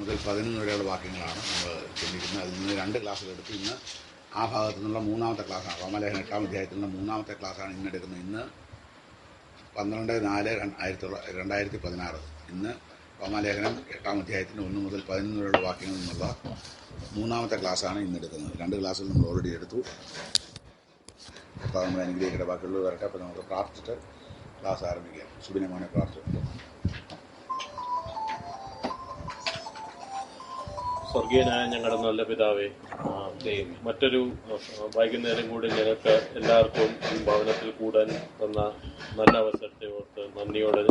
മുതൽ 11 വരെയുള്ള വാക്യങ്ങളാണ് നമ്മൾ ചിന്തിക്കുന്നത്. അതിൽ നിന്ന് 2 ക്ലാസ്സുകളെടുത്ത് ഇന്ന് ആ ഭാഗത്തു നിന്നുള്ള 3-ാമത്തെ ക്ലാസ്സാണ്. റോമാലേഖനം 8-ാം അധ്യായത്തിലുള്ള 3-ാമത്തെ ക്ലാസ്സാണ് ഇന്ന് എടുക്കുന്നത്. ഇന്ന് 12/4/2016. ഇന്ന് റോമാലേഖനം 8-ാം അധ്യായത്തിൻ്റെ 1 മുതൽ 11 വരെയുള്ള വാക്യങ്ങളിൽ നിന്നുള്ള 3-ാമത്തെ ക്ലാസ്സാണ് ഇന്ന് എടുക്കുന്നത്. 2 ക്ലാസ്സുകൾ നമ്മൾ ഓൾറെഡി എടുത്തു. അപ്പോൾ നമ്മൾ അനുഗ്രഹിക്കേണ്ട ബാക്കിയുള്ളത് വരട്ടെ. അപ്പോൾ നമുക്ക് പ്രാർത്ഥിച്ചിട്ട് ക്ലാസ് ആരംഭിക്കാം. സുബിനെ മോനെ പ്രാർത്ഥിച്ചു. സ്വർഗീയനായ ഞങ്ങളുടെ നല്ല പിതാവേ, മറ്റൊരു വൈകുന്നേരം കൂടി ഞങ്ങൾക്ക് എല്ലാവർക്കും ഈ ഭവനത്തിൽ കൂടാൻ തന്ന നല്ല അവസരത്തെ ഓർത്ത് നന്ദിയോടെ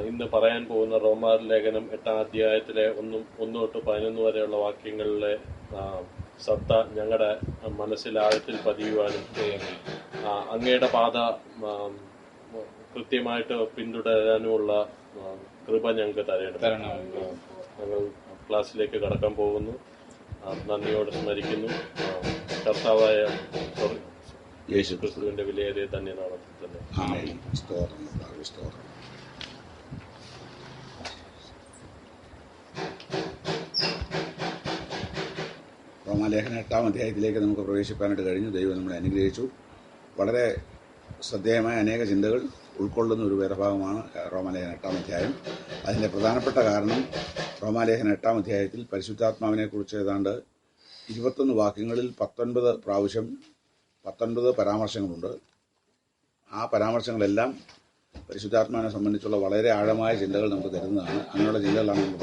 ഇന്ന് പറയാൻ പോകുന്ന റോമാലേഖനം 8-ാം അധ്യായത്തിലെ 1 തൊട്ട് 11 വരെയുള്ള വാക്യങ്ങളിലെ സത്ത ഞങ്ങളുടെ മനസ്സിലാഴത്തിൽ പതിയുവാനും അങ്ങയുടെ പാത കൃത്യമായിട്ട് പിന്തുടരാനുമുള്ള കൃപ ഞങ്ങൾക്ക് തരണം. ഞങ്ങൾ ക്ലാസ്സിലേക്ക് കടക്കാൻ പോകുന്നു. നന്ദിയോടെ സ്മരിക്കുന്നു. കർത്താവായ യേശു ക്രിസ്തുവിന്റെ വിലയേറിയ തന്നെ നാമത്തിൽ തന്നെ. റോമാലേഖനം 8-ാം അധ്യായത്തിലേക്ക് നമുക്ക് പ്രവേശിക്കാനായിട്ട് കഴിഞ്ഞു. ദൈവം നമ്മളെ അനുഗ്രഹിച്ചു. വളരെ ശ്രദ്ധേയമായ അനേക ചിന്തകൾ ഉൾക്കൊള്ളുന്ന ഒരു വേദഭാഗമാണ് റോമാലേഖനം 8-ാം അധ്യായം. അതിൻ്റെ പ്രധാനപ്പെട്ട കാരണം റോമാലേഖനം 8-ാം അധ്യായത്തിൽ പരിശുദ്ധാത്മാവിനെക്കുറിച്ച് ഏതാണ്ട് 21 വാക്യങ്ങളിൽ 19 പ്രാവശ്യം 19 പരാമർശങ്ങളുണ്ട്. ആ പരാമർശങ്ങളെല്ലാം പരിശുദ്ധാത്മാവിനെ സംബന്ധിച്ചുള്ള വളരെ ആഴമായ ചിന്തകൾ നമുക്ക് തരുന്നതാണ്. അങ്ങനെയുള്ള ചിന്തകളാണ് നമ്മൾ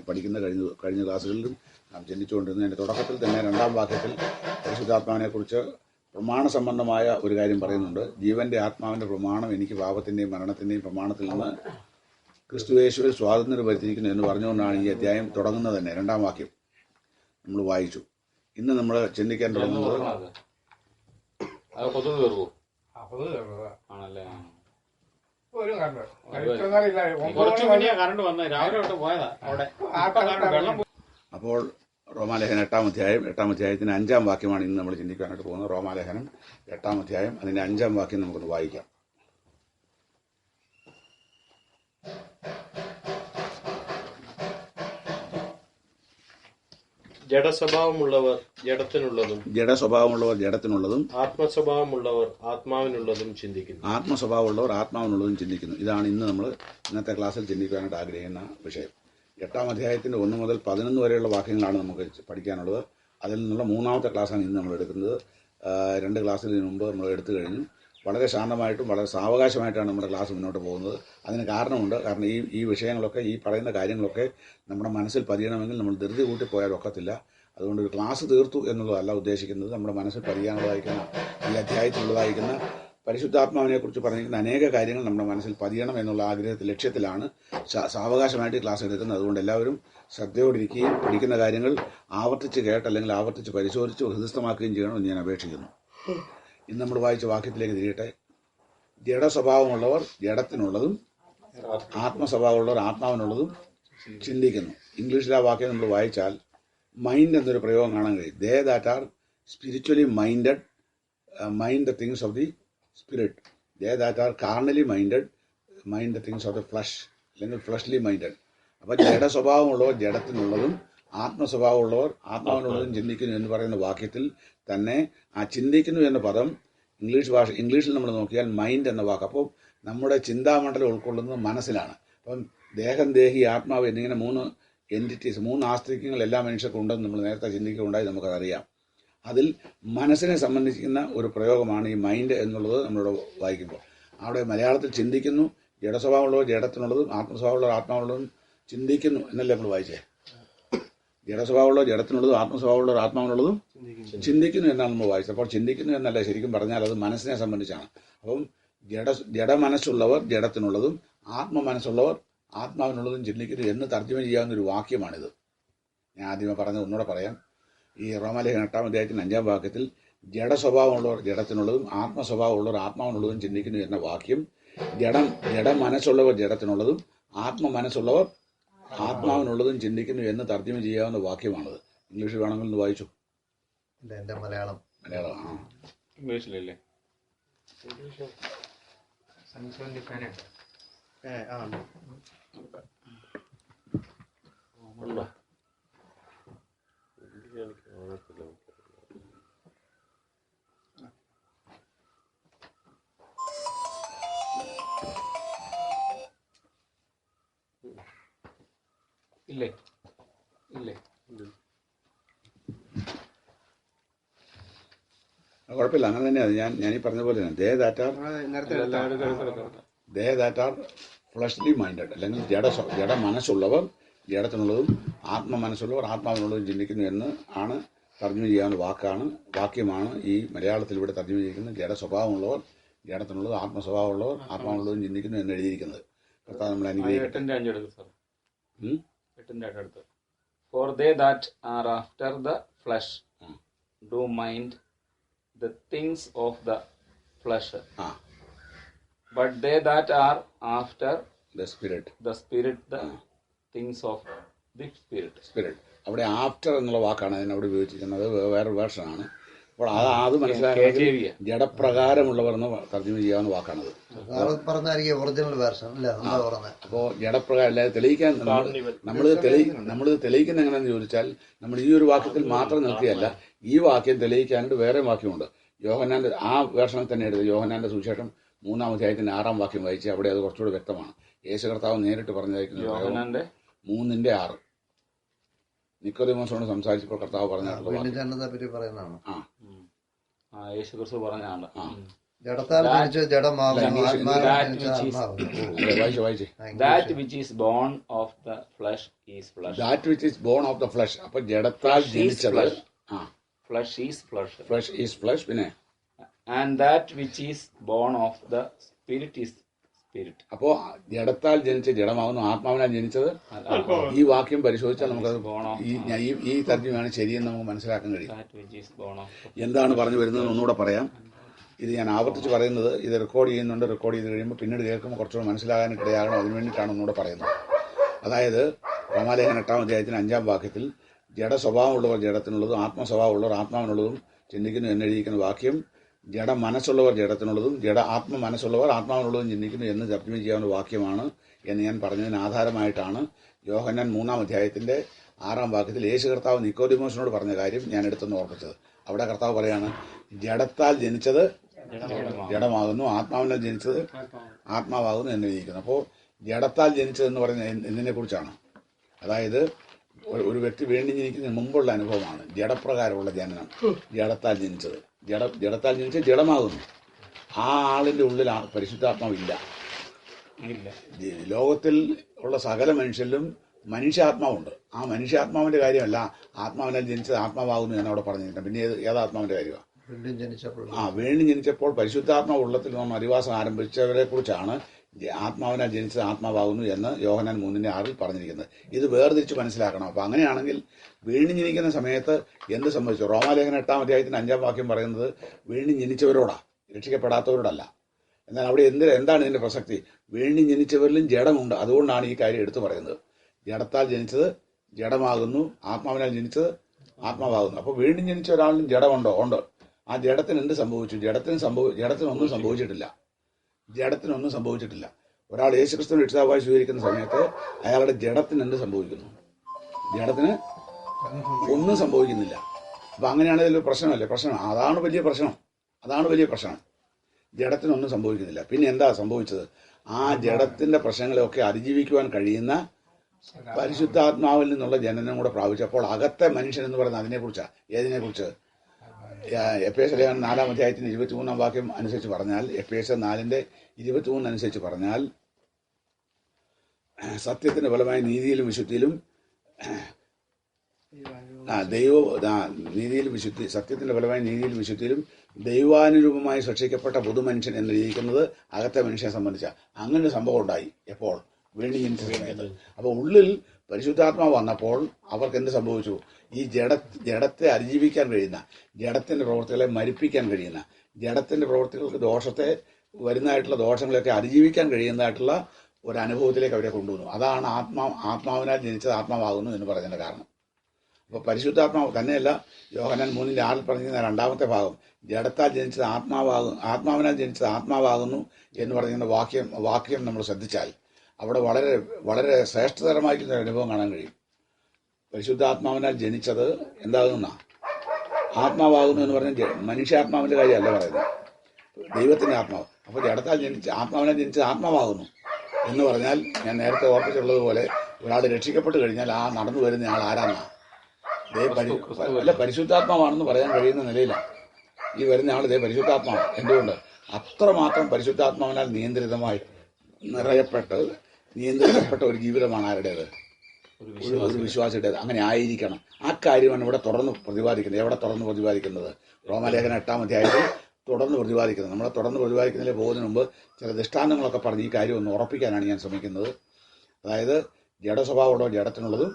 പഠിക്കുന്ന കഴിഞ്ഞ ക്ലാസ്സുകളിലും നാം ചിന്തിച്ചുകൊണ്ടിരുന്നത്. അതിൻ്റെ തുടക്കത്തിൽ തന്നെ 2-ാം വാക്യത്തിൽ പരിശുദ്ധാത്മാവിനെക്കുറിച്ച് പ്രമാണ സംബന്ധമായ ഒരു കാര്യം പറയുന്നുണ്ട്. ജീവന്റെ ആത്മാവിന്റെ പ്രമാണം എനിക്ക് പാപത്തിന്റെയും മരണത്തിന്റെയും പ്രമാണത്തിൽ നിന്ന് ക്രിസ്തുയേശുവിൽ സ്വാതന്ത്ര്യം വരുത്തിയിരിക്കുന്നു എന്ന് പറഞ്ഞുകൊണ്ടാണ് ഈ അധ്യായം തുടങ്ങുന്നത് തന്നെ. 2-ാം വാക്യം നമ്മൾ വായിച്ചു. ഇന്ന് നമ്മൾ ചിന്തിക്കാൻ തുടങ്ങുന്നത് അപ്പോൾ റോമാലേഖനം 8-ാം അധ്യായത്തിന് 5-ാം വാക്യമാണ് ഇന്ന് നമ്മൾ ചിന്തിക്കാനായിട്ട് പോകുന്നത്. റോമാലേഖനം 8-ാം അധ്യായം അതിന്റെ 5-ാം വാക്യം നമുക്കൊന്ന് വായിക്കാം. ജഡസ്വഭാവമുള്ളവർ ജഡത്തിനുള്ളതും ആത്മസ്വഭാവമുള്ളവർ ആത്മാവിനുള്ളതും ചിന്തിക്കുന്നു. ഇതാണ് ഇന്ന് നമ്മൾ ഇന്നത്തെ ക്ലാസ്സിൽ ചിന്തിക്കാനായിട്ട് ആഗ്രഹിക്കുന്ന വിഷയം. 8-ാം അധ്യായത്തിന്റെ 1 മുതൽ 11 വരെയുള്ള വാക്യങ്ങളാണ് നമുക്ക് പഠിക്കാനുള്ളത്. അതിൽ നിന്നുള്ള 3-ാമത്തെ ക്ലാസ്സാണ് ഇന്ന് നമ്മൾ എടുക്കുന്നത്. 2 ക്ലാസ്സിന് മുമ്പ് നമ്മൾ എടുത്തു കഴിഞ്ഞു. വളരെ ശാന്തമായിട്ടും വളരെ സാവകാശമായിട്ടാണ് നമ്മുടെ ക്ലാസ് മുന്നോട്ട് പോകുന്നത്. അതിന് കാരണമുണ്ട്. കാരണം ഈ വിഷയങ്ങളൊക്കെ, ഈ പറയുന്ന കാര്യങ്ങളൊക്കെ നമ്മുടെ മനസ്സിൽ പതിയണമെങ്കിൽ നമ്മൾ ധൃതി കൂട്ടി പോയാൽ ഒക്കത്തില്ല. അതുകൊണ്ട് ഒരു ക്ലാസ് തീർത്തു എന്നുള്ളതല്ല ഉദ്ദേശിക്കുന്നത്. നമ്മുടെ മനസ്സിൽ പതിയാനുള്ളതായിരിക്കുന്ന ഈ അധ്യായത്തിലുള്ളതായിരിക്കുന്ന പരിശുദ്ധാത്മാവിനെക്കുറിച്ച് പറഞ്ഞിരിക്കുന്ന അനേക കാര്യങ്ങൾ നമ്മുടെ മനസ്സിൽ പതിയണം എന്നുള്ള ലക്ഷ്യത്തിലാണ് സാവകാശമായിട്ട് ക്ലാസ് എടുക്കുന്നത്. അതുകൊണ്ട് എല്ലാവരും ശ്രദ്ധയോടിരിക്കുകയും പഠിക്കുന്ന കാര്യങ്ങൾ ആവർത്തിച്ച് കേട്ട് അല്ലെങ്കിൽ ആവർത്തിച്ച് പരിശോധിച്ച് ഹൃദയസ്ഥമാക്കുകയും ചെയ്യണമെന്ന് ഞാൻ അപേക്ഷിക്കുന്നു. ഇന്ന് നമ്മൾ വായിച്ച വാക്യത്തിലേക്ക് തിരിയട്ടെ. ജഡസ്വഭാവമുള്ളവർ ജഡത്തിനുള്ളതും ആത്മസ്വഭാവമുള്ളവർ ആത്മാവിനുള്ളതും ചിന്തിക്കുന്നു. ഇംഗ്ലീഷിൽ ആ വാക്യം നമ്മൾ വായിച്ചാൽ മൈൻഡ് എന്നൊരു പ്രയോഗം കാണാൻ കഴിയും. They that are spiritually minded mind the things of the spirit. They that are carnally mind the things of the flesh, അല്ലെങ്കിൽ ഫ്ലഷ്ലി മൈൻഡഡ്. അപ്പോൾ ജഡസ്വഭാവമുള്ളവർ ജഡത്തിനുള്ളതും ആത്മസ്വഭാവമുള്ളവർ ആത്മാവിനുള്ളതും ചിന്തിക്കുന്നു എന്ന് പറയുന്ന വാക്യത്തിൽ തന്നെ ആ ചിന്തിക്കുന്നു എന്ന പദം ഇംഗ്ലീഷിൽ നമ്മൾ നോക്കിയാൽ മൈൻഡ് എന്ന വാക്ക്. അപ്പോൾ നമ്മുടെ ചിന്താമണ്ഡലം ഉൾക്കൊള്ളുന്നത് മനസ്സിലാണ്. അപ്പം ദേഹം, ദേഹി, ആത്മാവ് എന്നിങ്ങനെ 3 എൻറ്റിറ്റീസ്, 3 ആസ്തിക്യങ്ങൾ എല്ലാ മനുഷ്യർക്കും ഉണ്ടെന്ന് നമ്മൾ നേരത്തെ ചിന്തിക്കുകയുണ്ടായി. നമുക്കതറിയാം. അതിൽ മനസ്സിനെ സംബന്ധിക്കുന്ന ഒരു പ്രയോഗമാണ് ഈ മൈൻഡ് എന്നുള്ളത് നമ്മളിവിടെ വായിക്കുമ്പോൾ. അവിടെ മലയാളത്തിൽ ചിന്തിക്കുന്നു, ജഡസ്വഭാവമുള്ളവർ ജഡത്തിനുള്ളതും ആത്മസ്വഭാവമുള്ളവർ ആത്മാവുള്ളതും ചിന്തിക്കുന്നു എന്നല്ലേ നമ്മൾ വായിച്ചേ. ജഡസ്വഭാവമുള്ളവർ ജഡത്തിനുള്ളതും ആത്മസ്വഭാവമുള്ളവർ ആത്മാവിനുള്ളതും ചിന്തിക്കുന്നു എന്നാണ് നമ്മൾ വായിച്ചത്. അപ്പോൾ ചിന്തിക്കുന്നു എന്നല്ല, ശരിക്കും പറഞ്ഞാൽ അത് മനസ്സിനെ സംബന്ധിച്ചാണ്. അപ്പം ജഡമനസ്സുള്ളവർ ജഡത്തിനുള്ളതും ആത്മമനസ്സുള്ളവർ ആത്മാവിനുള്ളതും ചിന്തിക്കുന്നു എന്ന് തർജ്ജമ ചെയ്യാവുന്ന ഒരു വാക്യമാണിത്. ഞാൻ ആദ്യമേ പറഞ്ഞത് ഒന്നുകൂടെ പറയാം. ഈ റോമാലേഖനം 8-ാം അധ്യായത്തിന് 5-ാം വാക്യത്തിൽ ജഡസ്വഭാവമുള്ളവർ ജഡത്തിനുള്ളതും ആത്മസ്വഭാവമുള്ളവർ ആത്മാവിനുള്ളതും ചിന്തിക്കുന്നു എന്ന വാക്യം ജഡമനസ്സുള്ളവർ ജഡത്തിനുള്ളതും ആത്മമനസ്സുള്ളവർ ആത്മാവിനുള്ളതും ചിന്തിക്കുന്നു എന്ന് തർജ്ജമ ചെയ്യാവുന്ന വാക്യമാണത്. ഇംഗ്ലീഷിൽ വേണമെങ്കിൽ ഒന്ന് വായിച്ചു. മലയാളം ഇംഗ്ലീഷിലല്ലേ? ഉണ്ടോ? ഇല്ലേ ഇല്ലേ കുഴപ്പമില്ല, അങ്ങനെ തന്നെയാണ്. ഞാൻ ഈ പറഞ്ഞ പോലെ തന്നെ ദേ ദാറ്റ് ആർ ഫ്ലഷ്ലി മൈൻഡഡ്, അല്ലെങ്കിൽ ജഡ മനസ്സുള്ളവർ ജഡത്തിനുള്ളതും ആത്മ മനസ്സുള്ളവർ ആത്മാവിനുള്ളതും ചിന്തിക്കുന്നു എന്ന് ആണ് തർജ്ജമ ചെയ്യാവുന്ന വാക്യമാണ് ഈ മലയാളത്തിൽ ഇവിടെ തർജ്ജമ ചെയ്തിരിക്കുന്നത്. ജഡ സ്വഭാവമുള്ളവർ ജഡത്തിനുള്ളതും ആത്മസ്വഭാവമുള്ളവർ ആത്മാവുള്ളതും ചിന്തിക്കുന്നു എന്ന് എഴുതിയിരിക്കുന്നത്. കർത്താവ് നമ്മളെ അനുഗ്രഹിക്കട്ടെ. 8:5 എടുത്ത് സാർ. 8:5 അടുത്ത്. For they that are after the flesh do mind the things of the flesh, but they that are after the spirit the spirit, the things of the spirit. അവിടെ ആഫ്റ്റർ എന്നുള്ള വാക്കാണ് അതിനവിടെ ഉപയോഗിച്ചിരിക്കുന്നത്. വേറെ വേർഷനാണ്. അപ്പോൾ അത് മനസ്സിലാക്കി ജഡപ്രകാരമുള്ളവർ എന്ന് തർജ്ജമ ചെയ്യാവുന്ന വാക്കാണത്. പറഞ്ഞായിരിക്കും ഒറിജിനൽ വേർഷൻ അല്ലേ പറഞ്ഞത്. അപ്പോൾ ജഡപ്രകാരം അല്ലാതെ തെളിയിക്കാൻ നമ്മളിത് തെളിയിക്കുന്ന എങ്ങനെയാണെന്ന് ചോദിച്ചാൽ നമ്മൾ ഈ ഒരു വാക്യത്തിൽ മാത്രം നിൽക്കുകയല്ല, ഈ വാക്യം തെളിയിക്കാനായിട്ട് വേറെ വാക്യമുണ്ട്. യോഹന്നാന്റെ ആ വേർഷനിൽ തന്നെ എടുത്ത് യോഹന്നാന്റെ സുവിശേഷം 3-ാം അധ്യായത്തിന്റെ 6-ാം വാക്യം വായിച്ച് അവിടെ അത് കുറച്ചുകൂടി വ്യക്തമാണ്. യേശു കർത്താവ് നേരിട്ട് പറഞ്ഞതായിരിക്കുന്നത് 3:6. നിക്കോദെമോസോട് സംസാരിച്ചപ്പോൾ കർത്താവ് പറഞ്ഞിട്ടുള്ളത് യേശുക്രിസ്തു പറഞ്ഞാണ്. ജഡത്താൽ ജനിച്ച ജഡമാകുന്നു, that which is born of the flesh is flesh. That which is born of the flesh. അപ്പോൾ ജഡത്താൽ ജനിച്ചത് flesh is flesh. Flesh is flesh. പിന്നെ and that which is born of the spirit is spirit. അപ്പോൾ ജഡത്താൽ ജനിച്ച ജഡമാകുന്നു, ആത്മാവിനാൽ ജനിച്ചത്. ഈ വാക്യം പരിശോധിച്ചാൽ നമുക്കത് ഈ തർജ്ജമയാണ് ശരിയെന്ന് നമുക്ക് മനസ്സിലാക്കാൻ കഴിയും. എന്താണ് പറഞ്ഞു വരുന്നത് ഒന്നുകൂടെ പറയാം. ഇത് ഞാൻ ആവർത്തിച്ച് പറയുന്നത്, ഇത് റെക്കോർഡ് ചെയ്യുന്നുണ്ട്. റെക്കോർഡ് ചെയ്ത് കഴിയുമ്പോൾ പിന്നീട് കേൾക്കുമ്പോൾ കുറച്ചുകൂടെ മനസ്സിലാകാൻ ഇടയാകണം. അതിനു വേണ്ടിയിട്ടാണ് ഒന്നുകൂടെ പറയുന്നത്. അതായത് റോമാലേഖനം 8-ാം അധ്യായത്തിന് 5-ാം വാക്യത്തിൽ ജഡ സ്വഭാവമുള്ളവർ ജഡത്തിനുള്ളതും ആത്മസ്വഭാവമുള്ളവർ ആത്മാവിനുള്ളതും ചിന്തിക്കുന്നു എന്നെഴുതിയിരിക്കുന്ന വാക്യം ജഡ മനസ്സുള്ളവർ ജഡത്തിനുള്ളതും ആത്മ മനസ്സുള്ളവർ ആത്മാവിനുള്ളതും ചിന്തിക്കുന്നു എന്ന് തർജ്ജമ ചെയ്യാവുന്ന വാക്യമാണ് എന്ന് ഞാൻ പറഞ്ഞതിന് ആധാരമായിട്ടാണ് യോഹന്നാൻ 3-ാം അധ്യായത്തിന്റെ 6-ാം വാക്യത്തിൽ യേശു കർത്താവ് നിക്കോദെമോസിനോട് പറഞ്ഞ കാര്യം ഞാൻ എടുത്തെന്ന് ഓർപ്പിച്ചത്. അവിടെ കർത്താവ് പറയാണ്, ജഡത്താൽ ജനിച്ചത് ജഡമാകുന്നു, ആത്മാവിനാൽ ജനിച്ചത് ആത്മാവാകുന്നു എന്ന് എഴുതിയിരിക്കുന്നു. അപ്പോൾ ജഡത്താൽ ജനിച്ചതെന്ന് പറയുന്നത് എന്തിനെ കുറിച്ചാണ്? അതായത് ഒരു വ്യക്തി വീണ്ടും ജനിക്കുന്നതിന് മുമ്പുള്ള അനുഭവമാണ് ജഡപ്രകാരമുള്ള ജനനം. ജഡത്താൽ ജനിച്ചത് ജഡത്താൽ ജനിച്ച് ജഡമാകുന്നു. ആ ആളിന്റെ ഉള്ളിൽ പരിശുദ്ധാത്മാവില്ല. ലോകത്തിൽ ഉള്ള സകല മനുഷ്യരിലും മനുഷ്യാത്മാവുണ്ട്. ആ മനുഷ്യാത്മാവിന്റെ കാര്യമല്ല ആത്മാവിനാൽ ജനിച്ചത് ആത്മാവാകുന്നു എന്ന് അവിടെ പറഞ്ഞിട്ടുണ്ട്. പിന്നെ ഏതാത്മാവിന്റെ കാര്യമാണ്? വീണ്ടും ജനിച്ചപ്പോൾ പരിശുദ്ധാത്മാവ് ഉള്ളത്തിൽ നാം അധിവാസം ആരംഭിച്ചവരെ കുറിച്ചാണ് ആത്മാവിനാൽ ജനിച്ചത് ആത്മാവാകുന്നു എന്ന് യോഹന്നാൻ 3:6 പറഞ്ഞിരിക്കുന്നത്. ഇത് വേർതിരിച്ച് മനസ്സിലാക്കണം. അപ്പൊ അങ്ങനെയാണെങ്കിൽ വീണ്ടും ജനിക്കുന്ന സമയത്ത് എന്ത് സംഭവിച്ചു? റോമാലേഖനം 8-ാം അധ്യായത്തിന് 5-ാം വാക്യം പറയുന്നത് വീണ്ടും ജനിച്ചവരോടാ, രക്ഷിക്കപ്പെടാത്തവരോടല്ല. എന്നാൽ അവിടെ എന്താണ് ഇതിന്റെ പ്രസക്തി? വീണ്ടും ജനിച്ചവരിലും ജഡമുണ്ട്. അതുകൊണ്ടാണ് ഈ കാര്യം എടുത്തു പറയുന്നത്. ജഡത്താൽ ജനിച്ചത് ജഡമാകുന്നു, ആത്മാവിനാൽ ജനിച്ചത് ആത്മാവാകുന്നു. അപ്പോൾ വീണ്ടും ജനിച്ച ഒരാളിനും ജഡമുണ്ടോ? ഉണ്ട്. ആ ജഡത്തിന് എന്ത് സംഭവിച്ചു? ജഡത്തിനൊന്നും സംഭവിച്ചിട്ടില്ല. ഒരാൾ യേശുക്രിസ്തുവിനെ രക്ഷിതാവായി സ്വീകരിക്കുന്ന സമയത്ത് അയാളുടെ ജഡത്തിന് എന്ത് സംഭവിക്കുന്നു? ജഡത്തിന് ഒന്നും സംഭവിക്കുന്നില്ല. അപ്പൊ അങ്ങനെയാണ് ഇതിൽ പ്രശ്നം. അതാണ് വലിയ പ്രശ്നം. ജഡത്തിനൊന്നും സംഭവിക്കുന്നില്ല. പിന്നെ എന്താ സംഭവിച്ചത്? ആ ജഡത്തിന്റെ പ്രശ്നങ്ങളെയൊക്കെ അതിജീവിക്കുവാൻ കഴിയുന്ന പരിശുദ്ധാത്മാവിൽ നിന്നുള്ള ജനനം കൂടെ പ്രാപിച്ചപ്പോൾ അകത്തെ മനുഷ്യൻ എന്ന് പറയുന്നത് അതിനെക്കുറിച്ചാണ്. ഏതിനെക്കുറിച്ച്? എഫേസ്യർ 4-ാം അധ്യായത്തിന് 23-ാം വാക്യം അനുസരിച്ച് പറഞ്ഞാൽ, എഫേസ്യർ 4:23 അനുസരിച്ച് പറഞ്ഞാൽ, സത്യത്തിന്റെ ഫലമായി നീതിയിലും വിശുദ്ധിയിലും സത്യത്തിന്റെ ഫലമായി നീതിയിലും വിശുദ്ധിയിലും ദൈവാനുരൂപമായി സൃഷ്ടിക്കപ്പെട്ട പുതുമനുഷ്യൻ എന്നിരിക്കുന്നത് അകത്തെ മനുഷ്യനെ സംബന്ധിച്ച അങ്ങനെ ഒരു സംഭവം ഉണ്ടായി. എപ്പോൾ? വീണ്ടും ജനിച്ച സമയത്ത്. അപ്പൊ ഉള്ളിൽ പരിശുദ്ധാത്മാവ് വന്നപ്പോൾ അവർക്ക് എന്ത് സംഭവിച്ചു? ഈ ജഡത്തെ അതിജീവിക്കാൻ കഴിയുന്ന, ജഡത്തിന്റെ പ്രവൃത്തികളെ മരിപ്പിക്കാൻ കഴിയുന്ന, ജഡത്തിന്റെ പ്രവൃത്തികൾക്ക് വരുന്നതായിട്ടുള്ള ദോഷങ്ങളെയൊക്കെ അതിജീവിക്കാൻ കഴിയുന്നതായിട്ടുള്ള ഒരു അനുഭവത്തിലേക്ക് അവരെ കൊണ്ടുവന്നു. അതാണ് ആത്മാവിനാൽ ജനിച്ചത് ആത്മാവാകുന്നു എന്ന് പറയുന്നതിന്റെ കാരണം. അപ്പോൾ പരിശുദ്ധാത്മാവ് തന്നെയല്ല, യോഹന്നാൻ 3:6 പറഞ്ഞിരുന്ന 2-ാമത്തെ ഭാഗം ജഡത്താൽ ജനിച്ചത് ആത്മാവിനാൽ ജനിച്ചത് ആത്മാവാകുന്നു എന്ന് പറയുന്ന വാക്യം നമ്മൾ ശ്രദ്ധിച്ചാൽ അവിടെ വളരെ വളരെ ശ്രേഷ്ഠതരമായിരിക്കുന്ന ഒരു അനുഭവം കാണാൻ കഴിയും. പരിശുദ്ധാത്മാവിനാൽ ജനിച്ചത് എന്താകുന്ന ആത്മാവാകുന്നു എന്ന് പറഞ്ഞാൽ മനുഷ്യാത്മാവിന്റെ കാര്യമല്ല പറയുന്നത്, ദൈവത്തിന്റെ ആത്മാവ്. അപ്പോൾ ജഡത്താൽ ജനിച്ച ആത്മാവിനാൽ ജനിച്ചത് ആത്മാവാകുന്നു എന്ന് പറഞ്ഞാൽ ഞാൻ നേരത്തെ ഓർപ്പിച്ചുള്ളതുപോലെ ഒരാൾ രക്ഷിക്കപ്പെട്ട് കഴിഞ്ഞാൽ ആ നടന്നു വരുന്ന ആൾ ആരാന്നാ? അല്ല, പരിശുദ്ധാത്മാവാണെന്ന് പറയാൻ കഴിയുന്ന നിലയിലാണ് ഈ വരുന്ന ആൾ. ഇതേ പരിശുദ്ധാത്മാവ്. എന്തുകൊണ്ട്? അത്രമാത്രം പരിശുദ്ധാത്മാവിനാൽ നിയന്ത്രിതമായി നിയന്ത്രിക്കപ്പെട്ട ഒരു ജീവിതമാണ് ആരുടേത്? ഒരു വിശ്വാസിയുടേത്. അങ്ങനെ ആയിരിക്കണം. ആ കാര്യമാണ് ഇവിടെ തുറന്ന് പ്രതിപാദിക്കുന്നത്. എവിടെ തുറന്ന് പ്രതിപാദിക്കുന്നത്? റോമാലേഖനം 8-ാം അധ്യായത്തിൽ തുടർന്ന് പ്രതിപാദിക്കുന്നത്. നമ്മളെ തുടർന്ന് പ്രതിപാദിക്കുന്നതിൽ പോകുന്നതിന് മുമ്പ് ചില ദൃഷ്ടാന്തങ്ങളൊക്കെ പറഞ്ഞ് ഈ കാര്യം ഒന്ന് ഉറപ്പിക്കാനാണ് ഞാൻ ശ്രമിക്കുന്നത്. അതായത് ജഡസ്വഭാവമുള്ളവർ ജഡത്തിനുള്ളതും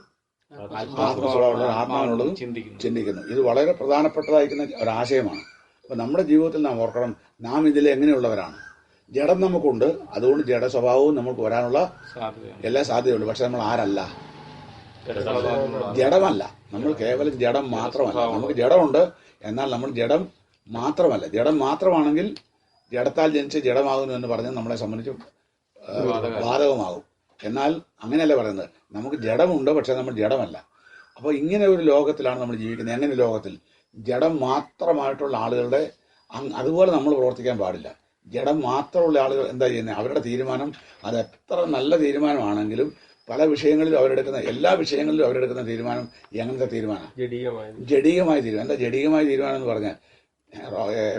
ആത്മസ്വഭാവമുള്ളവർ ആത്മാവിനുള്ളതും ചിന്തിക്കുന്നു. ഇത് വളരെ പ്രധാനപ്പെട്ടതായിരിക്കുന്ന ഒരാശയമാണ്. അപ്പം നമ്മുടെ ജീവിതത്തിൽ നാം ഓർക്കണം, നാം ഇതിൽ എങ്ങനെയുള്ളവരാണ്? ജഡം നമുക്കുണ്ട്, അതുകൊണ്ട് ജഡസ്വഭാവവും നമുക്ക് വരാനുള്ള എല്ലാ സാധ്യതയുണ്ട്. പക്ഷെ നമ്മൾ ആരല്ല? ജഡമല്ല. നമ്മൾ കേവലം ജഡം മാത്രമല്ല. നമുക്ക് ജഡമുണ്ട്, എന്നാൽ നമ്മൾ ജഡം മാത്രമല്ല. ജഡം മാത്രമാണെങ്കിൽ ജഡത്താൽ ജനിച്ച് ജഡമാകുന്നു എന്ന് പറഞ്ഞാൽ നമ്മളെ സംബന്ധിച്ച് ബാധകമാകും. എന്നാൽ അങ്ങനെയല്ല പറയുന്നത്. നമുക്ക് ജഡമുണ്ട്, പക്ഷെ നമ്മൾ ജഡമല്ല. അപ്പോൾ ഇങ്ങനെ ഒരു ലോകത്തിലാണ് നമ്മൾ ജീവിക്കുന്നത്. എങ്ങനെ ലോകത്തിൽ? ജഡം മാത്രമായിട്ടുള്ള ആളുകളുടെ അതുപോലെ നമ്മൾ പ്രവർത്തിക്കാൻ പാടില്ല. ജഡം മാത്രമുള്ള ആളുകൾ എന്താ ചെയ്യുന്നത്? അവരുടെ തീരുമാനം അത് എത്ര നല്ല തീരുമാനമാണെങ്കിലും പല വിഷയങ്ങളിലും അവരെടുക്കുന്ന എല്ലാ വിഷയങ്ങളിലും അവരെടുക്കുന്ന തീരുമാനം എങ്ങനത്തെ തീരുമാനം? ജഡീകമായ തീരുമാനം. എന്താ ജഡീകമായ തീരുമാനം എന്ന് പറഞ്ഞാൽ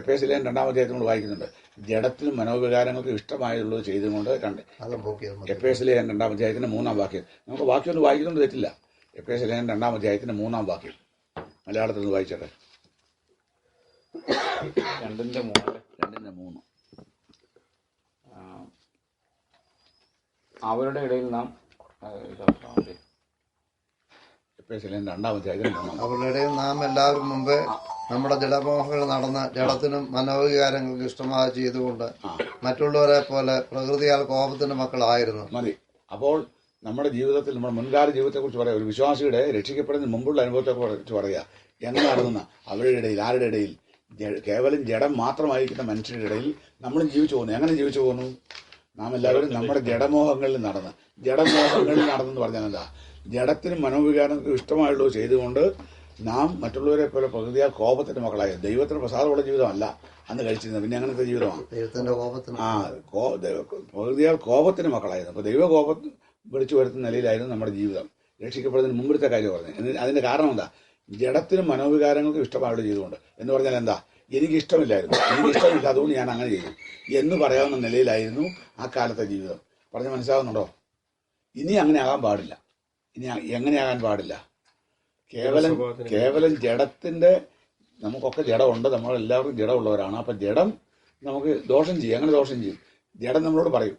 എഫേസ്യർ 2-ാം അധ്യായത്തിൽ നമ്മൾ വായിക്കുന്നുണ്ട്. ജഡത്തിനും മനോവികാരങ്ങൾക്ക് ഇഷ്ടമായുള്ളത് ചെയ്തുകൊണ്ട് എഫേസ്യർ 2-ാം അധ്യായത്തിന്റെ 3-ാം വാക്യം. നമുക്ക് വാക്യം ഒന്ന് വായിക്കുന്നുണ്ട്, തെറ്റില്ല. എഫേസ്യർ 2-ാം അധ്യായത്തിന്റെ 3-ാം വാക്യം മലയാളത്തിൽ ഒന്ന് വായിച്ചോട്ടെ. 2:3 അവരുടെ ഇടയിൽ നാം അവരുടെ ഇടയിൽ നാം എല്ലാവരും മുമ്പേ നമ്മുടെ ജഡമോഹങ്ങൾ നടന്ന ജഡത്തിനും മനോവികാരങ്ങൾക്ക് ഇഷ്ടമായി ചെയ്തുകൊണ്ട് മറ്റുള്ളവരെ പോലെ പ്രകൃതിയാൽ കോപത്തിന്റെ മക്കളായിരുന്നു. മതി. അപ്പോൾ നമ്മുടെ ജീവിതത്തിൽ, നമ്മുടെ മുൻകാല ജീവിതത്തെക്കുറിച്ച് പറയാം. ഒരു വിശ്വാസിയുടെ രക്ഷിക്കപ്പെടുന്നതിന് മുമ്പുള്ള അനുഭവത്തെക്കുറിച്ച് പറയുക. എങ്ങനെയാണെന്ന് അവരുടെ ഇടയിൽ, ആരുടെ ഇടയിൽ? കേവലം ജഡം മാത്രമായിരിക്കുന്ന മനുഷ്യരുടെ ഇടയിൽ നമ്മളും ജീവിച്ചു പോകുന്നു. എങ്ങനെ ജീവിച്ചു പോകുന്നു? നാം എല്ലാവരും നമ്മുടെ ജഡമോഹങ്ങളിൽ നടന്ന് നടന്നെന്ന് പറഞ്ഞാൽ എന്താ? ജഡത്തിനും മനോവികാരങ്ങൾക്കും ഇഷ്ടമായുള്ളത് ചെയ്തുകൊണ്ട് നാം മറ്റുള്ളവരെ പോലെ പ്രകൃതിയാൽ കോപത്തിന്റെ മക്കളായ ദൈവത്തിന് പ്രസാദമുള്ള ജീവിതമല്ല അന്ന് കഴിച്ചിരുന്നത്. പിന്നെ അങ്ങനത്തെ ജീവിതമാണ് പ്രകൃതിയാൽ കോപത്തിന് മക്കളായിരുന്നു. അപ്പോൾ ദൈവകോപം വിളിച്ചു വരുത്തുന്ന നിലയിലായിരുന്നു നമ്മുടെ ജീവിതം. രക്ഷിക്കപ്പെടുന്നതിന് മുമ്പത്തെ കാര്യം പറഞ്ഞത്. അതിന്റെ കാരണം എന്താ? ജഡത്തിനും മനോവികാരങ്ങൾക്കും ഇഷ്ടമായുള്ള ചെയ്തുകൊണ്ട് എന്ന് പറഞ്ഞാൽ എന്താ? എനിക്കിഷ്ടമില്ലായിരുന്നു, അതുകൊണ്ട് ഞാൻ അങ്ങനെ ചെയ്യും എന്ന് പറയാവുന്ന നിലയിലായിരുന്നു ആ കാലത്തെ ജീവിതം. പറഞ്ഞ് മനസ്സിലാവുന്നുണ്ടോ? ഇനി അങ്ങനെ ആകാൻ പാടില്ല. ഇനി എങ്ങനെയാകാൻ പാടില്ല? കേവലം ജഡത്തിന്റെ, നമുക്കൊക്കെ ജഡമുണ്ട്, നമ്മളെല്ലാവർക്കും ജഡമുള്ളവരാണ്. അപ്പം ജഡം നമുക്ക് ദോഷം ചെയ്യും. അങ്ങനെ ദോഷം ചെയ്യും. ജഡം നമ്മളോട് പറയും,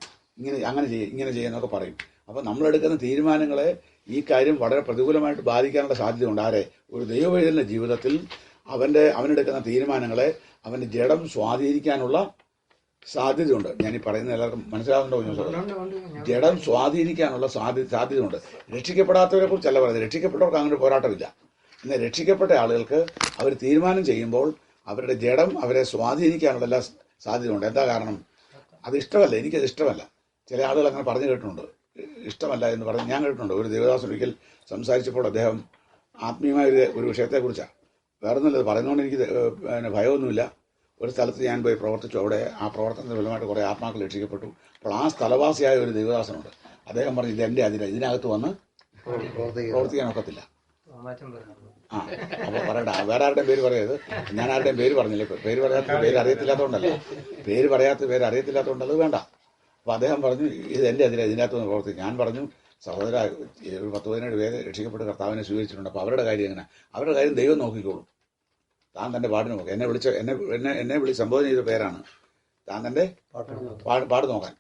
അങ്ങനെ ചെയ്യും, ഇങ്ങനെ ചെയ്യുന്നൊക്കെ പറയും. അപ്പം നമ്മളെടുക്കുന്ന തീരുമാനങ്ങളെ ഈ കാര്യം വളരെ പ്രതികൂലമായിട്ട് ബാധിക്കാനുള്ള സാധ്യതയുണ്ട്. ആരെ? ഒരു ദൈവവൈതലിന്റെ ജീവിതത്തിൽ അവനെടുക്കുന്ന തീരുമാനങ്ങളെ അവന്റെ ജഡം സ്വാധീനിക്കാനുള്ള സാധ്യതയുണ്ട്. ഞാൻ ഈ പറയുന്നത് എല്ലാവർക്കും മനസ്സിലാവുന്നുണ്ടോ? ജഡം സ്വാധീനിക്കാനുള്ള സാധ്യതയുണ്ട്. രക്ഷിക്കപ്പെടാത്തവരെ കുറിച്ചല്ല പറയുന്നത്. രക്ഷിക്കപ്പെട്ടവർക്ക് അങ്ങനെ പോരാട്ടമില്ല. എന്നാൽ രക്ഷിക്കപ്പെട്ട ആളുകൾക്ക് അവർ തീരുമാനം ചെയ്യുമ്പോൾ അവരുടെ ജഡം അവരെ സ്വാധീനിക്കാനുള്ള എല്ലാ സാധ്യതയുണ്ട്. എന്താ കാരണം? അത് ഇഷ്ടമല്ല, എനിക്കത് ഇഷ്ടമല്ല. ചില ആളുകൾ അങ്ങനെ പറഞ്ഞു കേട്ടിട്ടുണ്ട്. ഇഷ്ടമല്ല എന്ന് പറഞ്ഞ് ഞാൻ കേട്ടിട്ടുണ്ട്. ഒരു ദേവദാസൻ ഒരിക്കൽ സംസാരിച്ചപ്പോൾ അദ്ദേഹം ആത്മീയമായ ഒരു വിഷയത്തെക്കുറിച്ചാണ്. വേറൊന്നുമില്ല, പറയുന്നതുകൊണ്ട് എനിക്ക് ഭയമൊന്നുമില്ല. ഒരു സ്ഥലത്ത് ഞാൻ പോയി പ്രവർത്തിച്ചു. അവിടെ ആ പ്രവർത്തനത്തിന് ഫലമായിട്ട് കുറേ ആത്മാക്കൾ രക്ഷിക്കപ്പെട്ടു. അപ്പോൾ ആ സ്ഥലവാസിയായ ഒരു ദേവദാസനുണ്ട്. അദ്ദേഹം പറഞ്ഞു, ഇതെന്റെ ഇതിനകത്ത് വന്ന് പ്രവർത്തിക്കാൻ ഒക്കത്തില്ല. അപ്പോൾ പറയണ്ട, വേറെ ആരുടെയും പേര് പറയരുത്. ഞാൻ ആരുടെയും പേര് പറഞ്ഞില്ല. പേര് അറിയത്തില്ലാത്തതുകൊണ്ടല്ല, പേര് അറിയത്തില്ലാത്തതുകൊണ്ട് അത് വേണ്ട. അപ്പോൾ അദ്ദേഹം പറഞ്ഞു, ഇത് എൻ്റെ ഇതിനകത്ത് വന്ന് പ്രവർത്തിക്കും. ഞാൻ പറഞ്ഞു, സഹോദര, ഒരു 10-17 പേര് രക്ഷിക്കപ്പെട്ട് കർത്താവിനെ സ്വീകരിച്ചിട്ടുണ്ട്. അപ്പോൾ അവരുടെ കാര്യം എങ്ങനെ? അവരുടെ കാര്യം ദൈവം നോക്കിക്കോളും. താൻ തന്റെ പാടിന് നോക്കാം. എന്നെ വിളിച്ച് സംബോധന ചെയ്ത പേരാണ് താൻ തന്റെ പാട് നോക്കാൻ.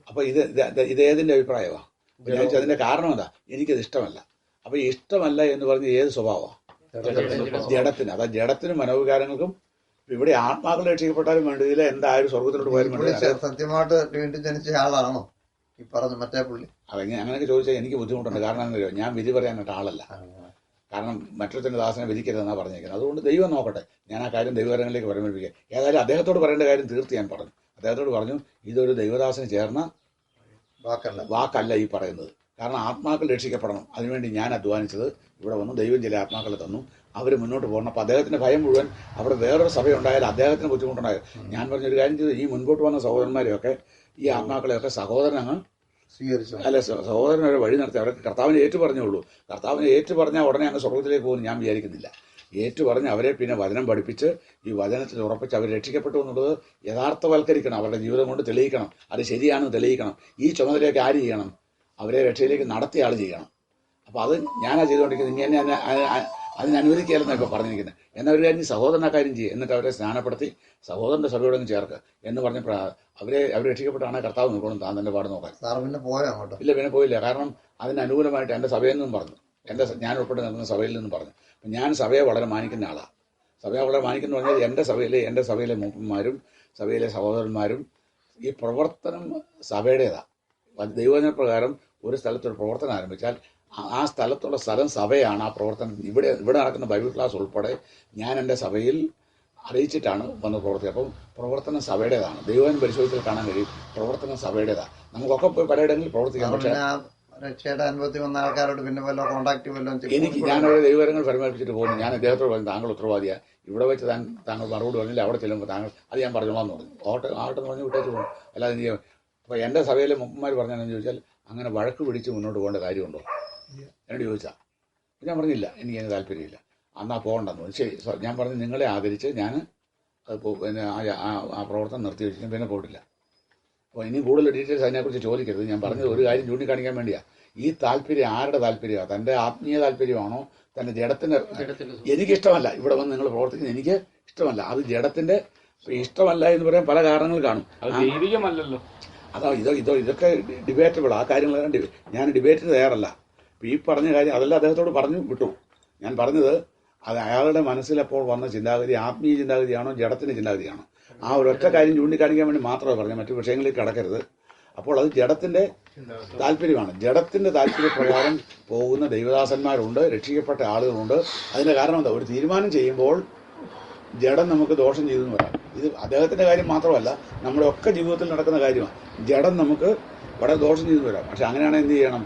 അപ്പൊ ഇത് ഏതിന്റെ അഭിപ്രായമാണ്? ഞാൻ അതിന്റെ കാരണം എന്താ? എനിക്കത് ഇഷ്ടമല്ല. അപ്പൊ ഇഷ്ടമല്ല എന്ന് പറഞ്ഞ് ഏത് സ്വഭാവമാണ്? ജഡത്തിന്. അതാ ജഡത്തിനും മനോവികാരങ്ങൾക്കും. ഇവിടെ ആത്മാക്കൾ രക്ഷിക്കപ്പെട്ടാലും വേണ്ടിയില്ല, എന്തായാലും സ്വർഗത്തിലോട്ട് പോയാലും വേണ്ടിയില്ല. സത്യമായിട്ട് വീണ്ടും ജനിച്ച ആളാണോ ഈ പറഞ്ഞ മറ്റേ പുള്ളി? അതെങ്ങനെ അങ്ങനെയൊക്കെ ചോദിച്ചാൽ എനിക്ക് ബുദ്ധിമുട്ടുണ്ട്. കാരണം എന്താ, ഞാൻ വിധി പറയാനായിട്ട് ആളല്ല. കാരണം മറ്റൊരുത്തന്റെ ദാസനെ വിധിക്കരുതെന്നാണ് പറഞ്ഞേക്കുന്നത്. അതുകൊണ്ട് ദൈവം നോക്കട്ടെ. ഞാൻ ആ കാര്യം ദൈവകരങ്ങളിലേക്ക് പരിമേൽപ്പിക്കുക. ഏതായാലും അദ്ദേഹത്തോട് പറയേണ്ട കാര്യം തീർത്ത് ഞാൻ പറഞ്ഞു. അദ്ദേഹത്തോട് പറഞ്ഞു, ഇതൊരു ദൈവദാസന് ചേർന്ന വാക്കല്ല ഈ പറയുന്നത്. കാരണം ആത്മാക്കൾ രക്ഷിക്കപ്പെടണം. അതിനുവേണ്ടി ഞാൻ അധ്വാനിച്ചത്. ഇവിടെ വന്ന് ദൈവം ചില ആത്മാക്കളെ തന്നു, അവർ മുന്നോട്ട് പോകണം. അപ്പോൾ അദ്ദേഹത്തിൻ്റെ ഭയം മുഴുവൻ അവിടെ വേറൊരു സഭയുണ്ടായാലും അദ്ദേഹത്തിന് ബുദ്ധിമുട്ടുണ്ടായത്. ഞാൻ പറഞ്ഞൊരു കാര്യം ചെയ്തു, ഈ മുൻപോട്ട് വന്ന സഹോദരന്മാരെയൊക്കെ ഈ ആത്മാക്കളെയൊക്കെ സഹോദരനങ്ങ് സ്വീകരിച്ചു. അല്ല, സഹോദരനൊരു വഴി നടത്തി. അവർക്ക് കർത്താവിനെ ഏറ്റു പറഞ്ഞുള്ളൂ. കർത്താവിനെ ഏറ്റു പറഞ്ഞാൽ ഉടനെ അങ്ങ് സ്വർഗത്തിലേക്ക് പോകുമെന്ന് ഞാൻ വിചാരിക്കുന്നില്ല. ഏറ്റു പറഞ്ഞ് അവരെ പിന്നെ വചനം പഠിപ്പിച്ച് ഈ വചനത്തിൽ ഉറപ്പിച്ച് അവർ രക്ഷിക്കപ്പെട്ടു എന്നുള്ളത് യഥാർത്ഥവൽക്കരിക്കണം. അവരുടെ ജീവിതം കൊണ്ട് തെളിയിക്കണം. അത് ശരിയാണെന്ന് തെളിയിക്കണം. ഈ ചുമതലയൊക്കെ ആര് ചെയ്യണം? അവരെ രക്ഷയിലേക്ക് നടത്തിയ ആൾ ചെയ്യണം. അപ്പോൾ അത് ഞാനാ ചെയ്തുകൊണ്ടിരിക്കുന്നത്. ഇനി എന്നെ അതിനനുവദിക്കുകയല്ലെന്നാണ് ഇപ്പോൾ പറഞ്ഞിരിക്കുന്നത്. എന്നാൽ ഒരു കാര്യം സഹോദരനെ കാര്യം ചെയ്യുക, എന്നിട്ട് അവരെ സ്നാനപ്പെടുത്തി സഹോദരൻ്റെ സഭയോടൊന്നും ചേർക്ക് എന്ന് പറഞ്ഞപ്പോൾ അവർ രക്ഷിക്കപ്പെട്ടാണ് കർത്താവ് നോക്കണം. താൻ തന്നെ പാട് നോക്കാൻ. സാർ പിന്നെ പോയോ അങ്ങോട്ട്? ഇല്ല, പിന്നെ പോയില്ല. കാരണം അതിന് അനുകൂലമായിട്ട് എൻ്റെ സഭയിൽ നിന്നും പറഞ്ഞു, ഞാൻ ഉൾപ്പെടെ നിൽക്കുന്ന സഭയിൽ നിന്നും പറഞ്ഞു. അപ്പം ഞാൻ സഭയെ വളരെ മാനിക്കുന്ന ആളാണ്. സഭയെ വളരെ മാനിക്കുന്ന പറഞ്ഞാൽ എൻ്റെ സഭയിലെ മൂപ്പന്മാരും സഭയിലെ സഹോദരന്മാരും ഈ പ്രവർത്തനം സഭയുടേതാണ്. ദൈവവചന പ്രകാരം ഒരു സ്ഥലത്തൊരു പ്രവർത്തനം ആരംഭിച്ചാൽ ആ സ്ഥലത്തുള്ള സ്ഥലം സഭയാണ്. ആ പ്രവർത്തനം ഇവിടെ നടക്കുന്ന ബൈബിൾ ക്ലാസ് ഉൾപ്പെടെ ഞാൻ എൻ്റെ സഭയിൽ അറിയിച്ചിട്ടാണ് വന്ന് പ്രവർത്തിക്കുക. അപ്പം പ്രവർത്തനം സഭയുടേതാണ്. ദൈവവചനം പരിശോധിച്ചാൽ കാണാൻ കഴിയും പ്രവർത്തനം സഭയുടേതാണ്. നമുക്കൊക്കെ പോയി പലയിടങ്ങളിൽ പ്രവർത്തിക്കാം. പക്ഷേ രക്ഷയുടെ അനുഭവത്തിൽ വന്ന ആൾക്കാരോട് പിന്നെ വല്ല കോൺടാക്ട് വല്ലതും എനിക്ക് ഞാനവരെ ദൈവകരങ്ങൾ പരിപാലിച്ചിട്ട് പോകുന്നു. ഞാൻ അദ്ദേഹത്തോട് പറഞ്ഞു, താങ്കൾ ഉത്തരവാദിയാണ്. ഇവിടെ വെച്ച് താങ്കൾ മറുപടി പറഞ്ഞില്ല, അവിടെ ചെല്ലുമ്പോൾ താങ്കൾ അത് ഞാൻ പറഞ്ഞോളാന്ന് പറഞ്ഞു. ആവട്ടെന്ന് പറഞ്ഞ് വിട്ടേച്ച് പോകും. അല്ലാതെ എന്ത് ചെയ്യാം? അപ്പോൾ എൻ്റെ സഭയിലെ മുപ്പന്മാർ പറഞ്ഞാണെന്ന് ചോദിച്ചാൽ അങ്ങനെ വഴക്ക് പിടിച്ച് മുന്നോട്ട് പോകേണ്ട കാര്യമുണ്ടോ എന്നോട് ചോദിച്ചാൽ ഞാൻ പറഞ്ഞില്ല, എനിക്ക് അതിന് താല്പര്യമില്ല, എന്നാൽ പോകണ്ടെന്ന് പറഞ്ഞു. ശരി, ഞാൻ പറഞ്ഞു നിങ്ങളെ ആദരിച്ച് ഞാൻ പിന്നെ ആ പ്രവർത്തനം നിർത്തി വെച്ചിട്ട് പിന്നെ പോയിട്ടില്ല. അപ്പോൾ ഇനി കൂടുതൽ ഡീറ്റെയിൽസ് അതിനെക്കുറിച്ച് ചോദിക്കരുത്. ഞാൻ പറഞ്ഞത് ഒരു കാര്യം ചൂണ്ടിക്കാണിക്കാൻ വേണ്ടിയാണ്. ഈ താല്പര്യം ആരുടെ താല്പര്യമാണ്? തൻ്റെ ആത്മീയ താല്പര്യമാണോ തൻ്റെ ജഡത്തിൻ്റെ? എനിക്കിഷ്ടമല്ല ഇവിടെ വന്ന് നിങ്ങൾ പ്രവർത്തിക്കുന്നത്, എനിക്ക് ഇഷ്ടമല്ല. അത് ജഡത്തിൻ്റെ ഇഷ്ടമല്ല എന്ന് പറയാൻ പല കാരണങ്ങൾ കാണും. ദൈവികമല്ലല്ലോ. ഇതൊക്കെ ഡിബേറ്റബിൾ. ആ കാര്യങ്ങളെല്ലാം ഞാൻ ഡിബേറ്റിന് തയ്യാറല്ല. അപ്പോൾ ഈ പറഞ്ഞ കാര്യം അതെല്ലാം അദ്ദേഹത്തോട് പറഞ്ഞു വിട്ടു. ഞാൻ പറഞ്ഞത് അത് അയാളുടെ മനസ്സിലപ്പോൾ വന്ന ചിന്താഗതി ആത്മീയ ചിന്താഗതിയാണോ ജഡത്തിൻ്റെ ചിന്താഗതിയാണോ? ആ ഒരൊറ്റ കാര്യം ചൂണ്ടിക്കാണിക്കാൻ വേണ്ടി മാത്രമേ പറഞ്ഞു, മറ്റു വിഷയങ്ങളിലേക്ക് കടക്കരുത്. അപ്പോൾ അത് ജഡത്തിൻ്റെ താല്പര്യമാണ്. ജഡത്തിൻ്റെ താല്പര്യപ്രകാരം പോകുന്ന ദൈവദാസന്മാരുണ്ട്, രക്ഷിക്കപ്പെട്ട ആളുകളുണ്ട്. അതിൻ്റെ കാരണം എന്താ? ഒരു തീരുമാനം ചെയ്യുമ്പോൾ ജഡം നമുക്ക് ദോഷം ചെയ്തെന്ന് പറയാം. ഇത് അദ്ദേഹത്തിൻ്റെ കാര്യം മാത്രമല്ല, നമ്മുടെ ഒക്കെ ജീവിതത്തിൽ നടക്കുന്ന കാര്യമാണ്. ജഡം നമുക്ക് വളരെ ദോഷം ചെയ്തെന്ന് വരാം. പക്ഷെ അങ്ങനെയാണെങ്കിൽ എന്ത് ചെയ്യണം?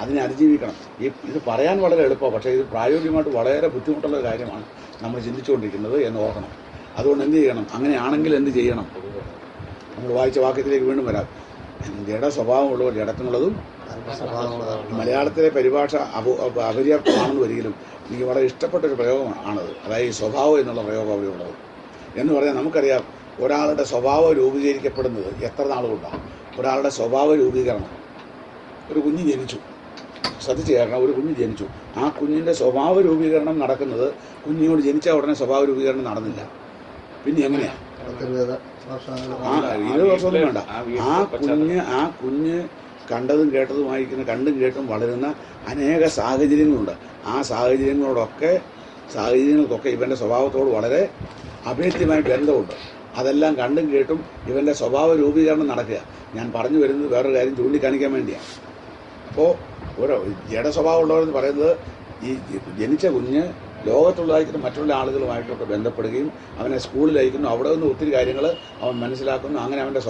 അതിനെ അതിജീവിക്കണം. ഇത് പറയാൻ വളരെ എളുപ്പമാണ്, പക്ഷേ ഇത് പ്രായോഗികമായിട്ട് വളരെ ബുദ്ധിമുട്ടുള്ള കാര്യമാണ് നമ്മൾ ചിന്തിച്ചുകൊണ്ടിരിക്കുന്നത് എന്ന് ഓർക്കണം. അതുകൊണ്ട് എന്ത് ചെയ്യണം? അങ്ങനെയാണെങ്കിൽ എന്ത് ചെയ്യണം? നമ്മൾ വായിച്ച വാക്യത്തിലേക്ക് വീണ്ടും വരാം. ജഡ സ്വഭാവമുള്ളവർ ജഡത്തിനുള്ളതും. മലയാളത്തിലെ പരിഭാഷ അപര്യാപ്തമാണെന്ന് വരികിലും എനിക്ക് വളരെ ഇഷ്ടപ്പെട്ടൊരു പ്രയോഗമാണത്. അതായത് ഈ സ്വഭാവം എന്നുള്ള പ്രയോഗം അവിടെയുള്ളത് എന്ന് പറഞ്ഞാൽ നമുക്കറിയാം ഒരാളുടെ സ്വഭാവം രൂപീകരിക്കപ്പെടുന്നത് എത്ര നാളുകൊണ്ടാണ്. ഒരാളുടെ സ്വഭാവ രൂപീകരണം, ഒരു കുഞ്ഞ് ജനിച്ചു, ശ്രദ്ധിച്ചു കേൾക്കണം, ഒരു കുഞ്ഞ് ജനിച്ചു. ആ കുഞ്ഞിൻ്റെ സ്വഭാവ രൂപീകരണം നടക്കുന്നത് കുഞ്ഞിനോട് ജനിച്ച ഉടനെ സ്വഭാവ രൂപീകരണം നടന്നില്ല. പിന്നെ എങ്ങനെയാണ്? 20 വർഷമൊന്നും വേണ്ട. ആ കുഞ്ഞ് കണ്ടതും കേട്ടും വളരുന്ന അനേക സാഹചര്യങ്ങളുണ്ട്. ആ സാഹചര്യങ്ങൾക്കൊക്കെ ഇവൻ്റെ സ്വഭാവത്തോട് വളരെ അഭേദ്യമായ ബന്ധമുണ്ട്. അതെല്ലാം കണ്ടും കേട്ടും ഇവൻ്റെ സ്വഭാവ രൂപീകരണം നടക്കുക. ഞാൻ പറഞ്ഞു വരുന്നത് വേറൊരു കാര്യം ചൂണ്ടിക്കാണിക്കാൻ വേണ്ടിയാണ്. അപ്പോൾ ഓരോ ജഡ സ്വഭാവമുള്ളവരെന്ന് പറയുന്നത് ഈ ജനിച്ച കുഞ്ഞ് ലോകത്തുള്ളതായിരിക്കുന്ന മറ്റുള്ള ആളുകളുമായിട്ടൊക്കെ ബന്ധപ്പെടുകയും അവനെ സ്കൂളിൽ അയക്കുന്നു. അവിടെ നിന്ന് ഒത്തിരി കാര്യങ്ങൾ അവൻ മനസ്സിലാക്കുന്നു. അങ്ങനെ അവൻ്റെ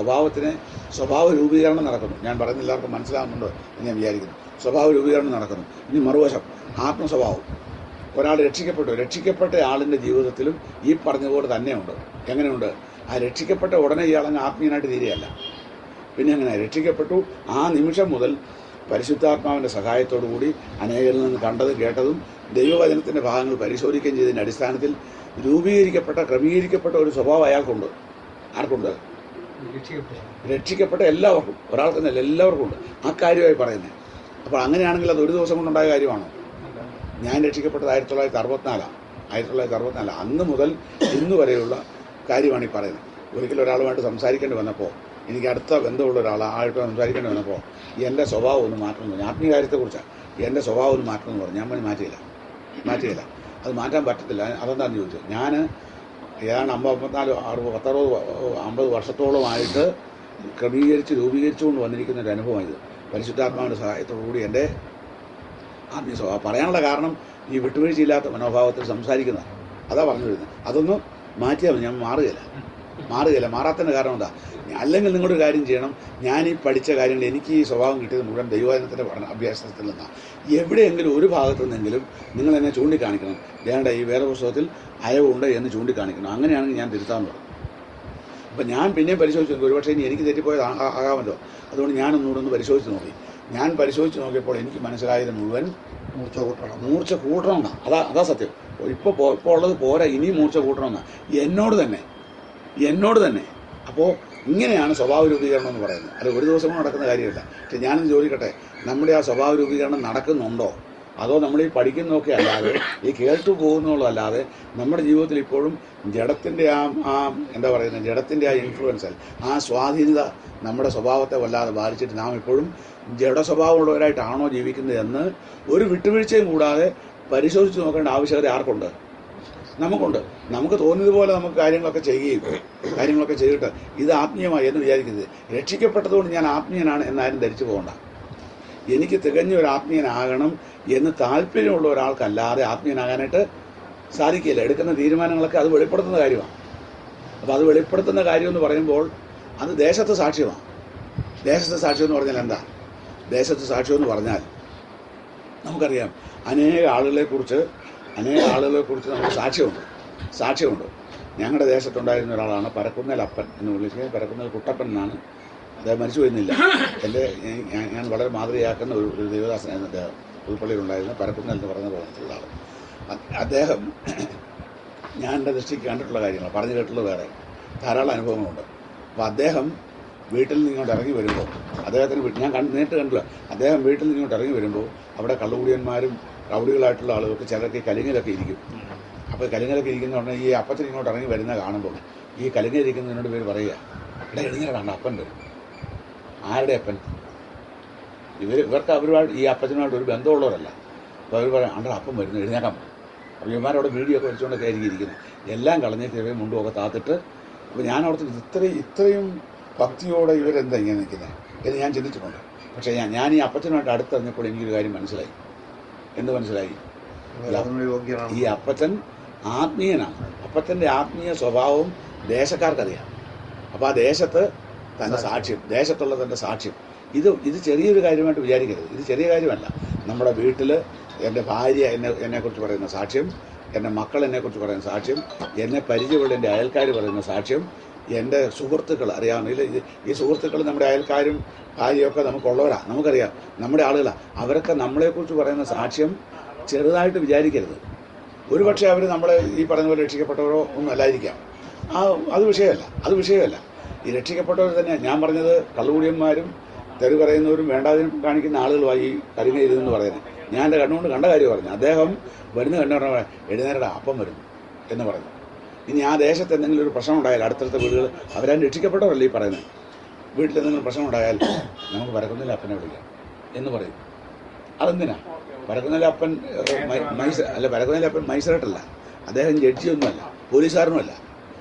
സ്വഭാവ രൂപീകരണം നടക്കുന്നു. ഞാൻ പറയുന്ന എല്ലാവർക്കും മനസ്സിലാകുന്നുണ്ടോ എന്ന് ഞാൻ വിചാരിക്കുന്നു. സ്വഭാവ രൂപീകരണം നടക്കുന്നു. ഇനി മറുവശം ആത്മസ്വഭാവം. ഒരാൾ രക്ഷിക്കപ്പെട്ട ആളിൻ്റെ ജീവിതത്തിലും ഈ പറഞ്ഞതുപോലെ തന്നെയുണ്ട്. എങ്ങനെയുണ്ട്? ആ രക്ഷിക്കപ്പെട്ട ഉടനെ ഇയാളങ്ങ് ആത്മീയനായിട്ട് തീരെയല്ല. പിന്നെ എങ്ങനെ രക്ഷിക്കപ്പെട്ടു? ആ നിമിഷം മുതൽ പരിശുദ്ധാത്മാവിൻ്റെ സഹായത്തോടു കൂടി അനേകരിൽ നിന്ന് കണ്ടതും കേട്ടതും ദൈവവചനത്തിൻ്റെ ഭാഗങ്ങൾ പരിശോധിക്കുകയും ചെയ്തതിൻ്റെ അടിസ്ഥാനത്തിൽ ക്രമീകരിക്കപ്പെട്ട ഒരു സ്വഭാവം അയാൾക്കുണ്ട്. ആർക്കുണ്ട്? രക്ഷിക്കപ്പെട്ട എല്ലാവർക്കും. ഒരാൾക്കെന്നല്ല, എല്ലാവർക്കും ഉണ്ട്. ആ കാര്യമായി പറയുന്നത്. അപ്പോൾ അങ്ങനെയാണെങ്കിൽ അത് ഒരു ദിവസം കൊണ്ടുണ്ടായ കാര്യമാണോ? ഞാൻ രക്ഷിക്കപ്പെട്ടത് 1964 അന്ന് മുതൽ ഇന്ന് വരെയുള്ള കാര്യമാണ് ഈ പറയുന്നത്. ഒരിക്കലും ഒരാളുമായിട്ട് സംസാരിക്കേണ്ടി വന്നപ്പോൾ, എനിക്ക് അടുത്ത ബന്ധമുള്ള ഒരാളായിട്ട് സംസാരിക്കേണ്ടി വന്നപ്പോൾ എൻ്റെ സ്വഭാവം ഒന്ന് മാറ്റണമെന്ന്, ആത്മീയ കാര്യത്തെക്കുറിച്ചാണ്, എൻ്റെ സ്വഭാവം ഒന്ന് മാറ്റണമെന്ന് പറഞ്ഞു. ഞാൻ മാറ്റിയില്ല. അത് മാറ്റാൻ പറ്റത്തില്ല. അതെന്താണെന്ന് ചോദിച്ചു. ഞാൻ ഏതാണ്ട് 50 വർഷത്തോളമായിട്ട് രൂപീകരിച്ചുകൊണ്ട് വന്നിരിക്കുന്ന ഒരു അനുഭവമാണിത്. പരിശുദ്ധാത്മാവിൻ്റെ സഹായത്തോടുകൂടി എൻ്റെ ആത്മീയ സ്വഭാവം പറയാനുള്ള കാരണം ഈ വിട്ടുവീഴ്ചയില്ലാത്ത മനോഭാവത്തിൽ സംസാരിക്കുന്നതാണ്. അതാ പറഞ്ഞു വരുന്നത്. അതൊന്ന് മാറ്റിയാൽ ഞാൻ മാറുകയില്ല. മാറുകയില്ല. മാറാത്തതിന് കാരണം എന്താ? അല്ലെങ്കിൽ നിങ്ങളൊരു കാര്യം ചെയ്യണം. ഞാൻ ഈ പഠിച്ച കാര്യങ്ങൾ, എനിക്ക് ഈ സ്വഭാവം കിട്ടിയത് മുഴുവൻ ദൈവവചനത്തിൻ്റെ പഠന അഭ്യാസത്തിൽ നിന്നാണ്. എവിടെയെങ്കിലും ഒരു ഭാഗത്തു നിന്നെങ്കിലും നിങ്ങൾ എന്നെ ചൂണ്ടിക്കാണിക്കണം, വേണ്ട ഈ വേദപുസ്തകത്തിൽ അയവുണ്ട് എന്ന് ചൂണ്ടിക്കാണിക്കണം. അങ്ങനെയാണെങ്കിൽ ഞാൻ തിരുത്താൻ പറയും. അപ്പം ഞാൻ പിന്നെയും പരിശോധിച്ച് നോക്കി. ഒരുപക്ഷെ ഇനി എനിക്ക് തെറ്റിപ്പോയത് ആകാമല്ലോ. അതുകൊണ്ട് ഞാനൊന്നുകൂടെ ഒന്ന് പരിശോധിച്ച് നോക്കി. ഞാൻ പരിശോധിച്ച് നോക്കിയപ്പോൾ എനിക്ക് മനസ്സിലായത് മുഴുവൻ മൂർച്ച കൂട്ടണമെന്നാണ്. അതാ സത്യം. ഇപ്പോൾ ഉള്ളത് പോരാ, ഇനിയും മൂർച്ച കൂട്ടണമെന്നാണ് എന്നോട് തന്നെ. അപ്പോൾ ഇങ്ങനെയാണ് സ്വഭാവ രൂപീകരണം എന്ന് പറയുന്നത്. അത് ഒരു ദിവസം കൊണ്ട് നടക്കുന്ന കാര്യമല്ല. പക്ഷെ ഞാനൊന്ന് ചോദിക്കട്ടെ, നമ്മുടെ ആ സ്വഭാവ രൂപീകരണം നടക്കുന്നുണ്ടോ? അതോ നമ്മൾ ഈ പഠിക്കുന്നതൊക്കെ അല്ലാതെ, ഈ കേട്ടു പോകുന്നുള്ളതല്ലാതെ നമ്മുടെ ജീവിതത്തിൽ ഇപ്പോഴും ജഡത്തിൻ്റെ എന്താ പറയുന്നത്, ജഡത്തിൻ്റെ ആ ഇൻഫ്ലുവൻസ്, ആ സ്വാധീനത നമ്മുടെ സ്വഭാവത്തെ വല്ലാതെ ബാധിച്ചിട്ട് നാം ഇപ്പോഴും ജഡ സ്വഭാവമുള്ളവരായിട്ടാണോ ജീവിക്കുന്നത് എന്ന് ഒരു വിട്ടുവീഴ്ചയും കൂടാതെ പരിശോധിച്ച് നോക്കേണ്ട ആവശ്യകത ആർക്കുണ്ട്? നമുക്കുണ്ട്. നമുക്ക് തോന്നിയതുപോലെ നമുക്ക് കാര്യങ്ങളൊക്കെ ചെയ്തിട്ട് ഇത് ആത്മീയമായി എന്ന് വിചാരിക്കരുത്. രക്ഷിക്കപ്പെട്ടതുകൊണ്ട് ഞാൻ ആത്മീയനാണ് എന്നാരും ധരിച്ചു പോകണ്ട. എനിക്ക് തികഞ്ഞ ഒരു ആത്മീയനാകണം എന്ന് താല്പര്യമുള്ള ഒരാൾക്കല്ലാതെ ആത്മീയനാകാനായിട്ട് സാധിക്കില്ല. എടുക്കുന്ന തീരുമാനങ്ങളൊക്കെ അത് വെളിപ്പെടുത്തുന്ന കാര്യമാണ്. അപ്പോൾ അത് വെളിപ്പെടുത്തുന്ന കാര്യം എന്ന് പറയുമ്പോൾ അത് ദേശത്ത് സാക്ഷ്യമാണ്. ദേശത്ത് സാക്ഷ്യം എന്ന് പറഞ്ഞാൽ എന്താ? ദേശത്ത് സാക്ഷ്യം എന്ന് പറഞ്ഞാൽ നമുക്കറിയാം, അനേക ആളുകളെക്കുറിച്ച് നമുക്ക് സാക്ഷ്യമുണ്ട്. ഞങ്ങളുടെ ദേശത്തുണ്ടായിരുന്ന ഒരാളാണ് പരക്കുന്നേൽ അപ്പൻ എന്ന് വിളിച്ച്, പരക്കുന്നേൽ കുട്ടപ്പൻ എന്നാണ്. അദ്ദേഹം മരിച്ചു വരുന്നില്ല. ഞാൻ വളരെ മാതൃകയാക്കുന്ന ഒരു ദേവദാസനായിരുന്നു അദ്ദേഹം. പുതുപ്പള്ളിയിലുണ്ടായിരുന്ന പരക്കുന്നേൽ എന്ന് പറഞ്ഞ പ്രവർത്തിയുള്ള ആൾ. അദ്ദേഹം ഞാൻ എൻ്റെ ദൃഷ്ടിക്ക് കണ്ടിട്ടുള്ള കാര്യങ്ങൾ, പറഞ്ഞു കേട്ടിട്ടുള്ളത് വേറെ ധാരാളം അനുഭവങ്ങളുണ്ട്. അപ്പോൾ അദ്ദേഹം വീട്ടിൽ നിന്ന് ഇങ്ങോട്ട് ഇറങ്ങി വരുമ്പോൾ, അദ്ദേഹത്തിന് ഞാൻ നേരിട്ട് കണ്ടില്ല, അദ്ദേഹം വീട്ടിൽ നിന്ന് ഇങ്ങോട്ട് ഇറങ്ങി വരുമ്പോൾ അവിടെ കള്ളുകുടിയന്മാരും റൗഡികളായിട്ടുള്ള ആളുകൾക്ക് ചിലർക്ക് കലിങ്ങലൊക്കെ ഇരിക്കും. അപ്പോൾ കലിങ്ങലൊക്കെ ഇരിക്കുന്ന പറഞ്ഞാൽ ഈ അപ്പച്ചൻ ഇങ്ങോട്ട് ഇറങ്ങി വരുന്ന കാണുമ്പോൾ ഈ കലിങ്ങലിരിക്കുന്നതിനോട് പേര് പറയുക, ഇവിടെ എഴുന്നേലാണ് അപ്പൻ വരും. ആരുടെ അപ്പൻ? ഇവർക്ക് അവരുമായിട്ട്, ഈ അപ്പച്ചനുമായിട്ട് ഒരു ബന്ധമുള്ളവരല്ല. അപ്പോൾ അവർ പറയാം, അണ്ടർ അപ്പം വരുന്നു, എഴുന്നേക്കാൻ പോകും. അപ്പോൾ ഇവന്മാരവിടെ വീഡിയോ ഒക്കെ വെച്ചുകൊണ്ടൊക്കെ ആയിരിക്കും ഇരിക്കുന്നത്. എല്ലാം കളഞ്ഞിട്ട് ഇവയും മുണ്ടുമൊക്കെ താത്തിട്ട്. അപ്പോൾ ഞാൻ ഓർത്തിട്ട് ഇത്രയും ഭക്തിയോടെ ഇവരെന്താ ഇങ്ങനെ നിൽക്കുന്നത് എന്ന് ഞാൻ ചിന്തിച്ചിട്ടുണ്ട്. പക്ഷേ ഞാൻ ഈ അപ്പച്ചനുമായിട്ട് അടുത്തറിഞ്ഞപ്പോൾ എനിക്കൊരു കാര്യം മനസ്സിലായി. എന്ത് മനസ്സിലായി? ഈ അപ്പച്ചൻ ആത്മീയനാണ്. അപ്പച്ചൻ്റെ ആത്മീയ സ്വഭാവം ദേശക്കാർക്കറിയാം. അപ്പോൾ ആ ദേശത്ത് തൻ്റെ സാക്ഷ്യം, ദേശത്തുള്ള തൻ്റെ സാക്ഷ്യം, ഇത് ചെറിയൊരു കാര്യമായിട്ട് വിചാരിക്കരുത്. ഇത് ചെറിയ കാര്യമല്ല. നമ്മുടെ വീട്ടിൽ എൻ്റെ ഭാര്യ എന്നെക്കുറിച്ച് പറയുന്ന സാക്ഷ്യം, എൻ്റെ മക്കൾ എന്നെക്കുറിച്ച് പറയുന്ന സാക്ഷ്യം, എന്നെ പരിചയമുള്ള എൻ്റെ അയൽക്കാർ പറയുന്ന സാക്ഷ്യം, എൻ്റെ സുഹൃത്തുക്കൾ അറിയാവുന്നില്ല. ഈ സുഹൃത്തുക്കൾ നമ്മുടെ അയൽക്കാരും ഭാര്യയൊക്കെ നമുക്കുള്ളവരാണ്, നമുക്കറിയാം, നമ്മുടെ ആളുകളാണ്. അവരൊക്കെ നമ്മളെക്കുറിച്ച് പറയുന്ന സാക്ഷ്യം ചെറുതായിട്ട് വിചാരിക്കരുത്. ഒരുപക്ഷെ അവർ നമ്മളെ ഈ പറയുന്ന പോലെ രക്ഷിക്കപ്പെട്ടവരോ ഒന്നും അല്ലായിരിക്കാം. അത് വിഷയമല്ല. ഈ രക്ഷിക്കപ്പെട്ടവർ തന്നെ, ഞാൻ പറഞ്ഞത് കള്ളുകൂടിയന്മാരും തെറി പറയുന്നവരും വേണ്ടാതിനും കാണിക്കുന്ന ആളുകളുമായി ഈ കരിങ്ങയിരുന്നെന്ന് പറയുന്നത്. ഞാൻ എൻ്റെ കണ്ണുകൊണ്ട് കണ്ട കാര്യം പറഞ്ഞു. അദ്ദേഹം വരുന്ന കണ്ടു എഴുന്നേരടാ അപ്പം വരുന്നു എന്ന് പറഞ്ഞു. ഇനി ആ ദേശത്ത് എന്തെങ്കിലും ഒരു പ്രശ്നം ഉണ്ടായാൽ, അടുത്തടുത്ത വീടുകൾ അവരാരും രക്ഷിക്കപ്പെട്ടവരല്ലേ ഈ പറയുന്നത്, വീട്ടിൽ എന്തെങ്കിലും പ്രശ്നം ഉണ്ടായാൽ നമുക്ക് പരക്കുന്നില്ല അപ്പനെ വിളിക്കാം എന്ന് പറയും. അതെന്തിനാ? പരക്കുന്നില്ല അപ്പൻ പരക്കുന്നില്ല അപ്പൻ മൈസറേട്ടല്ല, അദ്ദേഹം ജഡ്ജിയൊന്നുമല്ല, പോലീസുകാരനുമല്ല,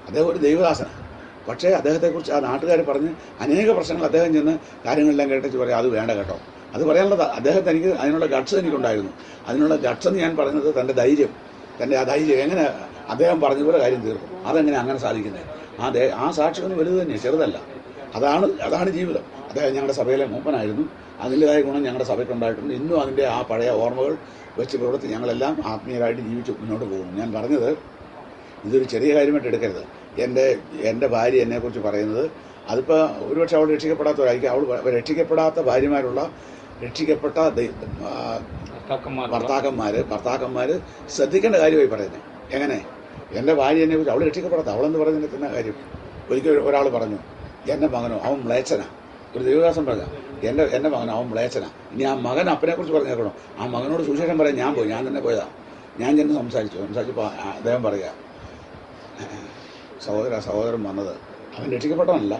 അദ്ദേഹം ഒരു ദൈവദാസനാണ്. പക്ഷേ അദ്ദേഹത്തെക്കുറിച്ച് ആ നാട്ടുകാർ പറഞ്ഞ് അനേക പ്രശ്നങ്ങൾ അദ്ദേഹം ചെന്ന് കാര്യങ്ങളെല്ലാം കേട്ടിച്ച് പറയാം, അത് വേണ്ട കേട്ടോ. അത് പറയാനുള്ള എനിക്ക് അതിനുള്ള ഗട്ട്സ് എനിക്കുണ്ടായിരുന്നു. അതിനുള്ള ഗട്ട്സ് എന്ന് ഞാൻ പറയുന്നത് തൻ്റെ ധൈര്യം, തൻ്റെ ആ ധൈര്യം എങ്ങനെ അദ്ദേഹം പറഞ്ഞതുപോലെ കാര്യം തീർക്കും. അതെങ്ങനെ അങ്ങനെ സാധിക്കുന്നത്? ആ സാക്ഷ്യമൊന്നും വലുത് തന്നെ, ചെറുതല്ല. അതാണ് ജീവിതം. അദ്ദേഹം ഞങ്ങളുടെ സഭയിലെ മൂപ്പനായിരുന്നു. അതിൻ്റെതായ ഗുണം ഞങ്ങളുടെ സഭയ്ക്കുണ്ടായിട്ടുണ്ട്. ഇന്നും അതിൻ്റെ ആ പഴയ ഓർമ്മകൾ വെച്ച് പ്രവർത്തി ഞങ്ങളെല്ലാം ആത്മീയരായിട്ട് ജീവിച്ച് മുന്നോട്ട് പോകുന്നു. ഞാൻ പറഞ്ഞത് ഇതൊരു ചെറിയ കാര്യമായിട്ട് എടുക്കരുത്. എൻ്റെ ഭാര്യ എന്നെക്കുറിച്ച് പറയുന്നത്, അതിപ്പോൾ ഒരുപക്ഷെ അവൾ രക്ഷിക്കപ്പെടാത്തവരായിരിക്കും. അവൾ രക്ഷിക്കപ്പെടാത്ത ഭാര്യമാരുള്ള രക്ഷിക്കപ്പെട്ട ഭർത്താക്കന്മാർ ശ്രദ്ധിക്കേണ്ട കാര്യമായി പറയുന്നത്. എങ്ങനെ? എൻ്റെ ഭാര്യ എന്നെക്കുറിച്ച്, അവൾ രക്ഷിക്കപ്പെടാത്ത, അവളെന്ന് പറയുന്നതിന് തന്നെ കാര്യം. ഒരിക്കൽ ഒരാൾ പറഞ്ഞു, എൻ്റെ മകനോ അവൻ മ്ലേച്ഛനാ. ഒരു ദേവദാസൻ പറഞ്ഞ എൻ്റെ മകനോ അവൻ മ്ലേച്ഛനാ. ഇനി ആ മകൻ അപ്പനെക്കുറിച്ച് പറഞ്ഞേക്കണോ? ആ മകനോട് സുവിശേഷം പറയാൻ ഞാൻ തന്നെ പോയതാ. ഞാൻ ചെന്ന് സംസാരിച്ചപ്പോൾ അദ്ദേഹം പറയുക, സഹോദരൻ വന്നത് അവൻ രക്ഷിക്കപ്പെട്ടവനല്ല,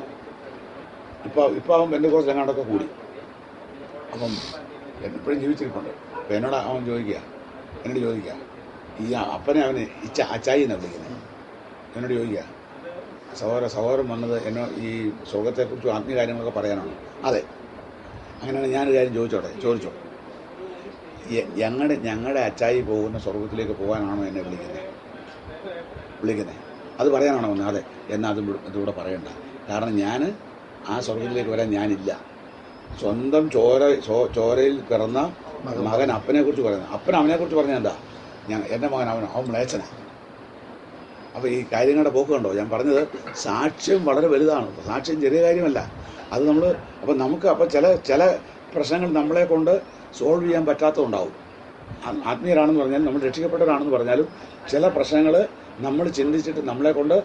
ഇപ്പം അവൻ എൻ്റെ കുറച്ച് എങ്ങാണ്ടൊക്കെ കൂടി, അപ്പം എപ്പോഴും ജീവിച്ചിരിപ്പുണ്ട്. അപ്പം അവൻ എന്നോട് ചോദിക്കുക ഈ അപ്പനെ അവന് അച്ചായി എന്നാണ് വിളിക്കുന്നത്. എന്നോട് ചോദിക്കുക, സഹോദരൻ വന്നത് ഈ സ്വർഗത്തെക്കുറിച്ചും ആത്മീയ കാര്യങ്ങളൊക്കെ പറയാനാണ്. അതെ, അങ്ങനെയാണ് ഞാനൊരു കാര്യം ചോദിച്ചോ, ഞങ്ങളുടെ അച്ചായി പോകുന്ന സ്വർഗത്തിലേക്ക് പോകാനാണോ എന്നെ വിളിക്കുന്നത്? അത് പറയാനാണോ വന്നത്? അതെ. എന്നാൽ ഇതിവിടെ പറയണ്ട. കാരണം ഞാൻ ആ സ്വർഗത്തിലേക്ക് വരാൻ ഞാനില്ല. സ്വന്തം ചോരയിൽ പിറന്ന മകൻ അപ്പനെ കുറിച്ച് പറയുന്നത്. അപ്പൻ അവനെ കുറിച്ച് പറഞ്ഞാൽ എന്താ? എൻ്റെ മകൻ അവൻ മ്ലേച്ഛനാണ്. അപ്പോൾ ഈ കാര്യങ്ങളുടെ പോക്ക് കണ്ടോ? ഞാൻ പറഞ്ഞത് സാക്ഷ്യം വളരെ വലുതാണ്. സാക്ഷ്യം ചെറിയ കാര്യമല്ല. അത് നമ്മൾ അപ്പം നമുക്ക് അപ്പോൾ ചില പ്രശ്നങ്ങൾ നമ്മളെ കൊണ്ട് സോൾവ് ചെയ്യാൻ പറ്റാത്തതുണ്ടാവും. ആത്മീയരാണെന്ന് പറഞ്ഞാലും നമ്മൾ രക്ഷിക്കപ്പെട്ടവരാണെന്ന് പറഞ്ഞാലും ചില പ്രശ്നങ്ങൾ നമ്മൾ ചിന്തിച്ചിട്ട് നമ്മളെ കൊണ്ട്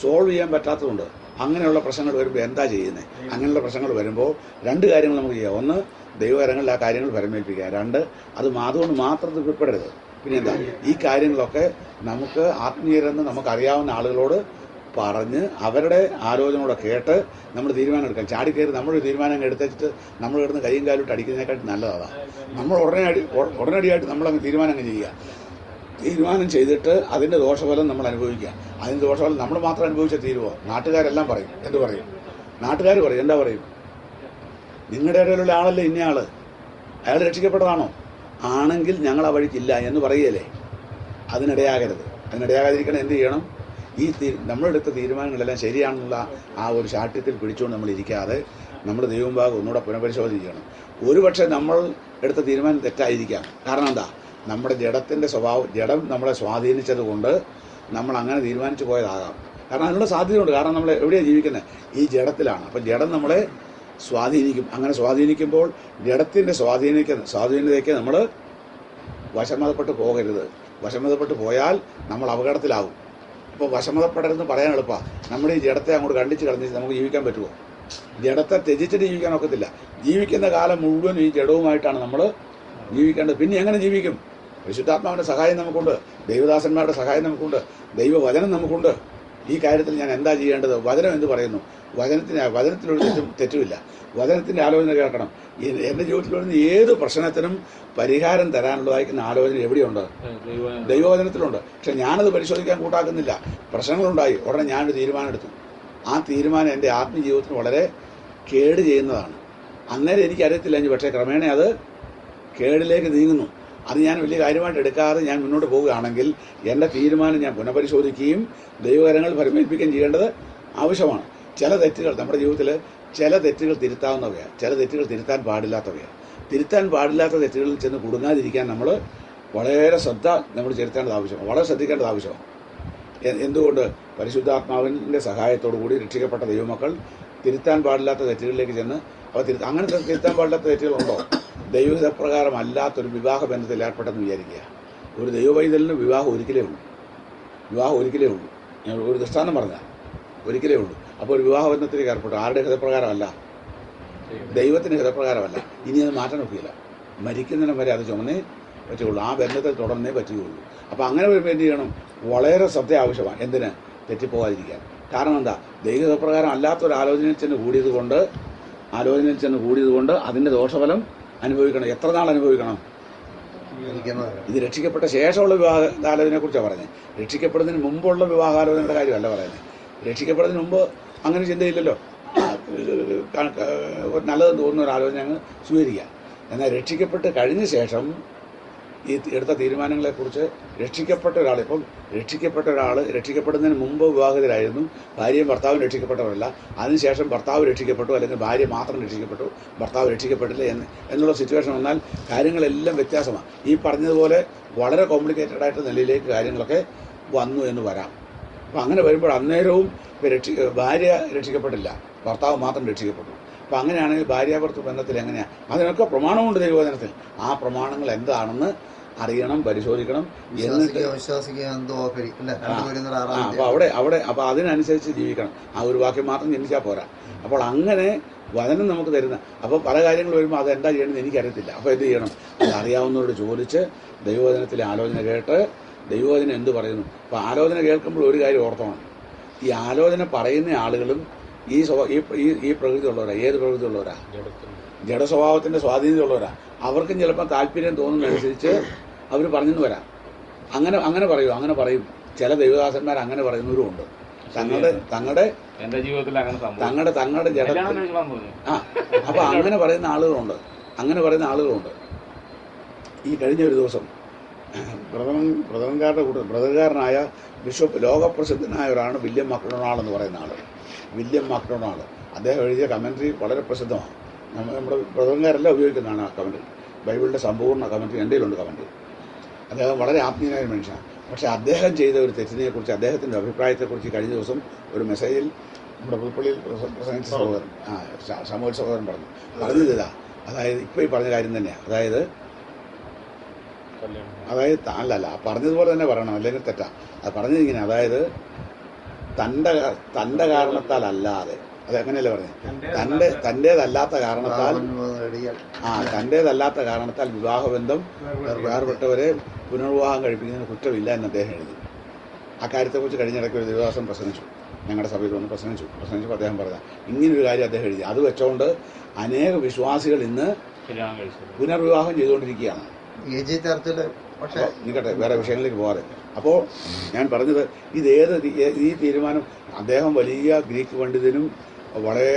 സോൾവ് ചെയ്യാൻ പറ്റാത്തതുണ്ട്. അങ്ങനെയുള്ള പ്രശ്നങ്ങൾ വരുമ്പോൾ എന്താ ചെയ്യുന്നത്? അങ്ങനെയുള്ള പ്രശ്നങ്ങൾ വരുമ്പോൾ രണ്ട് കാര്യങ്ങൾ നമുക്ക് ചെയ്യാം. ഒന്ന്, ദൈവകരങ്ങളിൽ ആ കാര്യങ്ങൾ പരമേൽപ്പിക്കുക. രണ്ട്, അത് അതുകൊണ്ട് മാത്രം തൃപ്തിപ്പെടരുത്. പിന്നെ എന്താ, ഈ കാര്യങ്ങളൊക്കെ നമുക്ക് ആത്മീയരെന്ന് നമുക്കറിയാവുന്ന ആളുകളോട് പറഞ്ഞ് അവരുടെ ആലോചനയോടെ കേട്ട് നമ്മൾ തീരുമാനം എടുക്കാം. ചാടിക്കയറി നമ്മളൊരു തീരുമാനം എടുത്തിട്ട് നമ്മൾ കിടന്ന് കൈയും കാലിട്ട് അടിക്കുന്നതിനെക്കാട്ടി നല്ലതാണ്. നമ്മൾ ഉടനടിയായിട്ട് നമ്മളങ്ങ് തീരുമാനം ചെയ്യുക. തീരുമാനം ചെയ്തിട്ട് അതിൻ്റെ ദോഷഫലം നമ്മൾ അനുഭവിക്കുക. അതിൻ്റെ ദോഷഫലം നമ്മൾ മാത്രം അനുഭവിച്ച തീരുവോ? നാട്ടുകാരെല്ലാം പറയും. എന്ത് പറയും? നാട്ടുകാർ പറയും. എന്താ പറയും? നിങ്ങളുടെ ഇടയിലുള്ള ആളല്ലേ ഇന്നയാൾ, അയാൾ രക്ഷിക്കപ്പെട്ടതാണോ? ആണെങ്കിൽ ഞങ്ങൾ ആ വഴിക്കില്ല എന്ന് പറയുകയല്ലേ? അതിനിടയാകരുത്. അതിനിടയാകാതിരിക്കണം എന്ത് ചെയ്യണം? നമ്മളെടുത്ത തീരുമാനങ്ങളെല്ലാം ശരിയാണെന്നുള്ള ആ ഒരു ശാഠ്യത്തിൽ പിടിച്ചുകൊണ്ട് നമ്മൾ ഇരിക്കാതെ നമ്മൾ ദൈവമുമ്പാകെ ഒന്നുകൂടെ പുനഃപരിശോധിക്കണം. ഒരുപക്ഷെ നമ്മൾ എടുത്ത തീരുമാനം തെറ്റായിരിക്കാം. കാരണം എന്താ? നമ്മുടെ ജഡത്തിൻ്റെ സ്വഭാവം, ജഡം നമ്മളെ സ്വാധീനിച്ചത് കൊണ്ട് നമ്മൾ അങ്ങനെ തീരുമാനിച്ചു പോയതാകാം. കാരണം അതിനുള്ള സാധ്യതയുണ്ട്. കാരണം നമ്മൾ എവിടെയാണ് ജീവിക്കുന്നത്? ഈ ജഡത്തിലാണ്. അപ്പം ജഡം നമ്മളെ സ്വാധീനിക്കും. അങ്ങനെ സ്വാധീനിക്കുമ്പോൾ ജഡത്തിൻ്റെ സ്വാധീനതയ്ക്ക് നമ്മൾ വശമതപ്പെട്ട് പോകരുത്. വശമതപ്പെട്ട് പോയാൽ നമ്മൾ അപകടത്തിലാവും. ഇപ്പോൾ വശമതപ്പെടരുതെന്ന് പറയാൻ എളുപ്പമാണ്. നമ്മുടെ ഈ ജഡത്തെ അങ്ങോട്ട് കണ്ടിച്ച് കളഞ്ഞിട്ട് നമുക്ക് ജീവിക്കാൻ പറ്റുമോ? ജഡത്തെ ത്യജിച്ചിട്ട് ജീവിക്കാൻ ഒക്കത്തില്ല. ജീവിക്കുന്ന കാലം മുഴുവൻ ഈ ജഡവുമായിട്ടാണ് നമ്മൾ ജീവിക്കേണ്ടത്. പിന്നെ എങ്ങനെ ജീവിക്കും? പരിശുദ്ധാത്മാവിൻ്റെ സഹായം നമുക്കുണ്ട്, ദൈവദാസന്മാരുടെ സഹായം നമുക്കുണ്ട്, ദൈവവചനം നമുക്കുണ്ട്. ഈ കാര്യത്തിൽ ഞാൻ എന്താ ചെയ്യേണ്ടത്? വചനം എന്ത് പറയുന്നു? വചനത്തിലൊരു തെറ്റുമില്ല. വചനത്തിൻ്റെ ആലോചന കേൾക്കണം. എൻ്റെ ജീവിതത്തിൽ വരുന്ന ഏത് പ്രശ്നത്തിനും പരിഹാരം തരാനുള്ളതായിരിക്കുന്ന ആലോചന എവിടെയുണ്ട്? ദൈവവചനത്തിലുണ്ട്. പക്ഷെ ഞാനത് പരിശോധിക്കാൻ കൂട്ടാക്കുന്നില്ല. പ്രശ്നങ്ങളുണ്ടായി, ഉടനെ ഞാനൊരു തീരുമാനം എടുത്തു. ആ തീരുമാനം എൻ്റെ ആത്മീയജീവിതത്തിന് വളരെ കേട് ചെയ്യുന്നതാണ്. അന്നേരം എനിക്കറിയത്തില്ല, പക്ഷേ ക്രമേണ അത് കേടിലേക്ക് നീങ്ങുന്നു. അത് ഞാൻ വലിയ കാര്യമായിട്ട് എടുക്കാതെ ഞാൻ മുന്നോട്ട് പോവുകയാണെങ്കിൽ എൻ്റെ തീരുമാനം ഞാൻ പുനഃപരിശോധിക്കുകയും ദൈവകരങ്ങൾ പരിമേൽപ്പിക്കുകയും ചെയ്യേണ്ടത് ആവശ്യമാണ്. ചില തെറ്റുകൾ നമ്മുടെ ജീവിതത്തിൽ ചില തെറ്റുകൾ തിരുത്താവുന്നവയാണ്, ചില തെറ്റുകൾ തിരുത്താൻ പാടില്ലാത്തവയാണ്. തിരുത്താൻ പാടില്ലാത്ത തെറ്റുകളിൽ ചെന്ന് കുടുങ്ങാതിരിക്കാൻ നമ്മൾ വളരെ ശ്രദ്ധ നമ്മൾ ചെലുത്തേണ്ടത് ആവശ്യമാണ്, വളരെ ശ്രദ്ധിക്കേണ്ടത് ആവശ്യമാണ്. എന്തുകൊണ്ട്? പരിശുദ്ധാത്മാവിൻ്റെ സഹായത്തോടു കൂടി രക്ഷിക്കപ്പെട്ട ദൈവമക്കൾ തിരുത്താൻ പാടില്ലാത്ത തെറ്റുകളിലേക്ക് ചെന്ന് അങ്ങനെ തിരുത്താൻ പാടില്ലാത്ത തെറ്റുകളുണ്ടോ? ദൈവഹിതപ്രകാരം അല്ലാത്തൊരു വിവാഹ ബന്ധത്തിൽ ഏർപ്പെട്ടെന്ന് വിചാരിക്കുക. ഒരു ദൈവവൈതലിന് വിവാഹം ഒരിക്കലേ ഉള്ളൂ. ഞാൻ ഒരു ദൃഷ്ടാന്തം പറഞ്ഞാൽ ഒരിക്കലേ ഉള്ളൂ. അപ്പോൾ ഒരു വിവാഹ ബന്ധത്തിലേക്ക് ഏർപ്പെട്ടു. ആരുടെ ഹിതപ്രകാരമല്ല? ദൈവത്തിൻ്റെ ഹിതപ്രകാരമല്ല. ഇനി അത് മാറ്റാൻ ഒക്കില്ല. മരിക്കുന്നതിനും വരെ അത് ചുമന്നേ പറ്റുകയുള്ളൂ. ആ ബന്ധത്തിൽ തുടർന്നേ പറ്റുകയുള്ളൂ. അപ്പോൾ അങ്ങനെ വരുമ്പോൾ എന്ത് ചെയ്യണം? വളരെ ശ്രദ്ധ ആവശ്യമാണ്. എന്തിന്? തെറ്റിപ്പോകാതിരിക്കാൻ. കാരണം എന്താ? ദൈവഹിതപ്രകാരം അല്ലാത്തൊരു ആലോചനയിൽ ചെന്ന് കൂടിയതുകൊണ്ട് അതിൻ്റെ ദോഷഫലം അനുഭവിക്കണം. എത്ര നാൾ അനുഭവിക്കണം? ഇത് രക്ഷിക്കപ്പെട്ട ശേഷമുള്ള വിവാഹാലോചനയെ കുറിച്ചാണ് പറയുന്നത്. രക്ഷിക്കപ്പെടുന്നതിന് മുമ്പുള്ള വിവാഹാലോചനയുടെ കാര്യമല്ല പറയുന്നത്. രക്ഷിക്കപ്പെടുന്നതിന് മുമ്പ് അങ്ങനെ ചിന്തയില്ലല്ലോ. നല്ലതെന്ന് തോന്നുന്ന ഒരു ആലോചന അങ്ങ് സ്വീകരിക്കുക. എന്നാൽ രക്ഷിക്കപ്പെട്ട് കഴിഞ്ഞ ശേഷം ഈ എടുത്ത തീരുമാനങ്ങളെക്കുറിച്ച് രക്ഷിക്കപ്പെട്ട ഒരാൾ രക്ഷിക്കപ്പെടുന്നതിന് മുമ്പ് വിവാഹിതരായിരുന്നു. ഭാര്യയും ഭർത്താവും രക്ഷിക്കപ്പെട്ടവരല്ല. അതിനുശേഷം ഭർത്താവ് രക്ഷിക്കപ്പെട്ടു, അല്ലെങ്കിൽ ഭാര്യ മാത്രം രക്ഷിക്കപ്പെട്ടു, ഭർത്താവ് രക്ഷിക്കപ്പെട്ടില്ല എന്നുള്ള സിറ്റുവേഷൻ വന്നാൽ കാര്യങ്ങളെല്ലാം വ്യത്യാസമാണ്. ഈ പറഞ്ഞതുപോലെ വളരെ കോംപ്ലിക്കേറ്റഡ് ആയിട്ട് നിലയിലേക്ക് കാര്യങ്ങളൊക്കെ വന്നു എന്ന് വരാം. അപ്പം അങ്ങനെ വരുമ്പോൾ അന്നേരവും ഭാര്യ രക്ഷിക്കപ്പെട്ടില്ല, ഭർത്താവ് മാത്രം രക്ഷിക്കപ്പെട്ടു. അപ്പം അങ്ങനെയാണെങ്കിൽ ഭാര്യാഭർത്തൃ ബന്ധത്തിൽ എങ്ങനെയാണ്? അതിനൊക്കെ പ്രമാണമുണ്ട് ദൈവവചനത്തിൽ. ആ പ്രമാണങ്ങൾ എന്താണെന്ന് അറിയണം, പരിശോധിക്കണം. എന്നിട്ട് അപ്പോൾ അതിനനുസരിച്ച് ജീവിക്കണം. ആ ഒരു വാക്യം മാത്രം ജനിച്ചാൽ പോരാ. അപ്പോൾ അങ്ങനെ വചനം നമുക്ക് തരുന്ന അപ്പോൾ പല കാര്യങ്ങൾ വരുമ്പോൾ അതെന്താ ചെയ്യണമെന്ന് എനിക്കറിയത്തില്ല. അപ്പോൾ എന്ത് ചെയ്യണം? അത് അറിയാവുന്നവരോട് ചോദിച്ച് ദൈവവചനത്തിലെ ആലോചന കേട്ട് ദൈവവചനം എന്ത് പറയുന്നു. അപ്പോൾ ആലോചന കേൾക്കുമ്പോൾ ഒരു കാര്യം ഓർത്തോണം. ഈ ആലോചന പറയുന്ന ആളുകളും ഈ പ്രകൃതി ഉള്ളവരാ. ഏത് പ്രകൃതി ഉള്ളവരാ? ജഡസ്വഭാവത്തിൻ്റെ സ്വാധീനമുള്ളവരാ. അവർക്കും ചിലപ്പോൾ താല്പര്യം തോന്നുന്നതനുസരിച്ച് അവർ പറഞ്ഞെന്ന് വരാം. അങ്ങനെ പറയും. ചില ദൈവദാസന്മാർ അങ്ങനെ പറയുന്നവരുമുണ്ട്. തങ്ങളുടെ ജഡ അപ്പൊ അങ്ങനെ പറയുന്ന ആളുകളുണ്ട്. ഈ കഴിഞ്ഞ ഒരു ദിവസം ബ്രദറുകാരനായ ബിഷപ്പ് ലോകപ്രസിദ്ധനായ ഒരാളാണ് വില്യം മക്ഡൊണാൾഡ് എന്ന് പറയുന്ന ആൾ. വില്യം മക്ഡൊണാൾഡ് അദ്ദേഹം എഴുതിയ കമൻട്രി വളരെ പ്രസിദ്ധമാണ്. നമ്മുടെ ബ്രദറുകാരെല്ലാം ഉപയോഗിക്കുന്നതാണ് ആ കമൻട്രി. ബൈബിളിൻ്റെ സമ്പൂർണ്ണ കമൻട്രി എൻ്റെ കയ്യിലുണ്ട് കമൻട്രി. അദ്ദേഹം വളരെ ആത്മീയനായ മനുഷ്യനാണ്. പക്ഷേ അദ്ദേഹം ചെയ്ത ഒരു തെറ്റിനെക്കുറിച്ച്, അദ്ദേഹത്തിൻ്റെ അഭിപ്രായത്തെക്കുറിച്ച് കഴിഞ്ഞ ദിവസം ഒരു മെസ്സേജിൽ നമ്മുടെ പുതുപ്പള്ളിയിൽ പ്രസംഗിച്ച സഹോദരൻ സമൂഹ സഹോദരൻ പറഞ്ഞത് ഇതാ. അതായത് ഇപ്പോൾ ഈ പറഞ്ഞ കാര്യം തന്നെയാണ്. അതായത് അല്ലല്ല പറഞ്ഞതുപോലെ തന്നെ പറയണം, അല്ലെങ്കിൽ തെറ്റാ. അത് പറഞ്ഞത് ഇങ്ങനെ, അതായത് തൻ്റെ കാരണത്താൽ അല്ലാതെ, അത് എങ്ങനെയല്ലേ പറഞ്ഞത്, തൻ്റേതല്ലാത്ത കാരണത്താൽ വിവാഹബന്ധം വേർപെട്ടവരെ പുനർവിവാഹം കഴിപ്പിക്കുന്നതിന് കുറ്റമില്ല എന്ന് അദ്ദേഹം എഴുതി. ആ കാര്യത്തെക്കുറിച്ച് കഴിഞ്ഞിടയ്ക്ക് ഒരു ദിവസം പ്രസംഗിച്ചു, ഞങ്ങളുടെ സഭയിൽ വന്ന് പ്രസംഗിച്ചപ്പോൾ അദ്ദേഹം പറഞ്ഞ ഇങ്ങനൊരു കാര്യം അദ്ദേഹം എഴുതി. അത് വെച്ചുകൊണ്ട് അനേക വിശ്വാസികൾ ഇന്ന് പുനർവിവാഹം ചെയ്തുകൊണ്ടിരിക്കുകയാണ്. നിൽക്കട്ടെ, വേറെ വിഷയങ്ങളിലേക്ക് പോകാതെ. അപ്പോൾ ഞാൻ പറഞ്ഞത് ഈ തീരുമാനം, അദ്ദേഹം വലിയ ഗ്രീക്ക് പണ്ഡിതനും വളരെ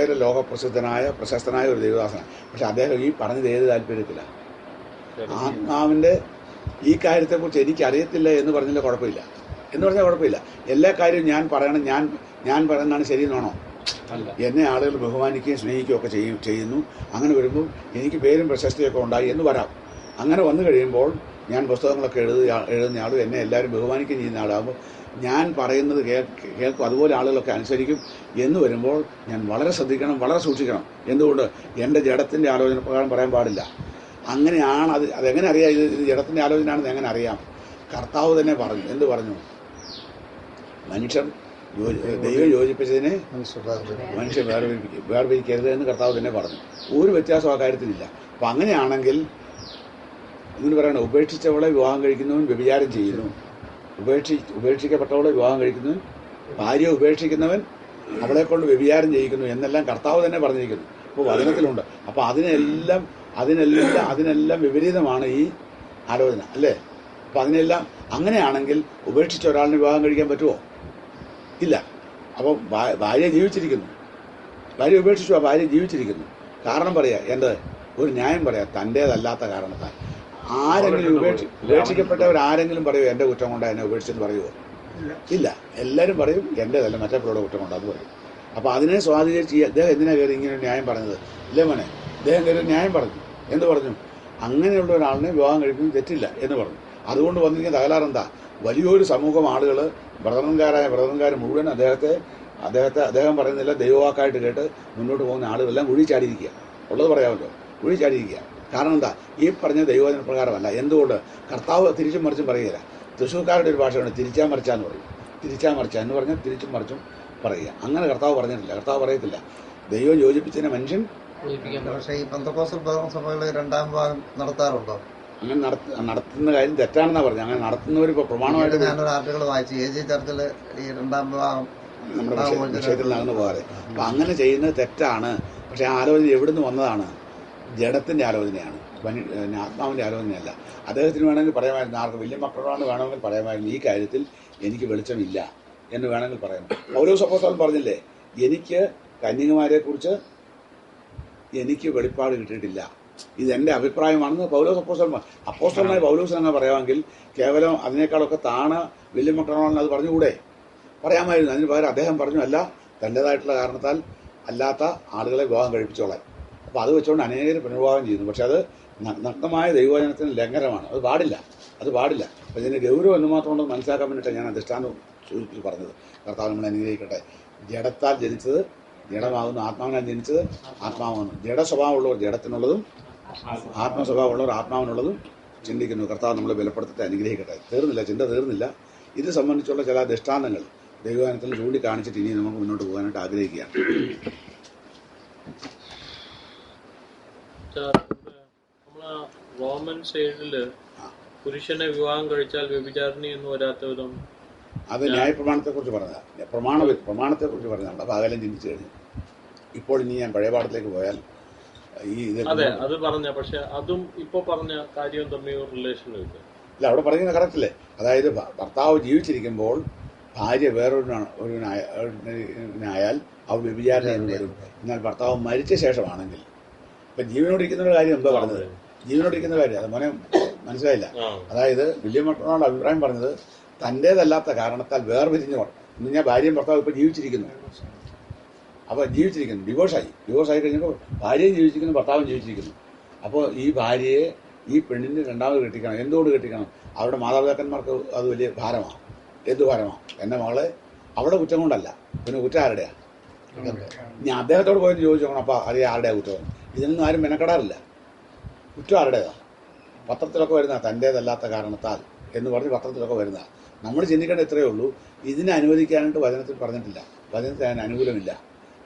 പ്രശസ്തനായ ഒരു ദേവദാസനാണ്. പക്ഷെ അദ്ദേഹം ഈ പറഞ്ഞത് ഏത് താല്പര്യത്തില്ല, ആത്മാവിൻ്റെ ഈ കാര്യത്തെക്കുറിച്ച് എനിക്കറിയത്തില്ല എന്ന് പറഞ്ഞാൽ കുഴപ്പമില്ല, എല്ലാ കാര്യവും ഞാൻ പറയണം, ഞാൻ പറയുന്നതാണ് ശരിയെന്നാണോ? എന്നെ ആളുകൾ ബഹുമാനിക്കുകയും സ്നേഹിക്കുകയും ഒക്കെ ചെയ്യുന്നു. അങ്ങനെ വരുമ്പോൾ എനിക്ക് പേരും പ്രശസ്തിയൊക്കെ ഉണ്ടായി എന്ന് വരാം. അങ്ങനെ വന്നു കഴിയുമ്പോൾ ഞാൻ പുസ്തകങ്ങളൊക്കെ എഴുതുന്നയാളും എന്നെ എല്ലാവരും ബഹുമാനിക്കുകയും ചെയ്യുന്ന ആളാകുമ്പോൾ ഞാൻ പറയുന്നത് കേൾക്കും, അതുപോലെ ആളുകളൊക്കെ അനുസരിക്കും എന്ന് വരുമ്പോൾ ഞാൻ വളരെ ശ്രദ്ധിക്കണം, വളരെ സൂക്ഷിക്കണം. എന്തുകൊണ്ട്? എൻ്റെ ജഡത്തിൻ്റെ ആലോചന പ്രകാരം പറയാൻ പാടില്ല. അങ്ങനെയാണ്. അതെങ്ങനെ അറിയാം ഇത് ജഡത്തിൻ്റെ ആലോചനയാണെന്ന് എങ്ങനെ അറിയാം? കർത്താവ് തന്നെ പറഞ്ഞു. എന്ത് പറഞ്ഞു? ദൈവം യോജിപ്പിച്ചതിനെ മനുഷ്യൻ വേർപിരിക്കരുത് എന്ന് കർത്താവ് തന്നെ പറഞ്ഞു. ഒരു വ്യത്യാസം ആ കാര്യത്തിലില്ല. അപ്പം അങ്ങനെയാണെങ്കിൽ ഇങ്ങനെ പറയണം, ഉപേക്ഷിച്ചവളെ വിവാഹം കഴിക്കുന്നവൻ വ്യഭിചാരം ചെയ്യുന്നു, ഉപേക്ഷിക്കപ്പെട്ടവളെ വിവാഹം കഴിക്കുന്നവൻ, ഭാര്യ ഉപേക്ഷിക്കുന്നവൻ അവളെ കൊണ്ട് വ്യഭിചാരം ചെയ്യിക്കുന്നു എന്നെല്ലാം കർത്താവ് തന്നെ പറഞ്ഞിരിക്കുന്നു. അപ്പോൾ വചനത്തിലുണ്ട്. അപ്പോൾ അതിനെല്ലാം വിപരീതമാണ് ഈ ആലോചന, അല്ലേ? അപ്പം അതിനെല്ലാം അങ്ങനെയാണെങ്കിൽ ഉപേക്ഷിച്ച ഒരാളിന് വിവാഹം കഴിക്കാൻ പറ്റുമോ? ഇല്ല. അപ്പം ഭാര്യ ജീവിച്ചിരിക്കുന്നു, ഭാര്യ ഉപേക്ഷിച്ചു, ആ ഭാര്യ ജീവിച്ചിരിക്കുന്നു. കാരണം പറയാ, ഒരു ന്യായം പറയാം, തൻ്റേതല്ലാത്ത കാരണത്താൽ. ആരെങ്കിലും ഉപേക്ഷിക്കപ്പെട്ടവരാരെങ്കിലും പറയുമോ എൻ്റെ കുറ്റം കൊണ്ടാണ് എന്നെ ഉപേക്ഷിച്ചെന്ന് പറയുമോ? ഇല്ല. എല്ലാവരും പറയും എൻ്റേതല്ല, മറ്റേപ്പോഴുള്ള കുറ്റം കൊണ്ട്, അത് പറയും. അപ്പോൾ അതിനെ സ്വാധീനിച്ച് അദ്ദേഹം എന്തിനാ കയറി ഇങ്ങനെ ന്യായം പറഞ്ഞത്? ഇല്ലേ മോനെ, അദ്ദേഹം കയറി ന്യായം പറഞ്ഞു. എന്ത് പറഞ്ഞു? അങ്ങനെയുള്ള ഒരാളിനെ വിവാഹം കഴിക്കുന്നത് തെറ്റില്ല എന്ന് പറഞ്ഞു. അതുകൊണ്ട് വന്നിരിക്കുന്ന തകരാറെന്താ? വലിയൊരു സമൂഹം ആളുകൾ, ബ്രദറൻകാർ മുഴുവൻ അദ്ദേഹം പറയുന്നില്ല ദൈവവാക്കായിട്ട് കേട്ട് മുന്നോട്ട് പോകുന്ന ആളുകളെല്ലാം കുഴി ചാടിയിരിക്കുക. ഉള്ളത് പറയാമല്ലോ, കുഴി ചാടിയിരിക്കുക. കാരണം എന്താ? ഈ പറഞ്ഞ ദൈവവചന പ്രകാരമല്ല. എന്തുകൊണ്ട്? കർത്താവ് തിരിച്ചും മറിച്ചും പറയുകയില്ല. തൃശ്ശൂർക്കാരുടെ ഒരു ഭാഷയാണ് തിരിച്ചാ മറിച്ചാന്ന് പറയും. തിരിച്ചാ മറിച്ചാ എന്ന് പറഞ്ഞാൽ തിരിച്ചും മറിച്ചും പറയുക. അങ്ങനെ കർത്താവ് പറഞ്ഞിട്ടില്ല, കർത്താവ് പറയത്തില്ല. ദൈവം യോജിപ്പിച്ചതിനെ മനുഷ്യൻ. പക്ഷേ ഈ പെന്തക്കോസ്തൽ സഭകളിൽ രണ്ടാം വിവാഹം നടത്താറുണ്ടോ? അങ്ങനെ നടത്തുന്ന കാര്യം തെറ്റാണെന്നാ പറഞ്ഞു. അങ്ങനെ നടത്തുന്നവർ ഇപ്പോൾ പ്രമാണമായിട്ട് ഞാനൊരു ആർട്ടിക്കിൾ വായിച്ചു, AG ചർച്ചിൽ ഈ രണ്ടാം വിവാഹം നമ്മുടെ വിഷയത്തിൽ നടന്നു പോകാതെ. അപ്പം അങ്ങനെ ചെയ്യുന്നത് തെറ്റാണ്. പക്ഷെ ആ ആലോചന എവിടുന്ന് വന്നതാണ്? ജഡത്തിൻ്റെ ആലോചനയാണ്, ആത്മാവിൻ്റെ ആലോചനയല്ല. അദ്ദേഹത്തിന് വേണമെങ്കിൽ പറയാമായിരുന്നു, ആർക്ക് വില്യം മക്ഡൊണാൾഡ് വേണമെങ്കിൽ പറയാമായിരുന്നു, ഈ കാര്യത്തിൽ എനിക്ക് വെളിച്ചമില്ല എന്ന് വേണമെങ്കിൽ പറയാം. പൗലോസ് അപ്പോസ്തലൻ പറഞ്ഞില്ലേ, എനിക്ക് കന്യകമാരെക്കുറിച്ച് എനിക്ക് വെളിപ്പാട് കിട്ടിയിട്ടില്ല, ഇതെൻ്റെ അഭിപ്രായമാണെന്ന് പൗലോസ് അപ്പോസ്തലനായ പൗലോസ് അങ്ങനെ പറയാമെങ്കിൽ കേവലം അതിനേക്കാളൊക്കെ വില്യം മക്ഡൊണാൾഡിന് അത് പറഞ്ഞുകൂടെ? പറയാമായിരുന്നു. അതിന് പകരം അദ്ദേഹം പറഞ്ഞു, അല്ല, തൻ്റേതായിട്ടുള്ള കാരണത്താൽ അല്ലാത്ത ആളുകളെ വിവാഹം കഴിപ്പിച്ചോളാൻ. അപ്പോൾ അത് വെച്ചുകൊണ്ട് അനേകർ പുനർവിവാഹം ചെയ്യുന്നു. പക്ഷെ അത് നഗ്നമായ ദൈവവചനത്തിന് ലംഘനമാണ്. അത് പാടില്ല. അപ്പോൾ ഇതിന് ഗൗരവം എന്ന് മാത്രം ഉണ്ടെന്ന് മനസ്സിലാക്കാൻ വേണ്ടിയിട്ടാണ് ഞാൻ ദൃഷ്ടാന്തം സൂചിപ്പിച്ച് പറഞ്ഞത്. കർത്താവ് നമ്മളെ അനുഗ്രഹിക്കട്ടെ. ജഡത്താൽ ജനിച്ചത് ജഡമാകുന്നു, ആത്മാവിനാൽ ജനിച്ചത് ആത്മാവാകുന്നു. ജഡസ്വഭാവമുള്ളവർ ജഡത്തിനുള്ളതും ആത്മസ്വഭാവമുള്ളവർ ആത്മാവിനുള്ളതും ചിന്തിക്കുന്നു. കർത്താവ് നമ്മളെ ബലപ്പെടുത്തത്തെ അനുഗ്രഹിക്കട്ടെ. ചിന്ത തീർന്നില്ല. ഇത് സംബന്ധിച്ചുള്ള ചില ദൃഷ്ടാന്തങ്ങൾ ദൈവവചനത്തിൽ ചൂണ്ടിക്കാണിച്ചിട്ട് ഇനി നമുക്ക് മുന്നോട്ട് പോകാനായിട്ട് ആഗ്രഹിക്കുകയാണ്. റോമൻ സൈഡില് പുരുഷനെ വിവാഹം കഴിച്ചാൽ വ്യഭിചാരിണി എന്ന് വരാത്ത വിധം അത് ന്യായപ്രമാണത്തെക്കുറിച്ച് പറഞ്ഞതാണ്. പ്രമാണത്തെക്കുറിച്ച് പറഞ്ഞതാണ്. അപ്പോൾ അകലം ചിന്തിച്ചു കഴിഞ്ഞു. ഇപ്പോൾ ഇനി ഞാൻ പഴയ പാഠത്തിലേക്ക് പോയാൽ അതെ അത് പറഞ്ഞ, പക്ഷെ അതും ഇപ്പൊ പറഞ്ഞ കാര്യവും തമ്മിൽ റിലേഷൻ ഇല്ല. അവിടെ പറയുന്നത് കറക്റ്റല്ലേ? അതായത് ഭർത്താവ് ജീവിച്ചിരിക്കുമ്പോൾ ഭാര്യ വേറൊരുനായാൽ അവൾ വ്യഭിചാരിണി എന്ന് വരും. എന്നാൽ ഭർത്താവ് മരിച്ച ശേഷമാണെങ്കിൽ, ഇപ്പം ജീവനോടിരിക്കുന്ന കാര്യം എന്താ പറഞ്ഞത്? ജീവനോടിരിക്കുന്ന കാര്യം അത് മോനെ മനസ്സിലായില്ല. അതായത് വില്യം മക്ഡൊണാൾഡ് അഭിപ്രായം പറഞ്ഞത് തൻ്റേതല്ലാത്ത കാരണത്താൽ വേർപിരിഞ്ഞു എന്ന് ഞാൻ ഭാര്യയും ഭർത്താവ് ഇപ്പോൾ ജീവിച്ചിരിക്കുന്നു. അപ്പോൾ ജീവിച്ചിരിക്കുന്നു, ഡിവോഴ്സായി കഴിഞ്ഞപ്പോൾ ഭാര്യയും ജീവിച്ചിരിക്കുന്നു, ഭർത്താവും ജീവിച്ചിരിക്കുന്നു. അപ്പോൾ ഈ ഭാര്യയെ ഈ പെണ്ണിന് രണ്ടാമത് കെട്ടിക്കണം. എന്തുകൊണ്ട് കെട്ടിക്കണം? അവരുടെ മാതാപിതാക്കന്മാർക്ക് അത് വലിയ ഭാരമാണ്. എന്ത് ഭാരമാണ്? എൻ്റെ മകളെ അവിടെ കുറ്റം കൊണ്ടല്ല, പിന്നെ കുറ്റം ആരുടെയാണ്? ഞാൻ അദ്ദേഹത്തോട് പോയി ചോദിച്ചു നോക്കണം, അപ്പോൾ അറിയാം ആരുടെയാ കുറ്റം. ഇതിനൊന്നും ആരും മെനക്കെടാറില്ല. കുറ്റം ആരുടേതാണ്? പത്രത്തിലൊക്കെ വരുന്ന തൻ്റേതല്ലാത്ത കാരണത്താൽ എന്ന് പറഞ്ഞ് പത്രത്തിലൊക്കെ വരുന്ന. നമ്മൾ ചിന്തിക്കേണ്ട ഇത്രയേ ഉള്ളൂ, ഇതിനെ അനുവദിക്കാനായിട്ട് വചനത്തിൽ പറഞ്ഞിട്ടില്ല. വചനത്തിൽ അതിന് അനുകൂലമില്ല.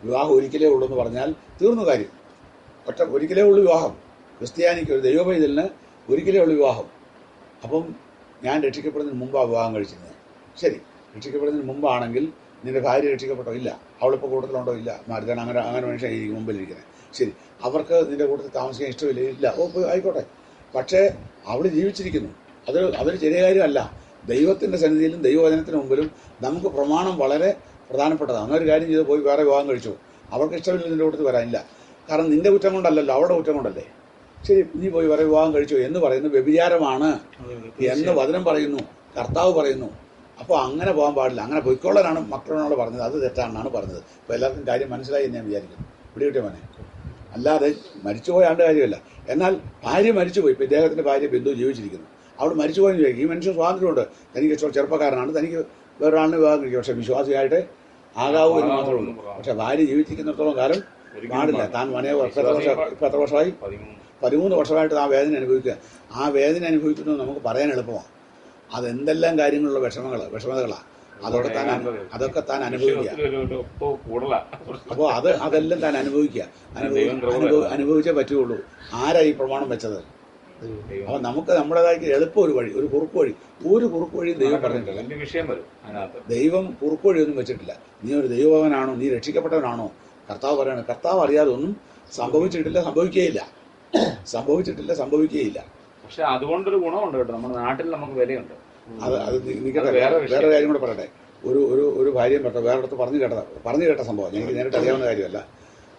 വിവാഹം ഒരിക്കലേ ഉള്ളൂ എന്ന് പറഞ്ഞാൽ തീർന്നു കാര്യം. ഒരിക്കലേ ഉള്ളൂ വിവാഹം. ക്രിസ്ത്യാനിക്ക് ഒരു ദൈവപൈതലിന് ഒരിക്കലേ ഉള്ളൂ വിവാഹം. അപ്പം ഞാൻ രക്ഷിക്കപ്പെടുന്നതിന് മുമ്പാണ് വിവാഹം കഴിച്ചിരുന്നത്. ശരി, രക്ഷിക്കപ്പെടുന്നതിന് മുമ്പാണെങ്കിൽ നിന്റെ ഭാര്യ രക്ഷിക്കപ്പെട്ടോ? ഇല്ല. അവളിപ്പോൾ കൂട്ടത്തിലുണ്ടോ? ഇല്ല. മാരുതാണ് അങ്ങനെ മനുഷ്യനായിരിക്കും മുമ്പിലിരിക്കുന്നത്. ശരി, അവർക്ക് നിന്റെ കൂട്ടത്തിൽ താമസിക്കാൻ ഇഷ്ടമില്ല? ഇല്ല. ആയിക്കോട്ടെ. പക്ഷേ അവൾ ജീവിച്ചിരിക്കുന്നു. അതൊരു ചെറിയ കാര്യമല്ല. ദൈവത്തിൻ്റെ സന്നിധിയിലും ദൈവവചനത്തിന് മുമ്പിലും നമുക്ക് പ്രമാണം വളരെ പ്രധാനപ്പെട്ടതാണ്. അങ്ങനെ ഒരു കാര്യം ചെയ്ത് പോയി വേറെ വിവാഹം കഴിച്ചു, അവൾക്ക് ഇഷ്ടമില്ല നിന്റെ കൂട്ടത്തിൽ വരാനില്ല. കാരണം നിന്റെ കുറ്റം കൊണ്ടല്ലല്ലോ, അവളുടെ കുറ്റം കൊണ്ടല്ലേ. ശരി, നീ പോയി വേറെ വിവാഹം കഴിച്ചു എന്ന് പറയുന്നത് വ്യഭിചാരമാണ് എന്ന് വചനം പറയുന്നു, കർത്താവ് പറയുന്നു. അപ്പോൾ അങ്ങനെ പോകാൻ പാടില്ല. അങ്ങനെ പൊയ്ക്കൊള്ളാനാണ് മക്കളോട് പറഞ്ഞത്. അത് തെറ്റാണെന്നാണ് പറഞ്ഞത്. അപ്പോൾ എല്ലാവർക്കും കാര്യം മനസ്സിലായി എന്ന് ഞാൻ വിചാരിക്കുന്നു. ഇവിടെ കിട്ടിയ മോനെ, അല്ലാതെ മരിച്ചുപോയാണ്ട് കാര്യമല്ല. എന്നാൽ ഭാര്യ മരിച്ചുപോയി. ഇപ്പോൾ ഇദ്ദേഹത്തിൻ്റെ ഭാര്യ ബന്ധു ജീവിച്ചിരിക്കുന്നു. അവിടെ മരിച്ചുപോയെന്ന് ചോദിക്കും. ഈ മനുഷ്യൻ സ്വാതന്ത്ര്യമുണ്ട്. തനിക്ക് ചെറുപ്പക്കാരനാണ്, തനിക്ക് വേറൊരാളിനെ വിവാഹം കഴിക്കും. പക്ഷേ വിശ്വാസിയായിട്ട് ആകാവൂ എന്ന് മാത്രമേ ഉള്ളൂ. പക്ഷെ ഭാര്യ ജീവിച്ചിരിക്കുന്നിടത്തോളം കാലം പാടില്ല. താൻ എത്ര വർഷമായി? 13 വർഷമായിട്ട് ആ വേദന അനുഭവിക്കുക. ആ വേദന അനുഭവിക്കുന്നത് നമുക്ക് പറയാൻ എളുപ്പമാണ്. അതെന്തെല്ലാം കാര്യങ്ങളുള്ള വിഷമതകളാണ്. അതൊക്കെ താൻ അനുഭവിക്കുക. അപ്പോൾ അതെല്ലാം താൻ അനുഭവിച്ചേ പറ്റുള്ളൂ. ആരാ ഈ പ്രമാണം വെച്ചത്? അപ്പൊ നമുക്ക് നമ്മുടേതായിട്ട് എളുപ്പം ഒരു കുറുക്ക് വഴി ദൈവം പറഞ്ഞിട്ടില്ല. ദൈവം കുറുക്ക് വഴിയൊന്നും വെച്ചിട്ടില്ല. നീ ഒരു ദൈവഭവനാണോ? നീ രക്ഷിക്കപ്പെട്ടവനാണോ? കർത്താവ് പറയണം. കർത്താവ് അറിയാതെ ഒന്നും സംഭവിക്കുകയില്ല. പക്ഷെ അതുകൊണ്ടൊരു ഗുണമുണ്ട് കേട്ടോ, നമ്മുടെ നാട്ടിൽ നമുക്ക് വിലയുണ്ട്. അത് നിൽക്കട്ടെ. വേറെ കാര്യം കൂടെ പറയട്ടെ. ഒരു ഭാര്യയും ഭർത്താവും വേറെടുത്ത് പറഞ്ഞു കേട്ട സംഭവം. എനിക്ക് നേരിട്ട് അറിയാവുന്ന കാര്യമല്ല.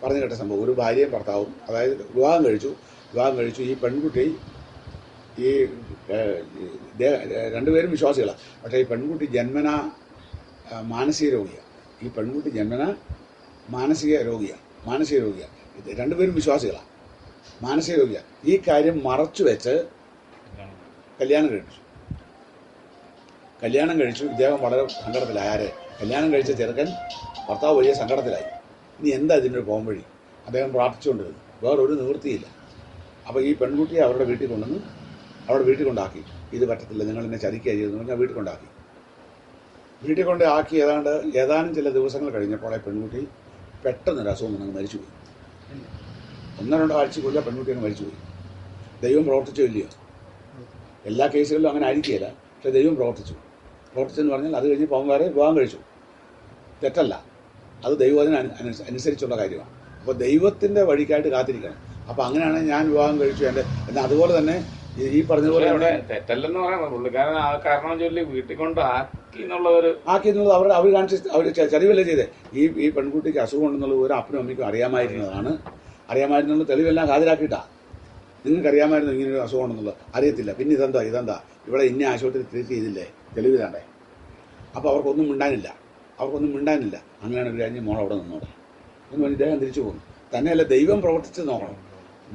പറഞ്ഞു കേട്ട സംഭവം. ഒരു ഭാര്യയും ഭർത്താവും, അതായത് വിവാഹം കഴിച്ചു. ഈ പെൺകുട്ടി രണ്ടുപേരും വിശ്വാസികളാണ്. പക്ഷേ ഈ പെൺകുട്ടി ജന്മന മാനസിക രോഗിയാണ്. രണ്ടുപേരും വിശ്വാസികളാണ്, മാനസിക രോഗിയാണ്. ഈ കാര്യം മറച്ചു വെച്ച് കല്യാണം കഴിച്ചു. ഇദ്ദേഹം വളരെ സങ്കടത്തിലായി. ആരെ? കല്യാണം കഴിച്ച ചെറുക്കൻ, ഭർത്താവ് വലിയ സങ്കടത്തിലായി. ഇനി എന്താ ഇതിനൊരു പോംവഴി? അദ്ദേഹം പ്രാർത്ഥിച്ചുകൊണ്ടിരുന്നു. വേറൊരു നിവൃത്തിയില്ല. അപ്പോൾ ഈ പെൺകുട്ടിയെ അവരുടെ വീട്ടിൽ കൊണ്ടാക്കി. ഇത് പറ്റത്തില്ല, നിങ്ങൾ എന്നെ ചതിക്കുക ചെയ്തെന്ന് പറഞ്ഞാൽ വീട്ടിൽ കൊണ്ടാക്കി. ഏതാനും ചില ദിവസങ്ങൾ കഴിഞ്ഞപ്പോൾ ആ പെൺകുട്ടി പെട്ടെന്നൊരു അസുഖം വന്ന് മരിച്ചുപോയി. 1-2 ആഴ്ചക്കുള്ള പെൺകുട്ടി അങ്ങ് മരിച്ചുപോയി. ദൈവം പ്രവർത്തിച്ചോ ഇല്ലയോ? എല്ലാ കേസുകളിലും അങ്ങനെ ആയിരിക്കുകയില്ല. പക്ഷെ ദൈവം പ്രവർത്തിച്ചെന്ന് പറഞ്ഞാൽ അത് കഴിഞ്ഞ് പോകാൻ വേറെ വിവാഹം കഴിച്ചു. തെറ്റല്ല, അത് ദൈവത്തിന് അനുസരിച്ചുള്ള കാര്യമാണ്. അപ്പോൾ ദൈവത്തിൻ്റെ വഴിക്കായിട്ട് കാത്തിരിക്കണം. അപ്പോൾ അങ്ങനെയാണെങ്കിൽ ഞാൻ വിവാഹം കഴിച്ചു എന്നാൽ അതുപോലെ തന്നെ ഈ പറഞ്ഞതുപോലെ തെറ്റല്ലെന്ന് പറയാൻ പുള്ളിക്കാരൻ ആ കാരണം ചൊല്ലി വീട്ടിൽ കൊണ്ട് ആക്കി എന്നുള്ളത് അവർ കാണിച്ച് ചതിവല്ലേ ചെയ്തേ. ഈ പെൺകുട്ടിക്ക് അസുഖം ഉണ്ടെന്നുള്ളത് ഒരു അപ്പനും അമ്മയ്ക്കും അറിയാമായിരുന്നുള്ള തെളിവെല്ലാം ഹാജരാക്കിയിട്ടാ. നിങ്ങൾക്ക് അറിയാമായിരുന്നു ഇങ്ങനൊരു അസുഖം ഉണ്ടെന്നുള്ളത്? അറിയത്തില്ല. പിന്നെ ഇതെന്താ ഇവിടെ ഇന്ന ആശുപത്രി ട്രീറ്റ് ചെയ്തില്ലേ? തെളിവ് താണ്ടേ. അപ്പോൾ അവർക്കൊന്നും മിണ്ടാനില്ല. അങ്ങനെയാണ് ഒരു കഴിഞ്ഞ് മോൾ അവിടെ നിന്നോടെ എന്ന് പറഞ്ഞ് ഇദ്ദേഹം തിരിച്ചു പോകുന്നു. തന്നെയല്ല, ദൈവം പ്രവർത്തിച്ച് നോക്കണം.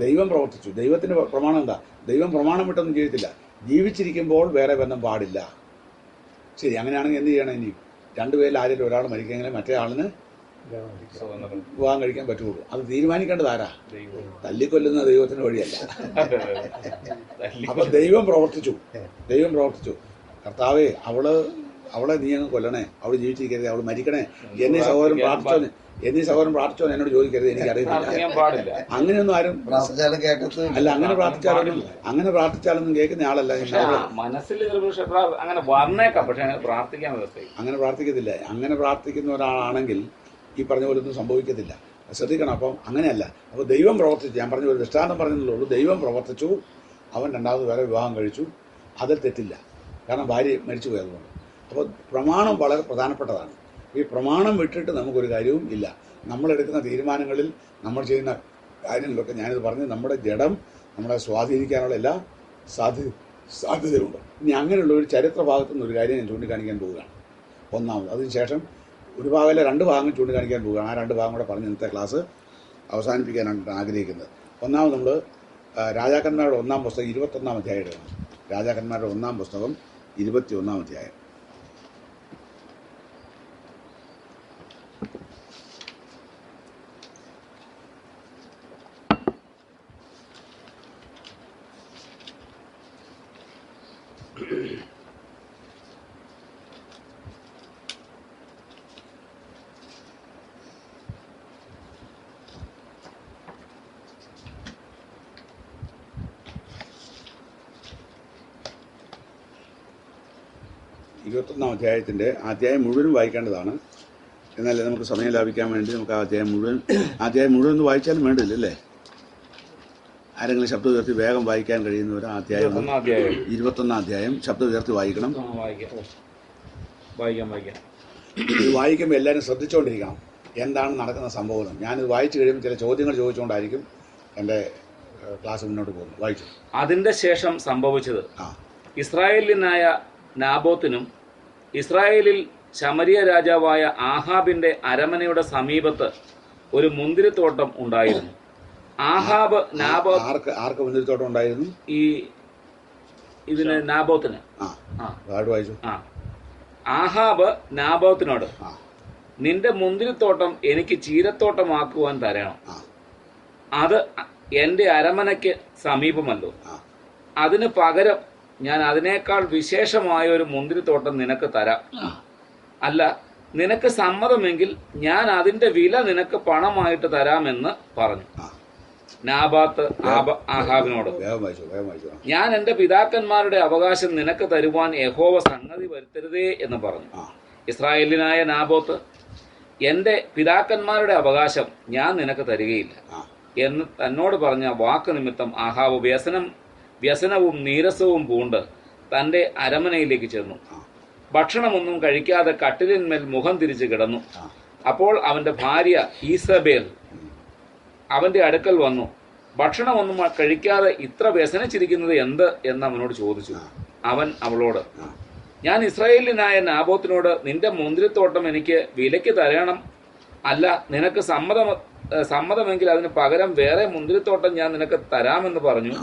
ദൈവം പ്രവർത്തിച്ചു. ദൈവത്തിൻ്റെ പ്രമാണം എന്താ? ദൈവം പ്രമാണം വിട്ടൊന്നും ചെയ്യത്തില്ല. ജീവിച്ചിരിക്കുമ്പോൾ വേറെ ബന്ധം പാടില്ല. ശരി, അങ്ങനെയാണെങ്കിൽ എന്ത് ചെയ്യണം? ഇനി രണ്ടുപേരിൽ ആരെങ്കിലും ഒരാൾ മരിക്കെങ്കിലും മറ്റേ ആളിന് വിവാഹം കഴിക്കാൻ പറ്റുള്ളൂ. അത് തീരുമാനിക്കേണ്ടത് ആരാ? തല്ലിക്കൊല്ലുന്ന ദൈവത്തിന് വഴിയല്ല. അപ്പൊ ദൈവം പ്രവർത്തിച്ചു. കർത്താവേ, അവളെ നീ അങ്ങ് കൊല്ലണേ, അവൾ ജീവിച്ചിരിക്കരുത്, അവൾ മരിക്കണേ. എന്നീ സഹോദരൻ പ്രാർത്ഥിച്ചോ എന്നോട് ചോദിക്കരുത്, എനിക്ക് അറിയത്തില്ല. അങ്ങനെയൊന്നും ആരും അല്ല. അങ്ങനെ പ്രാർത്ഥിച്ചാലൊന്നും കേൾക്കുന്ന ആളല്ല. മനസ്സിൽ അങ്ങനെ പ്രാർത്ഥിക്കത്തില്ല. അങ്ങനെ പ്രാർത്ഥിക്കുന്ന ഒരാളാണെങ്കിൽ ഈ പറഞ്ഞ പോലെ ഒന്നും സംഭവിക്കത്തില്ല. ശ്രദ്ധിക്കണം. അപ്പം അങ്ങനെയല്ല. അപ്പോൾ ദൈവം പ്രവർത്തിച്ചു. ഞാൻ പറഞ്ഞ ഒരു ദൃഷ്ടാന്തം പറഞ്ഞുള്ളൂ. ദൈവം പ്രവർത്തിച്ചു. അവൻ രണ്ടാമത് വേറെ വിവാഹം കഴിച്ചു. അതിൽ തെറ്റില്ല. കാരണം ഭാര്യ മരിച്ചു പോയതുകൊണ്ട്. അപ്പോൾ പ്രമാണം വളരെ പ്രധാനപ്പെട്ടതാണ്. ഈ പ്രമാണം വിട്ടിട്ട് നമുക്കൊരു കാര്യവും ഇല്ല. നമ്മളെടുക്കുന്ന തീരുമാനങ്ങളിൽ, നമ്മൾ ചെയ്യുന്ന കാര്യങ്ങളിലൊക്കെ ഞാനിത് പറഞ്ഞ് നമ്മുടെ ജഡം നമ്മളെ സ്വാധീനിക്കാനുള്ള എല്ലാ സാധ്യതയുണ്ട്. ഇനി അങ്ങനെയുള്ള ഒരു ചരിത്ര ഭാഗത്തു നിന്ന് ഒരു കാര്യം ഞാൻ ചൂണ്ടിക്കാണിക്കാൻ പോവുകയാണ്. ഒന്നാമത് അതിനുശേഷം ഒരു ഭാഗമല്ല 2 ഭാഗങ്ങൾ ചൂണ്ടിക്കാണിക്കാൻ പോവുകയാണ്. ആ 2 ഭാഗം കൂടെ പറഞ്ഞ് ഇന്നത്തെ ക്ലാസ് അവസാനിപ്പിക്കാനാണ് ആഗ്രഹിക്കുന്നത്. ഒന്നാമത് നമ്മൾ രാജാക്കന്മാരുടെ 1-ാം പുസ്തകം 21-ാം അധ്യായം എടുക്കണം. രാജാക്കന്മാരുടെ 1-ാം പുസ്തകം 21-ാം അധ്യായം. ഇരുപത്തൊന്നാം അധ്യായത്തിൻ്റെ അധ്യായം മുഴുവനും വായിക്കേണ്ടതാണ്. എന്നാൽ നമുക്ക് സമയം ലാഭിക്കാൻ വേണ്ടി നമുക്ക് ആ അധ്യായം മുഴുവൻ ഒന്ന് വായിച്ചാലും വേണ്ടില്ല അല്ലേ? ആരെങ്കിലും ശബ്ദം ഉയർത്തി വേഗം വായിക്കാൻ കഴിയുന്നവർ ആ അധ്യായം 21-ാം അധ്യായം ശബ്ദം ഉയർത്തി വായിക്കണം. ഇത് വായിക്കുമ്പോൾ എല്ലാവരും ശ്രദ്ധിച്ചുകൊണ്ടിരിക്കണം എന്താണ് നടക്കുന്ന സംഭവം. ഞാനിത് വായിച്ചു കഴിയുമ്പോൾ ചില ചോദ്യങ്ങൾ ചോദിച്ചുകൊണ്ടായിരിക്കും എൻ്റെ ക്ലാസ് മുന്നോട്ട് പോകുന്നത്. വായിച്ചു. അതിന്റെ ശേഷം സംഭവിച്ചത്, ഇസ്രായേലിനായ നാബോത്തിനും ഇസ്രായേലിൽ ശമരിയ രാജാവായ ആഹാബിന്റെ അരമനയുടെ സമീപത്ത് ഒരു മുന്തിരിത്തോട്ടം ഉണ്ടായിരുന്നു. ആഹാബ് ആർക്ക് മുന്തിരിത്തോട്ടം ഉണ്ടായിരുന്നു? ഇതിന് നാബോത്തിന്. ആഹാബ് നാബോത്തിനോട്, നിന്റെ മുന്തിരിത്തോട്ടം എനിക്ക് ചീരത്തോട്ടമാക്കുവാൻ തരണം. അത് എന്റെ അരമനയ്ക്ക് സമീപമല്ലോ. അതിന് പകരം ഞാൻ അതിനേക്കാൾ വിശേഷമായ ഒരു മുന്തിരിത്തോട്ടം നിനക്ക് തരാം. അല്ല, നിനക്ക് സമ്മതമെങ്കിൽ ഞാൻ അതിന്റെ വില നിനക്ക് പണമായിട്ട് തരാമെന്ന് പറഞ്ഞു. നാബാത്ത് ആഹാബിനോട്, ഞാൻ എന്റെ പിതാക്കന്മാരുടെ അവകാശം നിനക്ക് തരുവാൻ യഹോവ സംഗതി വരുത്തരുതേ എന്ന് പറഞ്ഞു. ഇസ്രായേലിനായ നാബോത്ത്, എന്റെ പിതാക്കന്മാരുടെ അവകാശം ഞാൻ നിനക്ക് തരികയില്ല എന്ന് തന്നോട് പറഞ്ഞ വാക്ക് നിമിത്തം ആഹാബ് വ്യസനവും നീരസവും പൂണ്ട് തന്റെ അരമനയിലേക്ക് ചെന്നു. ഭക്ഷണമൊന്നും കഴിക്കാതെ കട്ടിലിന്മേൽ മുഖം തിരിച്ച് കിടന്നു. അപ്പോൾ അവന്റെ ഭാര്യ ഈസബേൽ അവന്റെ അടുക്കൽ വന്നു. ഭക്ഷണമൊന്നും കഴിക്കാതെ ഇത്ര വ്യസനിച്ചിരിക്കുന്നത് എന്ത് എന്ന് അവനോട് ചോദിച്ചു. അവൻ അവളോട്, ഞാൻ ഇസ്രായേലിനായ നാബോത്തിനോട് നിന്റെ മുന്തിരിത്തോട്ടം എനിക്ക് വിലയ്ക്ക് തരണം. അല്ല, നിനക്ക് സമ്മതമെങ്കിൽ അതിന് പകരം വേറെ മുന്തിരിത്തോട്ടം ഞാൻ നിനക്ക് തരാമെന്ന് പറഞ്ഞു.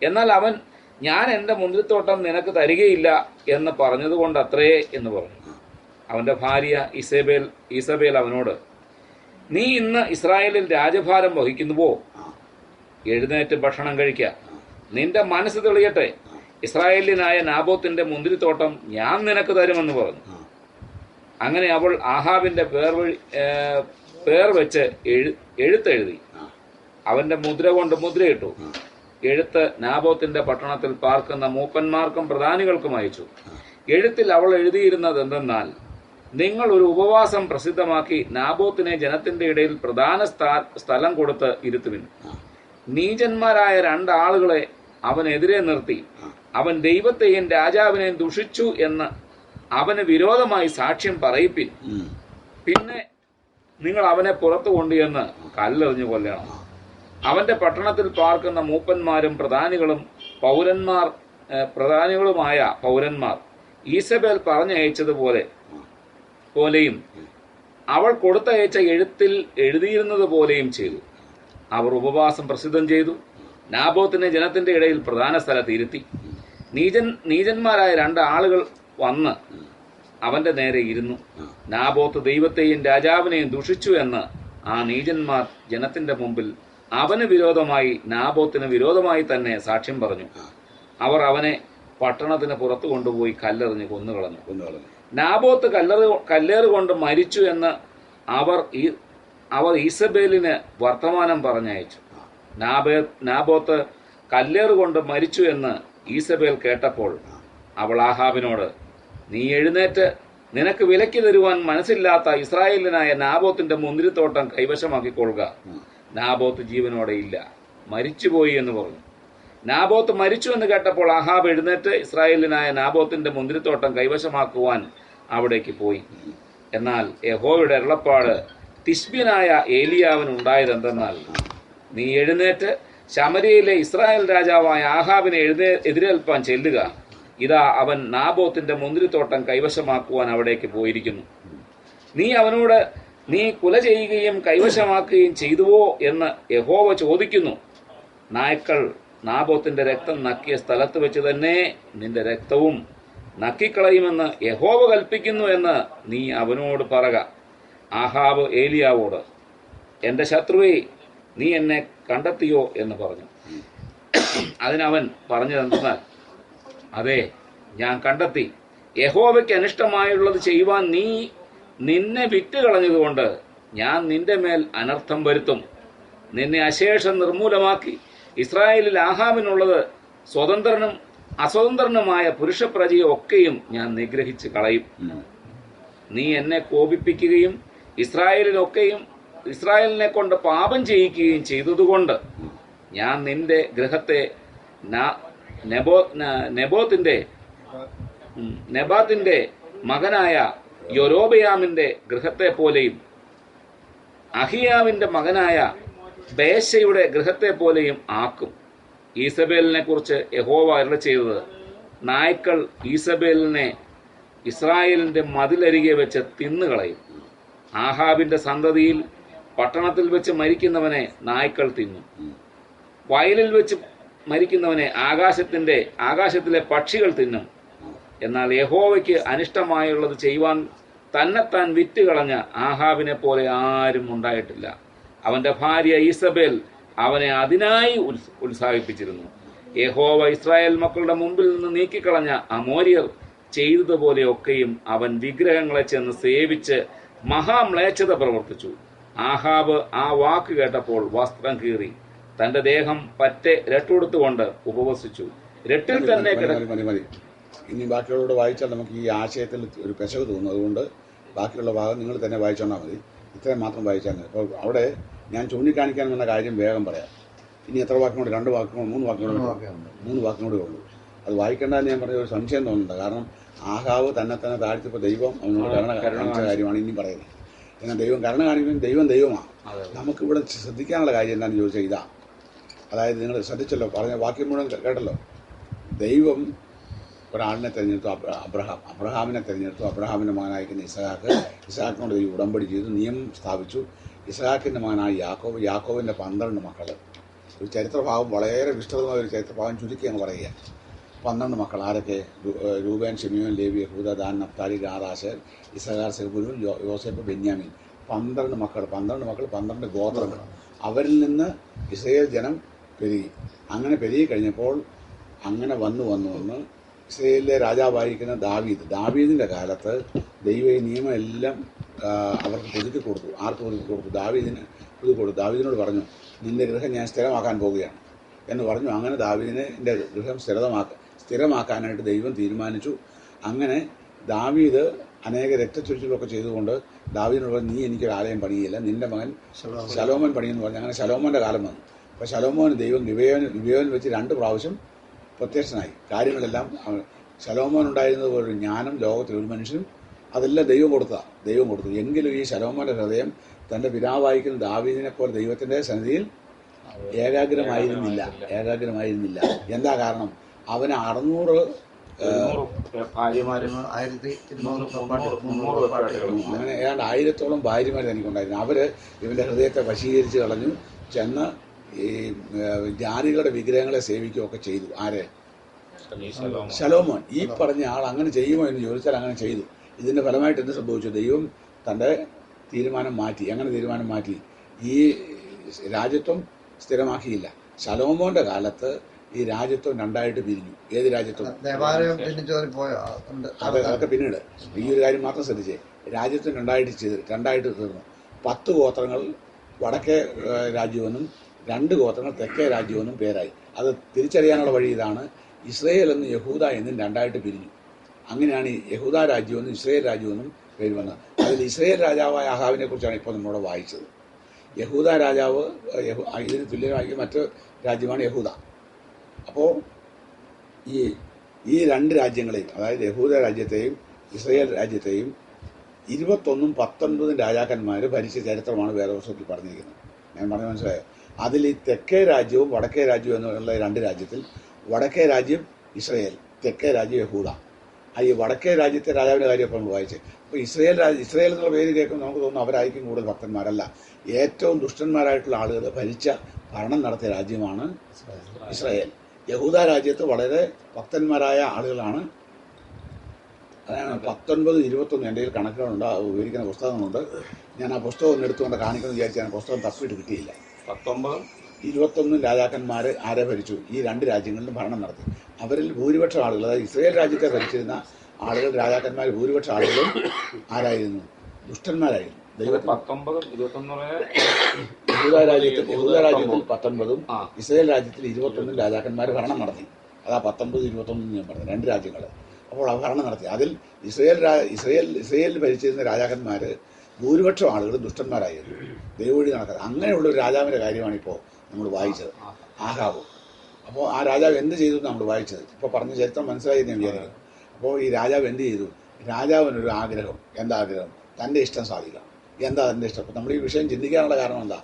എന്നാൽ അവൻ, ഞാൻ എന്റെ മുന്തിരിത്തോട്ടം നിനക്ക് തരികയില്ല എന്ന് പറഞ്ഞതുകൊണ്ട് അത്രേ എന്ന് പറഞ്ഞു. അവന്റെ ഭാര്യ ഈസബേൽ അവനോട്, നീ ഇന്ന് ഇസ്രായേലിൽ രാജഭാരം വഹിക്കുന്നുവോ? എഴുന്നേറ്റ് ഭക്ഷണം കഴിക്കുക, നിന്റെ മനസ്സ് തെളിയട്ടെ. ഇസ്രായേലിനായ നാബോത്തിന്റെ മുന്തിരിത്തോട്ടം ഞാൻ നിനക്ക് തരുമെന്ന് പറഞ്ഞു. അങ്ങനെ അവൾ ആഹാബിന്റെ പേർ വെച്ച് എഴുത്തെഴുതി അവന്റെ മുദ്ര കൊണ്ട് മുദ്രയിട്ടു. എഴുത്ത് നാബോത്തിന്റെ പട്ടണത്തിൽ പാർക്കുന്ന മൂപ്പന്മാർക്കും പ്രധാനികൾക്കും അയച്ചു. എഴുത്തിൽ അവൾ എഴുതിയിരുന്നത് എന്തെന്നാൽ, നിങ്ങൾ ഒരു ഉപവാസം പ്രസിദ്ധമാക്കി നാബോത്തിനെ ജനത്തിന്റെ ഇടയിൽ പ്രധാന സ്ഥലം കൊടുത്ത് ഇരുത്തുവിൻ. നീചന്മാരായ 2 ആളുകളെ അവനെതിരെ നിർത്തി അവൻ ദൈവത്തെയും രാജാവിനെയും ദുഷിച്ചു എന്ന് അവന് വിരോധമായി സാക്ഷ്യം പറയിപ്പിൻ. പിന്നെ നിങ്ങൾ അവനെ പുറത്തു കൊണ്ടുവന്ന് കല്ലെറിഞ്ഞു കൊല്ലണം. അവന്റെ പട്ടണത്തിൽ പാർക്കുന്ന മൂപ്പന്മാരും പ്രധാനികളുമായ പൗരന്മാർ ഈസബേൽ പറഞ്ഞയച്ചതുപോലെയും അവൾ കൊടുത്തയച്ച എഴുത്തിൽ എഴുതിയിരുന്നത് പോലെയും ചെയ്തു. അവർ ഉപവാസം പ്രസിദ്ധം ചെയ്തു. നാബോത്തിനെ ജനത്തിന്റെ ഇടയിൽ പ്രധാന സ്ഥലത്ത് ഇരുത്തി. നീചന്മാരായ 2 ആളുകൾ വന്ന് അവന്റെ നേരെ ഇരുന്നു. നാബോത്ത് ദൈവത്തെയും രാജാവിനെയും ദുഷിച്ചു എന്ന് ആ നീചന്മാർ ജനത്തിന്റെ മുമ്പിൽ അവന് വിരോധമായി നാബോത്തിന് വിരോധമായി തന്നെ സാക്ഷ്യം പറഞ്ഞു. അവർ അവനെ പട്ടണത്തിന് പുറത്തു കൊണ്ടുപോയി കല്ലെറിഞ്ഞ് കൊന്നുകളഞ്ഞു. നാബോത്ത് കല്ലേറുകൊണ്ട് മരിച്ചു എന്ന് അവർ ഈസബേലിന് വർത്തമാനം പറഞ്ഞയച്ചു. നാബോത്ത് കല്ലേറുകൊണ്ട് മരിച്ചു എന്ന് ഈസബേൽ കേട്ടപ്പോൾ അവൾ ആഹാബിനോട്, നീ എഴുന്നേറ്റ് നിനക്ക് വിലയ്ക്ക് തരുവാൻ മനസ്സില്ലാത്ത ഇസ്രായേലിനായ നാബോത്തിന്റെ മുന്തിരിത്തോട്ടം കൈവശമാക്കിക്കൊള്ളുക. നാബോത്ത് ജീവനോടെ ഇല്ല, മരിച്ചുപോയി എന്ന് പറഞ്ഞു. നാബോത്ത് മരിച്ചു എന്ന് കേട്ടപ്പോൾ ആഹാബ് എഴുന്നേറ്റ് ഇസ്രായേലിനായ നാബോത്തിന്റെ മുന്തിരിത്തോട്ടം കൈവശമാക്കുവാൻ അവിടേക്ക് പോയി. എന്നാൽ യഹോവയുടെ അരുളപ്പാട് തിശ്ബ്യനായ ഏലിയാവിന് ഉണ്ടായതെന്തെന്നാൽ, നീ എഴുന്നേറ്റ് ശമരിയയിലെ ഇസ്രായേൽ രാജാവായ ആഹാബിനെ എതിരേൽപ്പാൻ ചെല്ലുക. ഇതാ അവൻ നാബോത്തിന്റെ മുന്തിരിത്തോട്ടം കൈവശമാക്കുവാൻ അവിടേക്ക് പോയിരിക്കുന്നു. നീ അവനോട്, നീ കുല ചെയ്യുകയും കൈവശമാക്കുകയും ചെയ്തുവോ എന്ന് യഹോവ ചോദിക്കുന്നു. നായ്ക്കൾ നാബോത്തിന്റെ രക്തം നക്കിയ സ്ഥലത്ത് വെച്ച് തന്നെ നിന്റെ രക്തവും നക്കിക്കളയുമെന്ന് യഹോവ കൽപ്പിക്കുന്നു എന്ന് നീ അവനോട് പറക. ആഹാബ് ഏലിയാവോട്, എന്റെ ശത്രുവേ, നീ എന്നെ കണ്ടെത്തിയോ എന്ന് പറഞ്ഞു. അതിനവൻ പറഞ്ഞതെന്നാൽ, അതെ, ഞാൻ കണ്ടെത്തി. യഹോവയ്ക്ക് അനിഷ്ടമായുള്ളത് ചെയ്യുവാൻ നീ നിന്നെ വിറ്റുകളഞ്ഞതുകൊണ്ട് ഞാൻ നിന്റെ മേൽ അനർത്ഥം വരുത്തും. നിന്നെ അശേഷം നിർമൂലമാക്കി ഇസ്രായേലിൽ ആഹാബിനുള്ളത് സ്വതന്ത്രനും അസ്വതന്ത്രനുമായ പുരുഷപ്രജയെ ഒക്കെയും ഞാൻ നിഗ്രഹിച്ച് കളയും. നീ എന്നെ കോപിപ്പിക്കുകയും ഇസ്രായേലിനെ കൊണ്ട് പാപം ചെയ്യിക്കുകയും ചെയ്തതുകൊണ്ട് ഞാൻ നിന്റെ ഗൃഹത്തെ നെബാത്തിന്റെ മകനായ യൊരോബയാമിന്റെ ഗൃഹത്തെ പോലെയും അഹിയാവിന്റെ മകനായ ബേശയുടെ ഗൃഹത്തെ പോലെയും ആക്കും. ഈസബേലിനെ കുറിച്ച് യഹോവ അരുളി ചെയ്തത്, നായ്ക്കൾ ഈസബേലിനെ ഇസ്രായേലിന്റെ മതിലരികെ വെച്ച് തിന്നുകളയും. ആഹാബിന്റെ സന്തതിയിൽ പട്ടണത്തിൽ വെച്ച് മരിക്കുന്നവനെ നായ്ക്കൾ തിന്നും. വയലിൽ വെച്ച് മരിക്കുന്നവനെ ആകാശത്തിലെ പക്ഷികൾ തിന്നും. എന്നാൽ യഹോവയ്ക്ക് അനിഷ്ടമായുള്ളത് ചെയ്യുവാൻ തന്നെത്താൻ വിറ്റുകളഞ്ഞ ആഹാബിനെ പോലെ ആരും ഉണ്ടായിട്ടില്ല. അവന്റെ ഭാര്യ ഈസബേൽ അവനെ അതിനായി ഉത്സാഹിപ്പിച്ചിരുന്നു. യഹോവ ഇസ്രായേൽ മക്കളുടെ മുമ്പിൽ നിന്ന് നീക്കിക്കളഞ്ഞ അമോര്യർ ചെയ്തതുപോലെയൊക്കെയും അവൻ വിഗ്രഹങ്ങളെ ചെന്ന് സേവിച്ച് മഹാമ്ലേച്ഛത പ്രവർത്തിച്ചു. ആഹാബ് ആ വാക്ക് കേട്ടപ്പോൾ വസ്ത്രം കീറി തന്റെ ദേഹം പറ്റെ രട്ടുകൊടുത്തുകൊണ്ട് ഉപവസിച്ചു. രട്ടിൽ തന്നെ മതി. ഇനി ബാക്കിയുള്ളവരോട് വായിച്ചാൽ നമുക്ക് ഈ ആശയത്തിൽ ഒരു പെശക് തോന്നും. അതുകൊണ്ട് ബാക്കിയുള്ള ഭാഗം നിങ്ങൾ തന്നെ വായിച്ചോണ്ടാൽ മതി. ഇത്രയും മാത്രം വായിച്ചാൽ മതി. അപ്പോൾ അവിടെ ഞാൻ ചൂണ്ടിക്കാണിക്കാൻ വന്ന കാര്യം വേഗം പറയാം. ഇനി എത്ര വാക്കും കൂടെ? 2 വാക്കും 3 വാക്കും കൂടെ ഉള്ളൂ. അത് വായിക്കേണ്ടതെന്ന് ഞാൻ പറഞ്ഞ ഒരു സംശയം തോന്നുന്നുണ്ട്. കാരണം ആഹാവ് തന്നെ താഴ്ത്തിയപ്പോൾ ദൈവം അവനോട് കരുണ കാണിച്ച കാര്യമാണ് ഇനി പറയുന്നത്. എന്നാൽ ദൈവം കരുണ കാണിക്കുന്നത് ദൈവമാണ്. നമുക്കിവിടെ ശ്രദ്ധിക്കാനുള്ള കാര്യം എന്താണെന്ന് ചോദിച്ചാൽ ഇതാ. അതായത് നിങ്ങൾ ശ്രദ്ധിച്ചല്ലോ, പറഞ്ഞ വാക്യം മുഴുവൻ കേട്ടല്ലോ. ദൈവം ഒരാളിനെ തിരഞ്ഞെടുത്തു, അബ്രഹാമിനെ തിരഞ്ഞെടുത്തു. അബ്രഹാമിൻ്റെ മകനായിരിക്കുന്ന ഇസഹാക്കിനോട് ദൈവം ഉടമ്പടി ചെയ്തു, നിയമം സ്ഥാപിച്ചു. ഇസഹാക്കിൻ്റെ മകനായ യാക്കോബിൻ്റെ 12 മക്കൾ. ഒരു ചരിത്രഭാഗം, വളരെ വിസ്തൃതമായ ഒരു ചരിത്രഭാഗം ചുരുക്കി അങ്ങ് പറയുക. 12 മക്കൾ ആരൊക്കെ? Reuben, Simeon, Levi, Judah, Dan, Naphtali, Gad, Asher, Issachar, Zebulun, Joseph, Benjamin. 12 മക്കൾ, 12 ഗോത്രങ്ങൾ. അവരിൽ നിന്ന് ഇസ്രായേൽ ജനം പെരുകി. അങ്ങനെ പെരുകി കഴിഞ്ഞപ്പോൾ അങ്ങനെ വന്ന് ഇസ്രായേലിലെ രാജാവായിരിക്കുന്ന ദാവീദിന്റെ കാലത്ത് ദൈവ നിയമം എല്ലാം അവർക്ക് പുതുക്കി കൊടുത്തു. ആർക്ക് പുതുക്കി കൊടുത്തു? ദാവീദിന് പുതുക്കി കൊടുത്തു. ദാവീദിനോട് പറഞ്ഞു, നിന്റെ ഗൃഹം ഞാൻ സ്ഥിരമാക്കാൻ പോവുകയാണ് എന്ന് പറഞ്ഞു. അങ്ങനെ ദാവീദിനെ എൻ്റെ ഗൃഹം സ്ഥിരമാക്കാനായിട്ട് ദൈവം തീരുമാനിച്ചു. അങ്ങനെ ദാവീദ് അനേക രക്തച്ചൊരിച്ചിലൊക്കെ ചെയ്തുകൊണ്ട് ദാവീദിനോട് പറഞ്ഞു, നീ എനിക്കൊരു ആലയം പണിയില്ല, നിന്റെ മകൻ ശലോമോൻ പണിയെന്ന് പറഞ്ഞു. അങ്ങനെ ശലോമോന്റെ കാലം വന്നു. അപ്പോൾ ശലോമോന് ദൈവം ഗിബെയോനിൽ വെച്ച് 2 പ്രാവശ്യം പ്രത്യക്ഷനായി. കാര്യങ്ങളെല്ലാം ശലോമോൻ ഉണ്ടായിരുന്നത് പോലൊരു ജ്ഞാനം ലോകത്തിൽ ഒരു മനുഷ്യനും അതെല്ലാം ദൈവം കൊടുത്തു. എങ്കിലും ഈ ശലോമോന്റെ ഹൃദയം തന്റെ പിതാവായിരിക്കുന്ന ദാവീദിനെ പോലെ ദൈവത്തിന്റെ സന്നിധിയിൽ ഏകാഗ്രമായിരുന്നില്ല. എന്താ കാരണം? അവന് 600 അങ്ങനെ ഏതാണ്ട് 1000-ഓളം ഭാര്യമാർ തനിക്കുണ്ടായിരുന്നു. അവര് ഇവന്റെ ഹൃദയത്തെ വശീകരിച്ച് കളഞ്ഞു. ചെന്ന് ഈ ജാതികളുടെ വിഗ്രഹങ്ങളെ സേവിക്കുകയൊക്കെ ചെയ്തു. ആരെ? ശലോമോൻ. ഈ പറഞ്ഞ ആൾ അങ്ങനെ ചെയ്യുമോ എന്ന് ചോദിച്ചാൽ അങ്ങനെ ചെയ്തു. ഇതിന്റെ ഫലമായിട്ട് എന്ത് സംഭവിച്ചു? ദൈവം തന്റെ തീരുമാനം മാറ്റി. എങ്ങനെ തീരുമാനം മാറ്റി? ഈ രാജ്യത്വം സ്ഥിരമാക്കിയില്ല. ശലോമോന്റെ കാലത്ത് ഈ രാജ്യത്വം 2ആയിട്ട് പിരിഞ്ഞു. ഏത് രാജ്യത്വം? അതൊക്കെ പിന്നീട്. ഈ ഒരു കാര്യം മാത്രം ശ്രദ്ധിച്ചേ. രാജ്യത്വം 2ആയിട്ട് തീർന്നു. 10 ഗോത്രങ്ങൾ വടക്കേ രാജ്യമെന്നും 2 ഗോത്രങ്ങൾ തെക്കേ രാജ്യമെന്നും പേരായി. അത് തിരിച്ചറിയാനുള്ള വഴി ഇതാണ്. ഇസ്രയേൽ എന്നും യഹൂദ എന്നും 2ആയിട്ട് പിരിഞ്ഞു. അങ്ങനെയാണ് ഈ യഹൂദ രാജ്യമെന്നും ഇസ്രയേൽ രാജ്യമെന്നും പേര് വന്നത്. അതിൽ ഇസ്രയേൽ രാജാവായ ആഹാബിനെ കുറിച്ചാണ് ഇപ്പോൾ നമ്മളിവിടെ വായിച്ചത്. യഹൂദ രാജാവ് ഇതിന് തുല്യമായി മറ്റു രാജ്യമാണ് യഹൂദ. അപ്പോൾ ഈ 2 രാജ്യങ്ങളെയും, അതായത് യഹൂദ രാജ്യത്തെയും ഇസ്രയേൽ രാജ്യത്തെയും 21-19 രാജാക്കന്മാർ ഭരിച്ച ചരിത്രമാണ് വേദപുസ്തകത്തിൽ പറഞ്ഞിരിക്കുന്നത്. ഞാൻ പറഞ്ഞ മനസ്സിലായോ? അതിൽ ഈ തെക്കേ രാജ്യവും വടക്കേ രാജ്യവും എന്നുള്ള രണ്ട് രാജ്യത്തിൽ വടക്കേ രാജ്യം ഇസ്രയേൽ, തെക്കേ രാജ്യം യഹൂദ. ഈ വടക്കേ രാജ്യത്തെ രാജാവിൻ്റെ കാര്യമൊക്കെ നമ്മൾ വായിച്ചത്. അപ്പോൾ ഇസ്രയേൽ എന്നുള്ള പേര് കേൾക്കുമ്പോൾ നമുക്ക് തോന്നുന്നു അവരായിരിക്കും കൂടുതൽ ഭക്തന്മാരല്ല. ഏറ്റവും ദുഷ്ടന്മാരായിട്ടുള്ള ആളുകൾ ഭരണം നടത്തിയ രാജ്യമാണ് ഇസ്രയേൽ. യഹൂദ രാജ്യത്ത് വളരെ ഭക്തന്മാരായ ആളുകളാണ്. അതാണ് 19, 21 എൻ്റെ കയ്യിൽ കണക്കുകളുണ്ട്, വിവരിക്കുന്ന പുസ്തകങ്ങളുണ്ട്. ഞാൻ ആ പുസ്തകം ഒന്ന് എടുത്തുകൊണ്ട് കാണിക്കുമെന്ന് വിചാരിച്ചാൽ ഞാൻ പുസ്തകം തപ്പിയിട്ട് കിട്ടിയില്ല. 19, 21 രാജാക്കന്മാർ ആരെ ഭരിച്ചു? ഈ രണ്ട് രാജ്യങ്ങളിലും ഭരണം നടത്തി. അവരിൽ ഭൂരിപക്ഷം ആളുകൾ, അതായത് ഇസ്രയേൽ രാജ്യത്തെ ഭരിച്ചിരുന്ന ആളുകൾ, രാജാക്കന്മാർ ഭൂരിപക്ഷം ആളുകളും ആരായിരുന്നു? ദുഷ്ടന്മാരായിരുന്നു. 19, 21 യഹൂദ രാജ്യത്തിൽ 19, ഇസ്രയേൽ രാജ്യത്തിൽ 21 രാജാക്കന്മാർ ഭരണം നടത്തി. അതാ 19, 21 ഞാൻ പറഞ്ഞു, രണ്ട് രാജ്യങ്ങൾ. അപ്പോൾ അവർ ഭരണം നടത്തി. അതിൽ ഇസ്രയേലിൽ ഭരിച്ചിരുന്ന രാജാക്കന്മാർ ഭൂരിപക്ഷം ആളുകൾ ദുഷ്ടന്മാരായിരുന്നു, ദൈവവഴി നടക്കാതെ. അങ്ങനെയുള്ള ഒരു രാജാവിൻ്റെ കാര്യമാണ് ഇപ്പോൾ നമ്മൾ വായിച്ചത്, ആഹാബ്. അപ്പോൾ ആ രാജാവ് എന്ത് ചെയ്തു എന്ന് നമ്മൾ വായിച്ചത്. ഇപ്പോൾ പറഞ്ഞ ചരിത്രം മനസ്സിലായി എന്ന് ഞാൻ വിചാരിക്കുന്നു. അപ്പോൾ ഈ രാജാവ് എന്ത് ചെയ്തു? രാജാവിനൊരു ആഗ്രഹം. എന്താ ആഗ്രഹം? തൻ്റെ ഇഷ്ടം സാധിക്കണം. എന്താ തൻ്റെ ഇഷ്ടം? അപ്പോൾ നമ്മൾ ഈ വിഷയം ചിന്തിക്കാനുള്ള കാരണം എന്താ?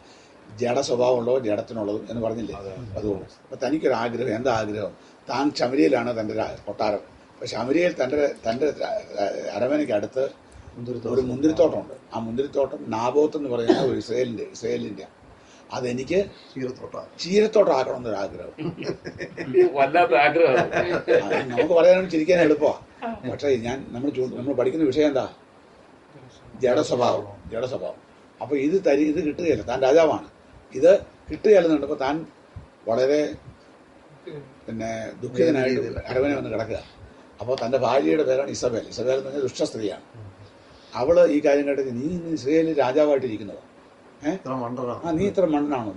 ജഡ സ്വഭാവമുള്ളോ ജഡത്തിനുള്ളതും എന്ന് പറഞ്ഞില്ലേ? അതുകൊണ്ട് അപ്പോൾ തനിക്കൊരു ആഗ്രഹം. എന്താ ആഗ്രഹം? താൻ ശമരിയിലാണ് തൻ്റെ കൊട്ടാരം. അപ്പോൾ ശമരിയിൽ തൻ്റെ അരമനയ്ക്ക് അടുത്ത് ഒരു മുന്തിരിത്തോട്ടമുണ്ട്. ആ മുന്തിരിത്തോട്ടം നാബോത്ത് എന്ന് പറയുന്ന ഒരു ഇസ്രയേലിൻ്റെ അതെനിക്ക് ചീരത്തോട്ടം ആക്കണമെന്നൊരു ആഗ്രഹം. വല്ലാത്ത ആഗ്രഹം. നമുക്ക് പറയാനും ചിരിക്കാൻ എളുപ്പമാണ്. പക്ഷേ നമ്മൾ പഠിക്കുന്ന വിഷയം എന്താ? ജഡസ്വഭാവം. അപ്പോൾ ഇത് കിട്ടുകയില്ല. താൻ രാജാവാണ്, ഇത് കിട്ടുകയല്ലെന്നുണ്ടപ്പോൾ താൻ വളരെ ദുഃഖിതനായിട്ട് അരവനെ വന്ന് കിടക്കുക. അപ്പോൾ തൻ്റെ ഭാര്യയുടെ പേരാണ് ഇസബേൽ. ഇസബേൽ എന്ന് പറഞ്ഞാൽ ദുഷ്ടസ്ത്രീയാണ്. അവള് ഈ കാര്യം കേട്ടത്, നീ ഇസ്രയേലിൽ രാജാവായിട്ടിരിക്കുന്നത്, നീ ഇത്ര മണ്ണാണോ?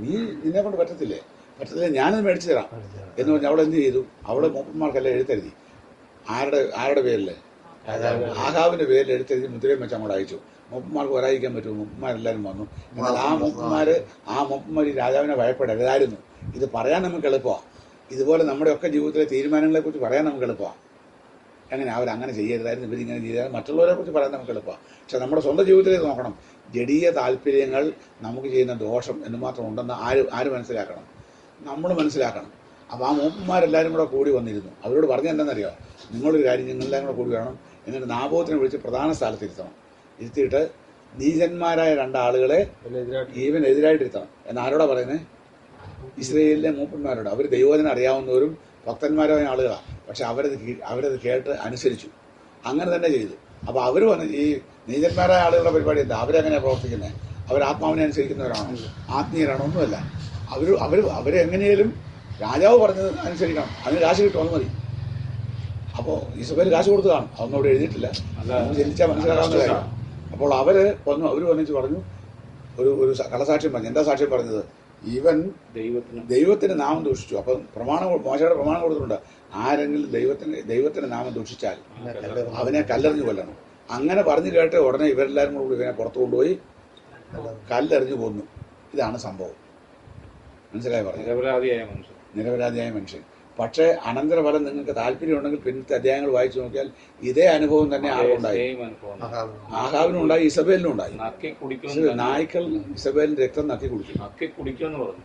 നിന്നെ കൊണ്ട് പറ്റത്തില്ലേ? ഞാനത് മേടിച്ചു തരാം എന്ന് പറഞ്ഞ് അവൾ എന്ത് ചെയ്തു? അവള് മൂപ്പന്മാർക്കെല്ലാം എഴുത്തെഴുതി. ആരുടെ പേരിൽ? ആഹാബിന്റെ പേരിൽ എഴുത്തെഴുതി മുദ്രയും വെച്ച് അങ്ങോട്ട് അയച്ചു. മൂപ്പന്മാർക്ക് വരാതിരിക്കാൻ പറ്റുമോ? മൂപ്പന്മാരെല്ലാവരും വന്നു. എന്നാൽ ആ മൂപ്പന്മാർ ഈ രാജാവിനെ ഭയപ്പെടരുതായിരുന്നു. ഇത് പറയാൻ നമുക്ക് എളുപ്പമാണ്. ഇതുപോലെ നമ്മുടെയൊക്കെ ജീവിതത്തിലെ തീരുമാനങ്ങളെ കുറിച്ച് പറയാൻ നമുക്ക് എളുപ്പമാണ്. അങ്ങനെ അവരങ്ങനെ ചെയ്യരുതായിരുന്നു, ഇവരിങ്ങനെ ചെയ്താൽ മറ്റുള്ളവരെ കുറിച്ച് പറയാൻ നമുക്ക് എളുപ്പമാണ്. പക്ഷെ നമ്മുടെ സ്വന്തം ജീവിതത്തിലേക്ക് നോക്കണം. ജഡീയ താല്പര്യങ്ങൾ നമുക്ക് ചെയ്യുന്ന ദോഷം എന്ന് മാത്രം ഉണ്ടെന്ന് ആര് മനസ്സിലാക്കണം? നമ്മൾ മനസ്സിലാക്കണം. അപ്പോൾ ആ മൂപ്പന്മാരെല്ലാവരും കൂടെ കൂടി വന്നിരുന്നു. അവരോട് പറഞ്ഞ എന്താണെന്നറിയോ? നിങ്ങളൊരു കാര്യം, നിങ്ങളെല്ലാം കൂടെ കൂടി വേണം. എന്നിട്ട് നാബോത്തിനെ വിളിച്ച് പ്രധാന സ്ഥലത്തിരുത്തണം. ഇരുത്തിയിട്ട് നീചന്മാരായ രണ്ടാളുകളെ ഇവനെതിരായിട്ടിരുത്തണം. എന്നാരോടാ പറയുന്നത്? ഇസ്രയേലിലെ മൂപ്പന്മാരോട്. അവർ ദൈവവചനം അറിയാവുന്നവരും ഭക്തന്മാരായ ആളുകളാണ്. പക്ഷെ അവരത് കേട്ട് അനുസരിച്ചു. അങ്ങനെ തന്നെ ചെയ്തു. അപ്പോൾ അവർ വന്ന് ഈ നീചന്മാരായ ആളുകളുടെ പരിപാടി എന്താ? അവരെങ്ങനെയാണ് പ്രവർത്തിക്കുന്നത്? അവർ ആത്മാവിനെ അനുസരിക്കുന്നവരാണോ? ആത്മീയരാണോ? ഒന്നുമല്ല. അവരെങ്ങനെയും രാജാവ് പറഞ്ഞത് അനുസരിക്കണം. അതിന് കാശ് കിട്ടുമെന്ന് മതി. അപ്പോൾ ഇസബേൽ കാശ് കൊടുത്തതാണ്. അതൊന്നും അവിടെ എഴുതിയിട്ടില്ല. ചിന്തിച്ചാൽ മനസ്സിലാക്കാവുന്ന കാര്യം. അപ്പോൾ അവർ വന്നിച്ച് പറഞ്ഞു, ഒരു കള്ളസാക്ഷ്യം പറഞ്ഞു. എന്താ സാക്ഷ്യം പറഞ്ഞത്? ഇവൻ ദൈവത്തിന് നാമം ദൂഷിച്ചു. അപ്പം മോശയുടെ പ്രമാണം കൊടുത്തിട്ടുണ്ട്, ആരെങ്കിലും ദൈവത്തിന്റെ നാമം ദൂഷിച്ചാൽ അവനെ കല്ലെറിഞ്ഞു കൊല്ലണം. അങ്ങനെ പറഞ്ഞു കേട്ട് ഉടനെ ഇവരെല്ലാവരും കൂടി ഇവനെ പുറത്തു കൊണ്ടുപോയി കല്ലെറിഞ്ഞു കൊന്നു. ഇതാണ് സംഭവം. മനസ്സിലായി പറഞ്ഞു? നിരപരാധിയായ മനുഷ്യൻ. പക്ഷേ അനന്തരഫലം നിങ്ങൾക്ക് താല്പര്യമുണ്ടെങ്കിൽ പിന്നത്തെ അധ്യായങ്ങൾ വായിച്ചു നോക്കിയാൽ ഇതേ അനുഭവം തന്നെ ആർക്കുണ്ടായി? ആഹാബിനും ഉണ്ടായി, ഇസബേലിനും ഉണ്ടായി. നായ്ക്കൾ ഇസബേലിന്റെ രക്തം നക്കി കുടിക്കും.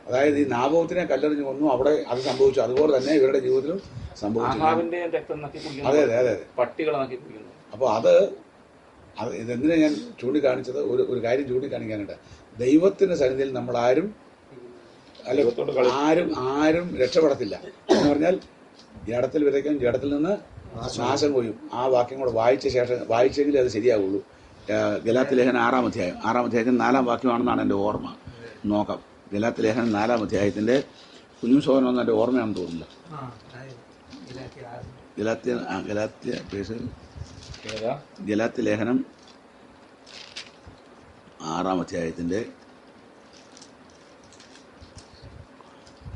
അതായത് ഈ നാബോത്തിനെ കല്ലെറിഞ്ഞു കൊന്നു, അവിടെ അത് സംഭവിച്ചു. അതുപോലെ തന്നെ ഇവരുടെ ജീവിതത്തിലും സംഭവിച്ചു. അതെ. അപ്പോൾ ഇതെന്തിനാ ഞാൻ ചൂണ്ടിക്കാണിച്ചത്? ഒരു കാര്യം ചൂണ്ടിക്കാണിക്കാനുണ്ട്. ദൈവത്തിന്റെ സന്നിധിയിൽ നമ്മൾ ആരും രക്ഷപ്പെടത്തില്ല എന്ന് പറഞ്ഞാൽ ജഡത്തിൽ വിതയ്ക്കും, ജഡത്തിൽ നിന്ന് നാശം കൊയ്യും. ആ വാക്യം കൂടെ വായിച്ചെങ്കിലേ അത് ശരിയാവുള്ളൂ. ഗലാത്യ ലേഖനം 6-ാം അധ്യായത്തിന് 4-ാം വാക്യമാണെന്നാണ് എൻ്റെ ഓർമ്മ. നോക്കാം. ഗലാത്യ ലേഖനം 4-ാം അധ്യായത്തിന്റെ കുഞ്ഞും സോദരനൊന്നും എൻ്റെ ഓർമ്മയാണെന്ന് തോന്നുന്നില്ല. ഗലാത്യ ലേഖനം 6-ാം അധ്യായത്തിന്റെ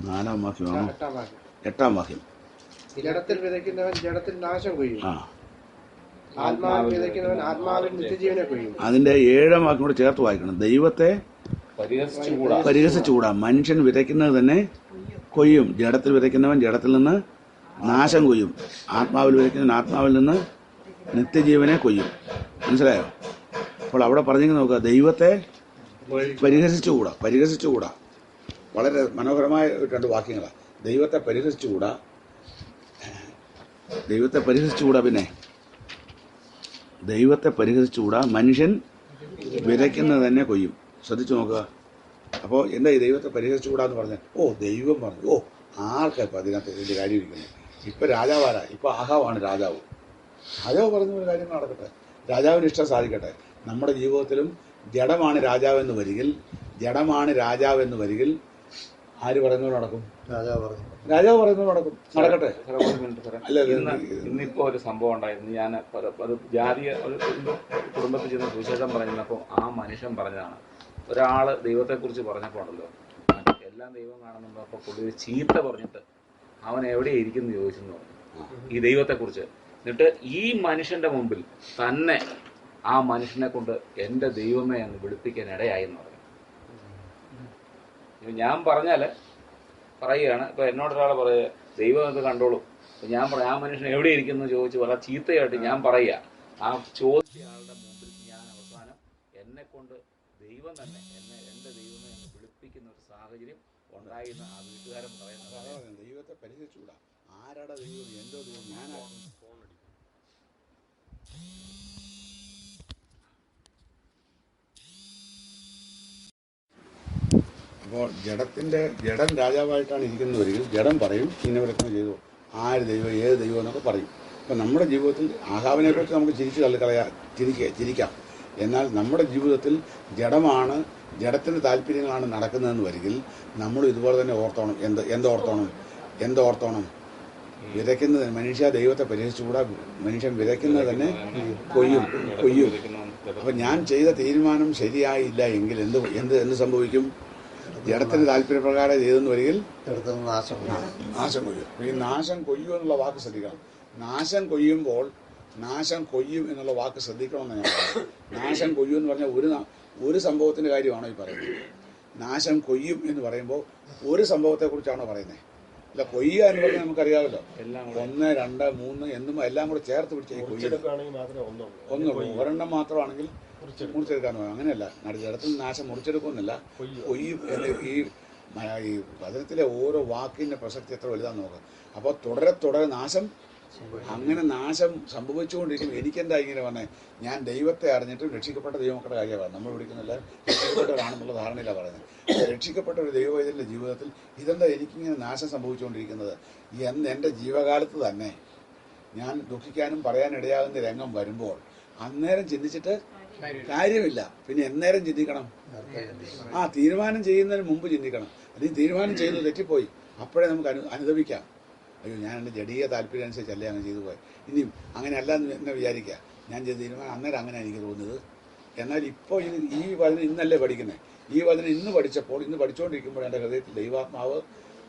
4-ാം വാക്യമാണ്. 8-ാം വാക്യം. ജഡത്തിൽ വിതയ്ക്കുന്നവൻ ജഡത്തിൽ നാശം കൊയ്യും, ആത്മാവിൽ വിതയ്ക്കുന്നവൻ ആത്മാവിൽ നിത്യജീവനെ കൊയ്യും. അതിന്റെ 7-ാം വാക്യം കൂടെ ചേർത്ത് വായിക്കണം. ദൈവത്തെ പരിഹസിച്ചുകൂടാ. മനുഷ്യൻ വിതയ്ക്കുന്നത് തന്നെ കൊയ്യും. ജഡത്തിൽ വിതയ്ക്കുന്നവൻ ജഡത്തിൽ നിന്ന് നാശം കൊയ്യും, ആത്മാവിൽ വിതയ്ക്കുന്നവൻ ആത്മാവിൽ നിന്ന് നിത്യജീവനെ കൊയ്യും. മനസ്സിലായോ? അപ്പോൾ അവിടെ പറഞ്ഞെങ്കിൽ നോക്കുക, ദൈവത്തെ പരിഹസിച്ചുകൂടാ. വളരെ മനോഹരമായ രണ്ട് വാക്യങ്ങളാണ്. ദൈവത്തെ പരിഹസിച്ചുകൂടാ, പിന്നെ ദൈവത്തെ പരിഹസിച്ചുകൂടാ, മനുഷ്യൻ വിതയ്ക്കുന്നത് തന്നെ കൊയ്യും. ശ്രദ്ധിച്ചു നോക്കുക. അപ്പോൾ എന്താ ഈ ദൈവത്തെ പരിഹസിച്ചുകൂടാന്ന് പറഞ്ഞാൽ, ദൈവം പറഞ്ഞു, ആർക്കിപ്പോൾ അതിനകത്ത് വലിയ കാര്യം ഇരിക്കുന്നു. ഇപ്പം രാജാവാരാ, ഇപ്പം ആഹാവാണ് രാജാവ്. രാജാവ് പറഞ്ഞ ഒരു കാര്യം നടക്കട്ടെ, രാജാവിന് ഇഷ്ടം സാധിക്കട്ടെ. നമ്മുടെ ജീവിതത്തിലും ജഡമാണ് രാജാവെന്ന് വരികിൽ ആര് പറയുന്നത് നടക്കും? രാജാവ് പറയുന്നത് നടക്കും, നടക്കട്ടെ. ഇന്നിപ്പോ ഒരു സംഭവം ഉണ്ടായിരുന്നു. ഞാൻ അത് ജാതിയ ഒരു കുടുംബത്തിൽ ചെന്ന് സുവിശേഷം പറഞ്ഞപ്പോൾ ആ മനുഷ്യൻ പറഞ്ഞതാണ്, ഒരാള് ദൈവത്തെക്കുറിച്ച് പറഞ്ഞപ്പോൾ ഉണ്ടല്ലോ, എല്ലാം ദൈവം കാണുന്നുണ്ടോ, അപ്പൊ പുള്ളി ഒരു ചീത്ത പറഞ്ഞിട്ട് അവൻ എവിടെ ഇരിക്കുന്നു ചോദിച്ചെന്ന് പറഞ്ഞു ഈ ദൈവത്തെക്കുറിച്ച്. എന്നിട്ട് ഈ മനുഷ്യന്റെ മുമ്പിൽ തന്നെ ആ മനുഷ്യനെ കൊണ്ട് എൻ്റെ ദൈവമേ എന്ന് വിളിപ്പിക്കാൻ ഇടയായി എന്ന് പറഞ്ഞു. ഞാൻ പറഞ്ഞാല് പറയുകയാണ്, ഇപ്പൊ എന്നോടൊരാൾ പറയുക ദൈവം ഇത് കണ്ടോളും, ഞാൻ പറയാം ആ മനുഷ്യൻ എവിടെ ഇരിക്കുന്നു ചോദിച്ച് വളരെ ചീത്തയായിട്ട് ഞാൻ പറയുക. ആ ചോദിച്ച ആളുടെ മുമ്പിൽ ഞാൻ അവസാനം എന്നെ കൊണ്ട് ദൈവം തന്നെ എൻ്റെ ദൈവമേ എന്ന് വിളിപ്പിക്കുന്ന ഒരു സാഹചര്യം ഉണ്ടായിരുന്ന ആ വീട്ടുകാരൻ പറയുന്നത്. ദൈവത്തെ പരിഹരിച്ചുകൂടാ, ആരാടെ ദൈവം, എന്തോ ദൈവം, ഞാനാ. അപ്പോൾ ജഡൻ രാജാവായിട്ടാണ് ഇരിക്കുന്നവരെങ്കിൽ ജഡം പറയും ഇന്നവരൊക്കെ ചെയ്തു, ആര് ദൈവം, ഏത് ദൈവം എന്നൊക്കെ പറയും. അപ്പം നമ്മുടെ ജീവിതത്തിൽ ആഹാവിനെക്കുറിച്ച് നമുക്ക് ചിരിക്കാം. എന്നാൽ നമ്മുടെ ജീവിതത്തിൽ ജഡമാണ്, ജഡത്തിൻ്റെ താല്പര്യങ്ങളാണ് നടക്കുന്നതെന്ന് വരികിൽ നമ്മൾ ഇതുപോലെ തന്നെ ഓർത്തോണം. എന്തോർത്തോണം? വിതയ്ക്കുന്നത് മനുഷ്യ ദൈവത്തെ പരിഹസിച്ചുകൂടാ, മനുഷ്യൻ വിതയ്ക്കുന്നത് തന്നെ കൊയ്യും. അപ്പം ഞാൻ ചെയ്ത തീരുമാനം ശരിയായില്ല എങ്കിൽ എന്ത് സംഭവിക്കും? ജഡത്തിന് താല്പര്യപ്രകാരം ചെയ്തെന്ന് വരികിൽ നാശം കൊയ്യും. ഈ നാശം കൊയ്യും എന്നുള്ള വാക്ക് ശ്രദ്ധിക്കണം. നാശം കൊയ്യും എന്നുള്ള വാക്ക് ശ്രദ്ധിക്കണമെന്ന് ഞാൻ പറയുന്നത്. നാശം കൊയ്യും എന്ന് പറഞ്ഞാൽ ഒരു സംഭവത്തിന്റെ കാര്യമാണോ ഈ പറയുന്നത്? നാശം കൊയ്യും എന്ന് പറയുമ്പോൾ ഒരു സംഭവത്തെക്കുറിച്ചാണോ പറയുന്നത്? അല്ല, കൊയ്യുക എന്ന് പറഞ്ഞാൽ നമുക്കറിയാമല്ലോ, 1, 2, 3 എന്നും എല്ലാം കൂടെ ചേർത്ത് പിടിച്ച ഒന്നുള്ളൂ. ഒരെണ്ണം മാത്രമാണെങ്കിൽ മുറിച്ചെടുക്കാൻ അങ്ങനെയല്ല. ജഡത്തിൽ നാശം മുറിച്ചെടുക്കുന്നില്ല, കൊയ്യും. ഈ വചനത്തിലെ ഓരോ വാക്കിന്റെ പ്രസക്തി എത്ര വലുതാന്ന് നോക്കാം. അപ്പോൾ തുടരെ നാശം, അങ്ങനെ നാശം സംഭവിച്ചുകൊണ്ടിരിക്കും. എനിക്കെന്താ ഇങ്ങനെ വന്നേ? ഞാൻ ദൈവത്തെ അറിഞ്ഞിട്ടും രക്ഷിക്കപ്പെട്ട ദൈവമക്കളുടെ കാര്യമാണ് നമ്മൾ വിളിക്കുന്നില്ല, രക്ഷിക്കപ്പെട്ടവരാണെന്നുള്ള ധാരണയിലാണ് പറയുന്നത്. രക്ഷിക്കപ്പെട്ട ഒരു ദൈവവൈദ്യന്റെ ജീവിതത്തിൽ ഇതെന്താ എനിക്കിങ്ങനെ നാശം സംഭവിച്ചുകൊണ്ടിരിക്കുന്നത് എന്ന് എൻ്റെ ജീവകാലത്ത് തന്നെ ഞാൻ ദുഃഖിക്കാനും പറയാനിടയാകുന്ന രംഗം വരുമ്പോൾ അന്നേരം ചിന്തിച്ചിട്ട് കാര്യമില്ല. പിന്നെ എന്നേരം ചിന്തിക്കണം? തീരുമാനം ചെയ്യുന്നതിന് മുമ്പ് ചിന്തിക്കണം. അല്ലെങ്കിൽ തീരുമാനം ചെയ്തു തെറ്റിപ്പോയി, അപ്പോഴേ നമുക്ക് അനുദപിക്കാം. അയ്യോ, ഞാൻ എൻ്റെ ജഡീയ താല്പര്യം അനുസരിച്ചല്ലേ അങ്ങനെ ചെയ്തു പോയി, ഇനിയും അങ്ങനെയല്ല എന്ന് വിചാരിക്കുക. ഞാൻ ചെയ്ത തീരുമാനം അന്നേരം അങ്ങനെ എനിക്ക് തോന്നുന്നത്. എന്നാൽ ഇപ്പോൾ ഈ വചനം ഇന്നല്ലേ പഠിക്കുന്നത്. ഈ വചനം ഇന്ന് പഠിച്ചുകൊണ്ടിരിക്കുമ്പോൾ എൻ്റെ ഹൃദയത്തിൽ ദൈവാത്മാവ്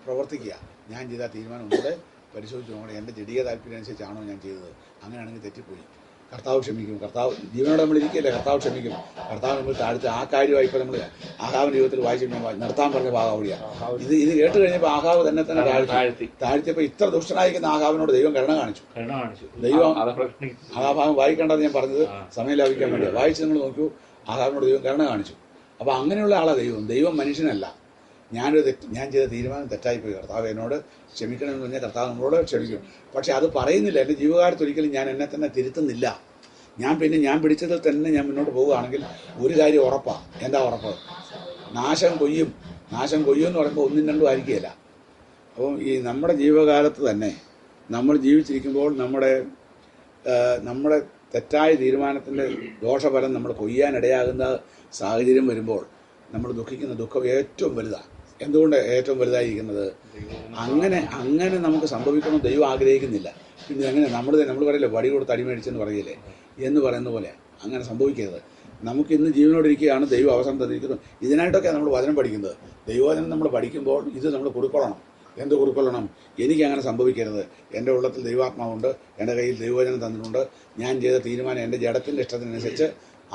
പ്രവർത്തിക്കുക. ഞാൻ ചെയ്ത തീരുമാനം ഒന്നുകൂടെ പരിശോധിച്ച് നോക്കണം, എൻ്റെ ജഡീയ താല്പര്യം അനുസരിച്ചാണോ ഞാൻ ചെയ്തത്? അങ്ങനെയാണെങ്കിൽ തെറ്റിപ്പോയി. കർത്താവ് ക്ഷമിക്കും. കർത്താവ് ജീവനോടെ നമ്മൾ ഇരിക്കുകയല്ലേ, കർത്താവ് ക്ഷമിക്കും. കർത്താവ് നമ്മൾ താഴ്ത്തി ആ കാര്യമായി ഇപ്പോൾ നമ്മൾ ആഹാവിന്റെ ജീവിതത്തിൽ വായിച്ചു നിർത്താൻ പറഞ്ഞ ഭാഗം അവിടെയാണ്. ഇത് കേട്ട് കഴിഞ്ഞപ്പോൾ ആഹാവ് തന്നെ താഴ്ത്തിയപ്പോൾ ഇത്ര ദുഷ്ടനായിരിക്കുന്ന ആഹാവിനോട് ദൈവം കരുണ കാണിച്ചു. ദൈവം ആ ഭാഗം വായിക്കേണ്ടത് ഞാൻ പറഞ്ഞത് സമയം ലാഭിക്കാൻ വേണ്ടിയാണ്. വായിച്ച് നിങ്ങൾ നോക്കൂ, ആഹാവിനോട് ദൈവം കരുണ കാണിച്ചു. അപ്പോൾ അങ്ങനെയുള്ള ആളാണ് ദൈവം മനുഷ്യനല്ല. ഞാൻ ചെയ്ത തീരുമാനം തെറ്റായിപ്പോയി, കർത്താവ് എന്നോട് ക്ഷമിക്കണമെന്ന് പറഞ്ഞാൽ കർത്താവ് നമ്മളോട് ക്ഷമിക്കും. പക്ഷെ അത് പറയുന്നില്ല. എൻ്റെ ജീവകാലത്ത് ഒരിക്കലും ഞാൻ എന്നെ തന്നെ തിരുത്തുന്നില്ല. ഞാൻ പിടിച്ചതിൽ തന്നെ ഞാൻ മുന്നോട്ട് പോവുകയാണെങ്കിൽ ഒരു കാര്യം ഉറപ്പാണ്. എന്താ ഉറപ്പ്? നാശം കൊയ്യും എന്ന് പറയുമ്പോൾ 1, 2 ആയിരിക്കുകയില്ല. അപ്പം ഈ നമ്മുടെ ജീവകാലത്ത് തന്നെ നമ്മൾ ജീവിച്ചിരിക്കുമ്പോൾ നമ്മുടെ തെറ്റായ തീരുമാനത്തിൻ്റെ ദോഷഫലം നമ്മൾ കൊയ്യാനിടയാകുന്ന സാഹചര്യം വരുമ്പോൾ നമ്മൾ ദുഃഖിക്കുന്ന ദുഃഖം ഏറ്റവും വലുതാണ്. എന്തുകൊണ്ട് ഏറ്റവും വലുതായിരിക്കുന്നത്? അങ്ങനെ നമുക്ക് സംഭവിക്കണം ദൈവം ആഗ്രഹിക്കുന്നില്ല. പിന്നെ എങ്ങനെ നമ്മൾ പറയില്ലേ, വടി കൊടുത്ത് അടിമേടിച്ചെന്ന് പറയില്ലേ എന്ന് പറയുന്ന പോലെ അങ്ങനെ സംഭവിക്കരുത്. നമുക്കിന്ന് ജീവനോടിരിക്കുകയാണ്, ദൈവം അവസരം തന്നിരിക്കുന്നു. ഇതിനായിട്ടൊക്കെയാണ് നമ്മൾ വചനം പഠിക്കുന്നത്. ദൈവവചനം നമ്മൾ പഠിക്കുമ്പോൾ ഇത് നമ്മൾ കുറിക്കൊള്ളണം. എന്ത് കുറിക്കൊള്ളണം? എനിക്കങ്ങനെ സംഭവിക്കരുത്. എൻ്റെ ഉള്ളത്തിൽ ദൈവാത്മാവുണ്ട്, എൻ്റെ കയ്യിൽ ദൈവവചനം തന്നിട്ടുണ്ട്. ഞാൻ ചെയ്ത തീരുമാനം എൻ്റെ ജഡത്തിൻ്റെ ഇഷ്ടത്തിനനുസരിച്ച്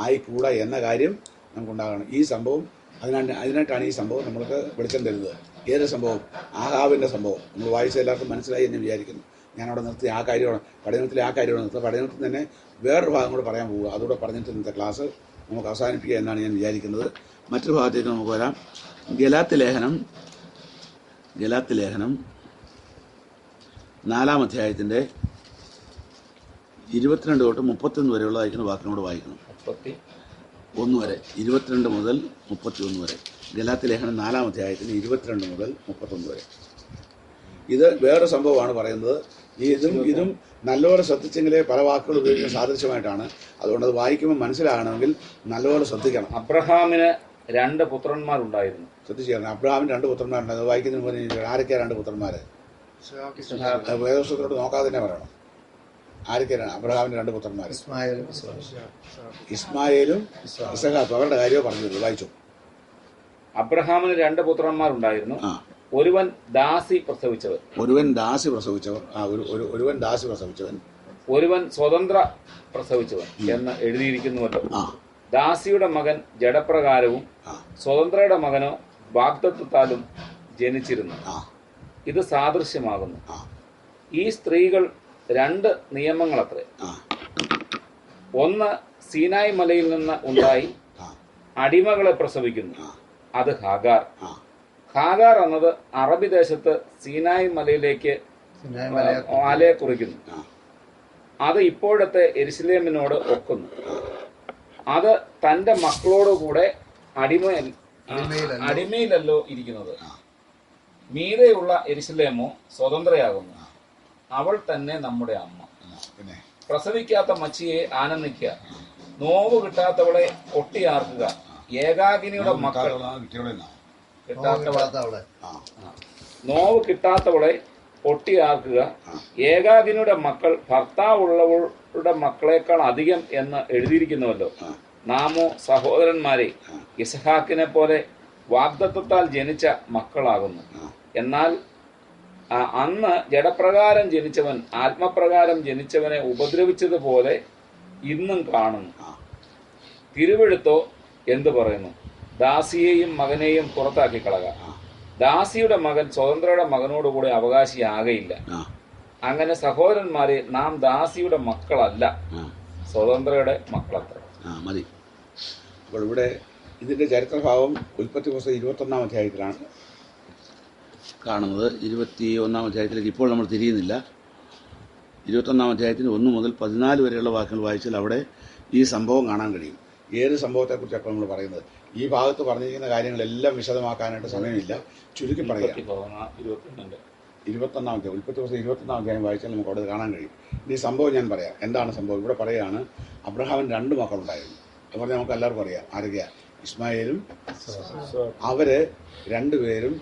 ആയിക്കൂടാ എന്ന കാര്യം നമുക്കുണ്ടാകണം. ഈ സംഭവം അതിനായിട്ടാണ് ഈ സംഭവം നമ്മൾക്ക് വെളിച്ചം തരുന്നത്. ഏത് സംഭവം? ആഹാവിൻ്റെ സംഭവം. നമ്മൾ വായിച്ച എല്ലാവർക്കും മനസ്സിലായി എന്ന് വിചാരിക്കുന്നു. ഞാനവിടെ നിർത്തി ആ കാര്യമാണ് പഠനത്തിലെ നിർത്തുക. പഠനത്തിൽ തന്നെ വേറൊരു ഭാഗം കൂടെ പറയാൻ പോവുക. അതുകൂടെ പറഞ്ഞിട്ട് ഇന്നത്തെ ക്ലാസ് നമുക്ക് അവസാനിപ്പിക്കുക എന്നാണ് ഞാൻ വിചാരിക്കുന്നത്. മറ്റൊരു ഭാഗത്തേക്ക് നമുക്ക് വരാം. ഗലാത്യ ലേഖനം ഗലാത്യ ലേഖനം 4-ാം അധ്യായത്തിൻ്റെ 22 തൊട്ട് 31 വരെയുള്ള വായിക്കുന്ന വാക്കിനോട് വായിക്കണം. 1 വരെ, 22 മുതൽ 31 വരെ. ഗലാത്യ ലേഖനം 4-ാം അധ്യായത്തിന് 22 മുതൽ 31 വരെ. ഇത് വേറെ സംഭവമാണ് പറയുന്നത്. ഇതും നല്ലപോലെ ശ്രദ്ധിച്ചെങ്കിലേ പല വാക്കുകൾ ഉപയോഗിക്കുന്ന സാദൃശ്യമായിട്ടാണ്. അതുകൊണ്ട് അത് വായിക്കുമ്പോൾ മനസ്സിലാകണമെങ്കിൽ നല്ലപോലെ ശ്രദ്ധിക്കണം. അബ്രഹാമിന് 2 പുത്രന്മാരുണ്ടായിരുന്നു. ശ്രദ്ധിച്ചു. അബ്രഹാമിന് 2 പുത്രന്മാരുണ്ട്. അത് വായിക്കുന്നതിന് മുമ്പ് ആരൊക്കെയാണ് 2 പുത്രന്മാർ? വേദപുസ്തകത്തോട് നോക്കാതെ തന്നെ പറയണം. ആരൊക്കെയാണ് അബ്രഹാമിന് 2 പുത്രന്മാർ? ഇസ്മായേലും ഇസഹാക്കും. അവരുടെ കാര്യമോ പറഞ്ഞത് വായിച്ചു. അബ്രഹാമിന് 2 പുത്രന്മാരുണ്ടായിരുന്നു. ഒരുവൻ ദാസി പ്രസവിച്ചവൻ. ഒരുവൻ ദാസി പ്രസവിച്ചവൻ. ഒരുവൻ സ്വതന്ത്ര പ്രസവിച്ചവൻ എന്ന് എഴുതിയിരിക്കുന്നുവല്ലോ. ദാസിയുടെ മകൻ ജഡപ്രകാരവും സ്വതന്ത്രയുടെ മകനോ വാഗ്ദത്തത്താലും ജനിച്ചിരുന്നു. ഇത് സാദൃശ്യമാകുന്നു. ഈ സ്ത്രീകൾ 2 നിയമങ്ങളത്രേ. ഒന്ന് സീനായ് മലയിൽ നിന്ന് ഉണ്ടായി അടിമകളെ പ്രസവിക്കുന്നു. അത് ഹാഗാർ. ഹാഗാർ എന്നത് അറബി ദേശത്ത് സീനായ് മലയിലേക്ക് ആലയെ കുറിക്കുന്നു. അത് ഇപ്പോഴത്തെ യെരുശലേമിനോട് ഒക്കുന്നു. അത് തന്റെ മക്കളോടുകൂടെ അടിമയിലല്ലോ ഇരിക്കുന്നത്. മീതെയുള്ള യെരുശലേമോ സ്വതന്ത്രയാകുന്നു. അവൾ തന്നെ നമ്മുടെ അമ്മ. പ്രസവിക്കാത്ത മച്ചിയെ ആനന്ദിക്കുക, നോവ് കിട്ടാത്തവളെ ഒട്ടിയാർക്കുക, ഏകാകിനിയുടെ മക്കൾ നോവ് കിട്ടാത്തവളെ ഒട്ടിയാർക്കുക, ഏകാകിനിയുടെ മക്കൾ ഭർത്താവുള്ളവളുടെ മക്കളെക്കാൾ അധികം എന്ന് എഴുതിയിരിക്കുന്നുവല്ലോ. നാമോ സഹോദരന്മാരെ ഇസ്ഹാക്കിനെ പോലെ വാഗ്ദത്തത്താൽ ജനിച്ച മക്കളാകുന്നു. എന്നാൽ അന്ന് ജഡപ്രകാരം ജനിച്ചവൻ ആത്മപ്രകാരം ജനിച്ചവനെ ഉപദ്രവിച്ചതുപോലെ ഇന്നും കാണുന്നു. തിരുവെഴുത്തോ എന്തു പറയുന്നു? ദാസിയെയും മകനെയും പുറത്താക്കി കളക. ദാസിയുടെ മകൻ സ്വതന്ത്രയുടെ മകനോടുകൂടെ അവകാശിയാകയില്ല. അങ്ങനെ സഹോദരന്മാരെ, നാം ദാസിയുടെ മക്കളല്ല, സ്വതന്ത്രയുടെ മക്കളത്ര. മതി. അപ്പോൾ ഇവിടെ ഇതിൻ്റെ ചരിത്രഭാവം ഉൽപ്പത്തി പുസ്തകം 21-ാം അധ്യായത്തിലാണ് കാണുന്നത്. 21-ാം അധ്യായത്തിലേക്ക് ഇപ്പോൾ നമ്മൾ തിരിയുന്നില്ല. 21-ാം അധ്യായത്തിന് 1 മുതൽ 14 വരെയുള്ള വാക്കുകൾ വായിച്ചാൽ അവിടെ ഈ സംഭവം കാണാൻ കഴിയും. ഏത് സംഭവത്തെക്കുറിച്ചൊക്കെ നമ്മൾ പറയുന്നത്. ഈ ഭാഗത്ത് പറഞ്ഞിരിക്കുന്ന കാര്യങ്ങളെല്ലാം വിശദമാക്കാനായിട്ട് സമയമില്ല. ചുരുക്കി പറയുക. 21-ാം അധ്യായം, ഉൽപ്പത്തി പുസ്തകം 21-ാം അധ്യായം വായിച്ചാൽ നമുക്ക് അവിടെ കാണാൻ കഴിയും. ഈ സംഭവം ഞാൻ പറയാം. എന്താണ് സംഭവം? ഇവിടെ പറയുകയാണ്, അബ്രഹാമിന് 2 മക്കളുണ്ടായിരുന്നു. അത് പറഞ്ഞാൽ നമുക്ക് എല്ലാവർക്കും അറിയാം. ആരൊക്കെയാണ്? ഇസ്മായേലും. അവര് 2 പേരും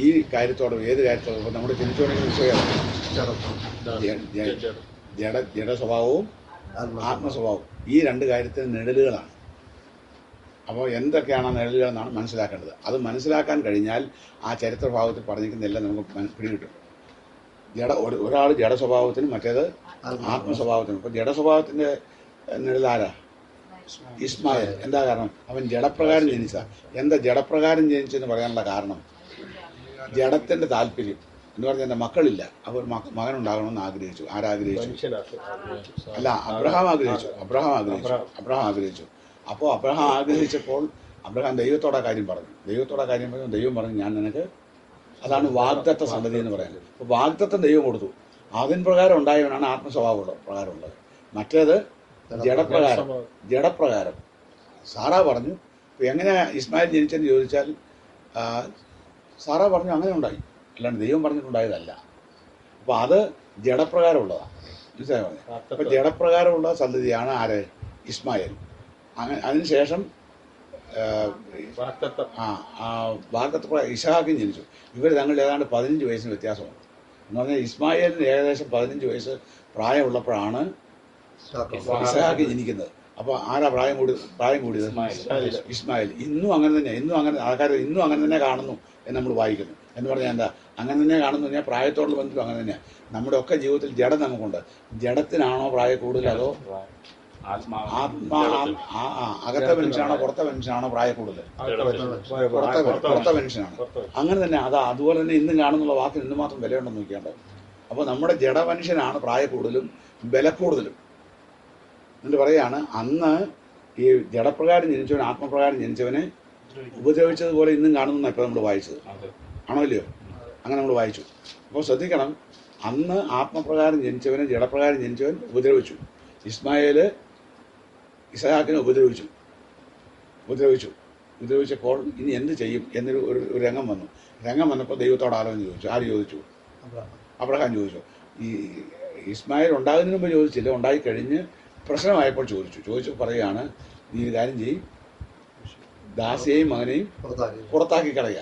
ഈ കാര്യത്തോടും ഏത് കാര്യത്തോടും ഇപ്പം നമ്മുടെ ചിന്തിച്ചുകൊണ്ടെങ്കിൽ വിഷയമാണ് ജഡ സ്വഭാവവും ആത്മസ്വഭാവവും. ഈ 2 കാര്യത്തിന് നിഴലുകളാണ്. അപ്പോൾ എന്തൊക്കെയാണ് ആ നിഴലുകളെന്നാണ് മനസ്സിലാക്കേണ്ടത്. അത് മനസ്സിലാക്കാൻ കഴിഞ്ഞാൽ ആ ചരിത്രഭാവത്തിൽ പറഞ്ഞിരിക്കുന്നതെല്ലാം നമുക്ക് പിടികിട്ടും. ഒരാൾ ജഡസ്വഭാവത്തിനും മറ്റേത് ആത്മസ്വഭാവത്തിനും. ഇപ്പം ജഡസ്വഭാവത്തിൻ്റെ നിഴലാരാ? ഇസ്മായേൽ. എന്താ കാരണം? അവൻ ജഡപ്രകാരം ജനിച്ച. എന്താ ജഡപ്രകാരം ജനിച്ചെന്ന് പറയാനുള്ള കാരണം? ജഡത്തിൻ്റെ താല്പര്യം എന്ന് പറഞ്ഞാൽ എൻ്റെ മക്കളില്ല, അവർ മകനുണ്ടാകണമെന്ന് ആഗ്രഹിച്ചു. ആരാഗ്രഹിച്ചു? അല്ല, അബ്രഹാം ആഗ്രഹിച്ചു. അപ്പോൾ അബ്രഹാം ആഗ്രഹിച്ചപ്പോൾ അബ്രഹാം ദൈവത്തോടെ കാര്യം പറഞ്ഞു. ദൈവം പറഞ്ഞു ഞാൻ നിനക്ക്, അതാണ് വാഗ്ദത്ത സന്തതി എന്ന് പറയുന്നത്. അപ്പോൾ വാഗ്ദത്തം ദൈവം കൊടുത്തു. അതിൻ പ്രകാരം ഉണ്ടായവനാണ് ആത്മസ്വഭാവമുള്ള പ്രകാരമുള്ളത്. മറ്റേത് ജഡപ്രകാരം. സാറാ പറഞ്ഞു. അപ്പോൾ എങ്ങനെയാ ഇസ്മായിൽ ജനിച്ചെന്ന് ചോദിച്ചാൽ സാറാ പറഞ്ഞു അങ്ങനെ ഉണ്ടായി, അല്ലാണ്ട് ദൈവം പറഞ്ഞിട്ടുണ്ടായതല്ല. അപ്പോൾ അത് ജഡപ്രകാരമുള്ളതാണ്. മനസ്സിലായി പറഞ്ഞു. അപ്പോൾ ജഡപ്രകാരമുള്ള സന്തതിയാണ് ആര്? ഇസ്മായേൽ. അതിനുശേഷം വാഗ്ദത്ത ഇസഹാക്കും ജനിച്ചു. ഇവർ തങ്ങളിൽ ഏതാണ്ട് 15 വയസ്സിന് വ്യത്യാസമുണ്ട്. എന്ന് പറഞ്ഞാൽ ഇസ്മായേലിന് ഏകദേശം 15 വയസ്സ് പ്രായമുള്ളപ്പോഴാണ് ഇസഹാക്ക് ജനിക്കുന്നത്. അപ്പോൾ ആരാ പ്രായം കൂടിയത്? ഇസ്മായിൽ. ഇന്നും അങ്ങനെ ആൾക്കാർ ഇന്നും അങ്ങനെ തന്നെ കാണുന്നു എന്ന് നമ്മൾ വായിക്കുന്നു. എന്ന് പറഞ്ഞാൽ എന്താ അങ്ങനെ തന്നെ കാണുന്നു പറഞ്ഞാൽ പ്രായത്തോടുള്ള ബന്ധം അങ്ങനെ തന്നെയാണ്. നമ്മുടെ ഒക്കെ ജീവിതത്തിൽ ജഡം നമുക്കുണ്ട്. ജഡത്തിനാണോ പ്രായം കൂടുതൽ, അതോ അകത്തെ മനുഷ്യനാണോ പുറത്തെ മനുഷ്യനാണോ പ്രായം കൂടുതൽ? പുറത്തെ മനുഷ്യനാണ്. അങ്ങനെ തന്നെ അതുപോലെ തന്നെ ഇന്നും കാണുന്നുള്ള വാക്കിന് എന്തുമാത്രം വിലയുണ്ടെന്ന് നോക്കിയാണ്ടോ. അപ്പോൾ നമ്മുടെ ജഡമനുഷ്യനാണ് പ്രായ കൂടുതലും ബലക്കൂടുതലും. എന്നിട്ട് പറയാണ്, അന്ന് ഈ ജഡപ്രകാരം ജനിച്ചവൻ ആത്മപ്രകാരം ജനിച്ചവനെ ഉപദ്രവിച്ചതുപോലെ ഇന്നും കാണുന്ന ഇപ്പോൾ നമ്മൾ വായിച്ചത് ആണോ ഇല്ലയോ? അങ്ങനെ നമ്മൾ വായിച്ചു. അപ്പോൾ ശ്രദ്ധിക്കണം, അന്ന് ആത്മപ്രകാരം ജനിച്ചവനെ ജഡപ്രകാരം ജനിച്ചവൻ ഉപദ്രവിച്ചു. ഇസ്മായേല് ഇസഹാക്കിനെ ഉപദ്രവിച്ചപ്പോൾ ഇനി എന്ത് ചെയ്യും എന്നൊരു ഒരു രംഗം വന്നപ്പോൾ ദൈവത്തോട് ആലോചന ചോദിച്ചു. ആര് ചോദിച്ചു? അബ്രഹാം ചോദിച്ചു. ഈ ഇസ്മായിൽ ഉണ്ടാകുന്നതിന് മുമ്പ് ചോദിച്ചില്ല, ഉണ്ടായിക്കഴിഞ്ഞ് പ്രശ്നമായപ്പോൾ ചോദിച്ചു പറയുകയാണ്, നീ ഒരു കാര്യം ചെയ്യും, ദാസിയെയും മകനെയും പുറത്താക്കി കളയുക.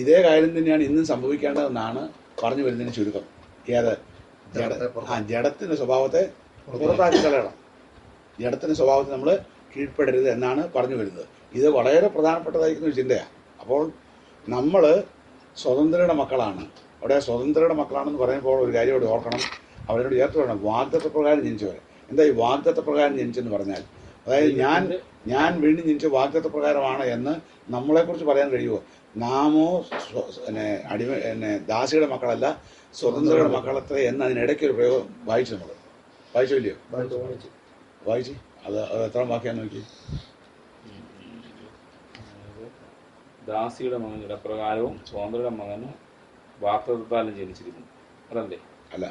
ഇതേ കാര്യം തന്നെയാണ് ഇന്നും സംഭവിക്കേണ്ടതെന്നാണ് പറഞ്ഞു വരുന്നതിന് ചുരുക്കം. ഏത്? ജഡത്തിന്റെ സ്വഭാവത്തെ പുറത്താക്കി കളയണം. ജഡത്തിന്റെ സ്വഭാവത്തെ നമ്മൾ കീഴ്പ്പെടരുത് എന്നാണ് പറഞ്ഞു വരുന്നത്. ഇത് വളരെ പ്രധാനപ്പെട്ടതായിരിക്കുന്ന ഒരു ചിന്തയാണ്. അപ്പോൾ നമ്മൾ സ്വതന്ത്രയുടെ മക്കളാണ്. അവിടെ സ്വതന്ത്രയുടെ മക്കളാണെന്ന് പറയുമ്പോൾ ഒരു കാര്യം അവിടെ ഓർക്കണം, അവരോട് ചേർത്ത് വേണം, വാഗ്ദത്തപ്രകാരം ജനിച്ചവരെ. എന്താ ഈ വാഗ്ദത്തപ്രകാരം ജനിച്ചെന്ന് പറഞ്ഞാൽ? അതായത് ഞാൻ വീണ്ടും ജനിച്ച വാഗ്ദത്തപ്രകാരമാണ് എന്ന് നമ്മളെക്കുറിച്ച് പറയാൻ കഴിയുമോ? നാമോ ദാസിയുടെ മക്കളല്ല, സ്വതന്ത്രയുടെ മക്കളത്ര എന്ന് അതിനിടയ്ക്ക് ഒരു പ്രയോഗം വായിച്ചു. നമ്മൾ വായിച്ചോ ഇല്ലയോ? വായിച്ചു. അത് എത്ര വാക്യം നോക്കി? ദാസിയുടെ മകൻ ഇടപ്രകാരവും സ്വതന്ത്രയുടെ മകന് വാഗ്ദത്തത്താലും ജനിച്ചിരിക്കുന്നു. അതല്ലേ? അല്ല,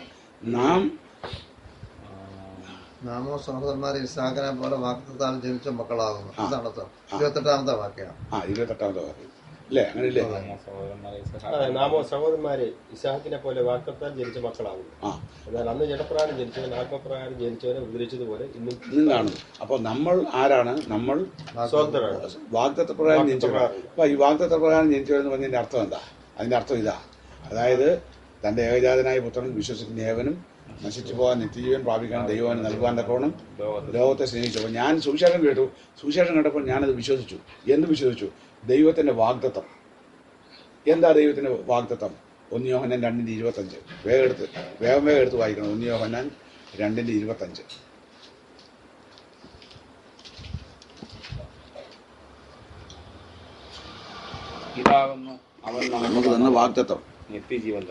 നാമോ സഹോദരന്മാർ ഇസ്ഹാക്കിനെ പോലെ വാഗ്ദത്തത്താൽ ജനിച്ച മക്കളാകുന്നു. അതാണ് 28ാമത്തെ വാക്യം. 28ാമത്തെ വാക്യം അല്ലേ? അങ്ങനെയല്ലേ? നാമോ സഹോദരന്മാരെ ഇസ്ഹാക്കിനെ പോലെ വാഗ്ദത്തത്താൽ ജനിച്ച മക്കളാകുന്നു. എന്നാൽ അന്ന് ജഡപ്രകാരം ജനിച്ചവൻ ആത്മപ്രകാരം ജനിച്ചവനെ ഉപദ്രവിച്ചതുപോലെ ഇന്നും കാണുന്നു. അപ്പോൾ നമ്മൾ ആരാണ്? നമ്മൾ വാഗ്ദത്തപ്രകാരം ജനിച്ചവരാണ്. അപ്പൊ ഈ വാഗ്ദത്തപ്രകാരം ജനിച്ചവരെന്ന് പറഞ്ഞതിന്റെ അർത്ഥം എന്താ? അതിന്റെ അർത്ഥം ഇതാ, അതായത് തന്റെ ഏകജാതനായ പുത്രൻ വിശ്വസിക്കുന്ന ഏവനും നശിച്ചു പോകാൻ നിത്യജീവൻ പ്രാപിക്കാൻ ദൈവം നൽകുവാൻ തക്കവണ്ണം ലോകത്തെ സ്നേഹിച്ചു. അപ്പോൾ ഞാൻ സുവിശേഷം കേട്ടപ്പോൾ ഞാനത് വിശ്വസിച്ചു. എന്ത് വിശ്വസിച്ചു? ദൈവത്തിന്റെ വാഗ്ദത്തം. എന്താ ദൈവത്തിന്റെ വാഗ്ദത്തം? 1 യോഹന്നാൻ 2:25. വേഗം എടുത്ത് വായിക്കണം. 1 യോഹന്നാൻ 2:25. ഇതാകുന്നു അവൻ നമുക്ക് തന്ന വാഗ്ദത്തം, നിത്യജീവൻ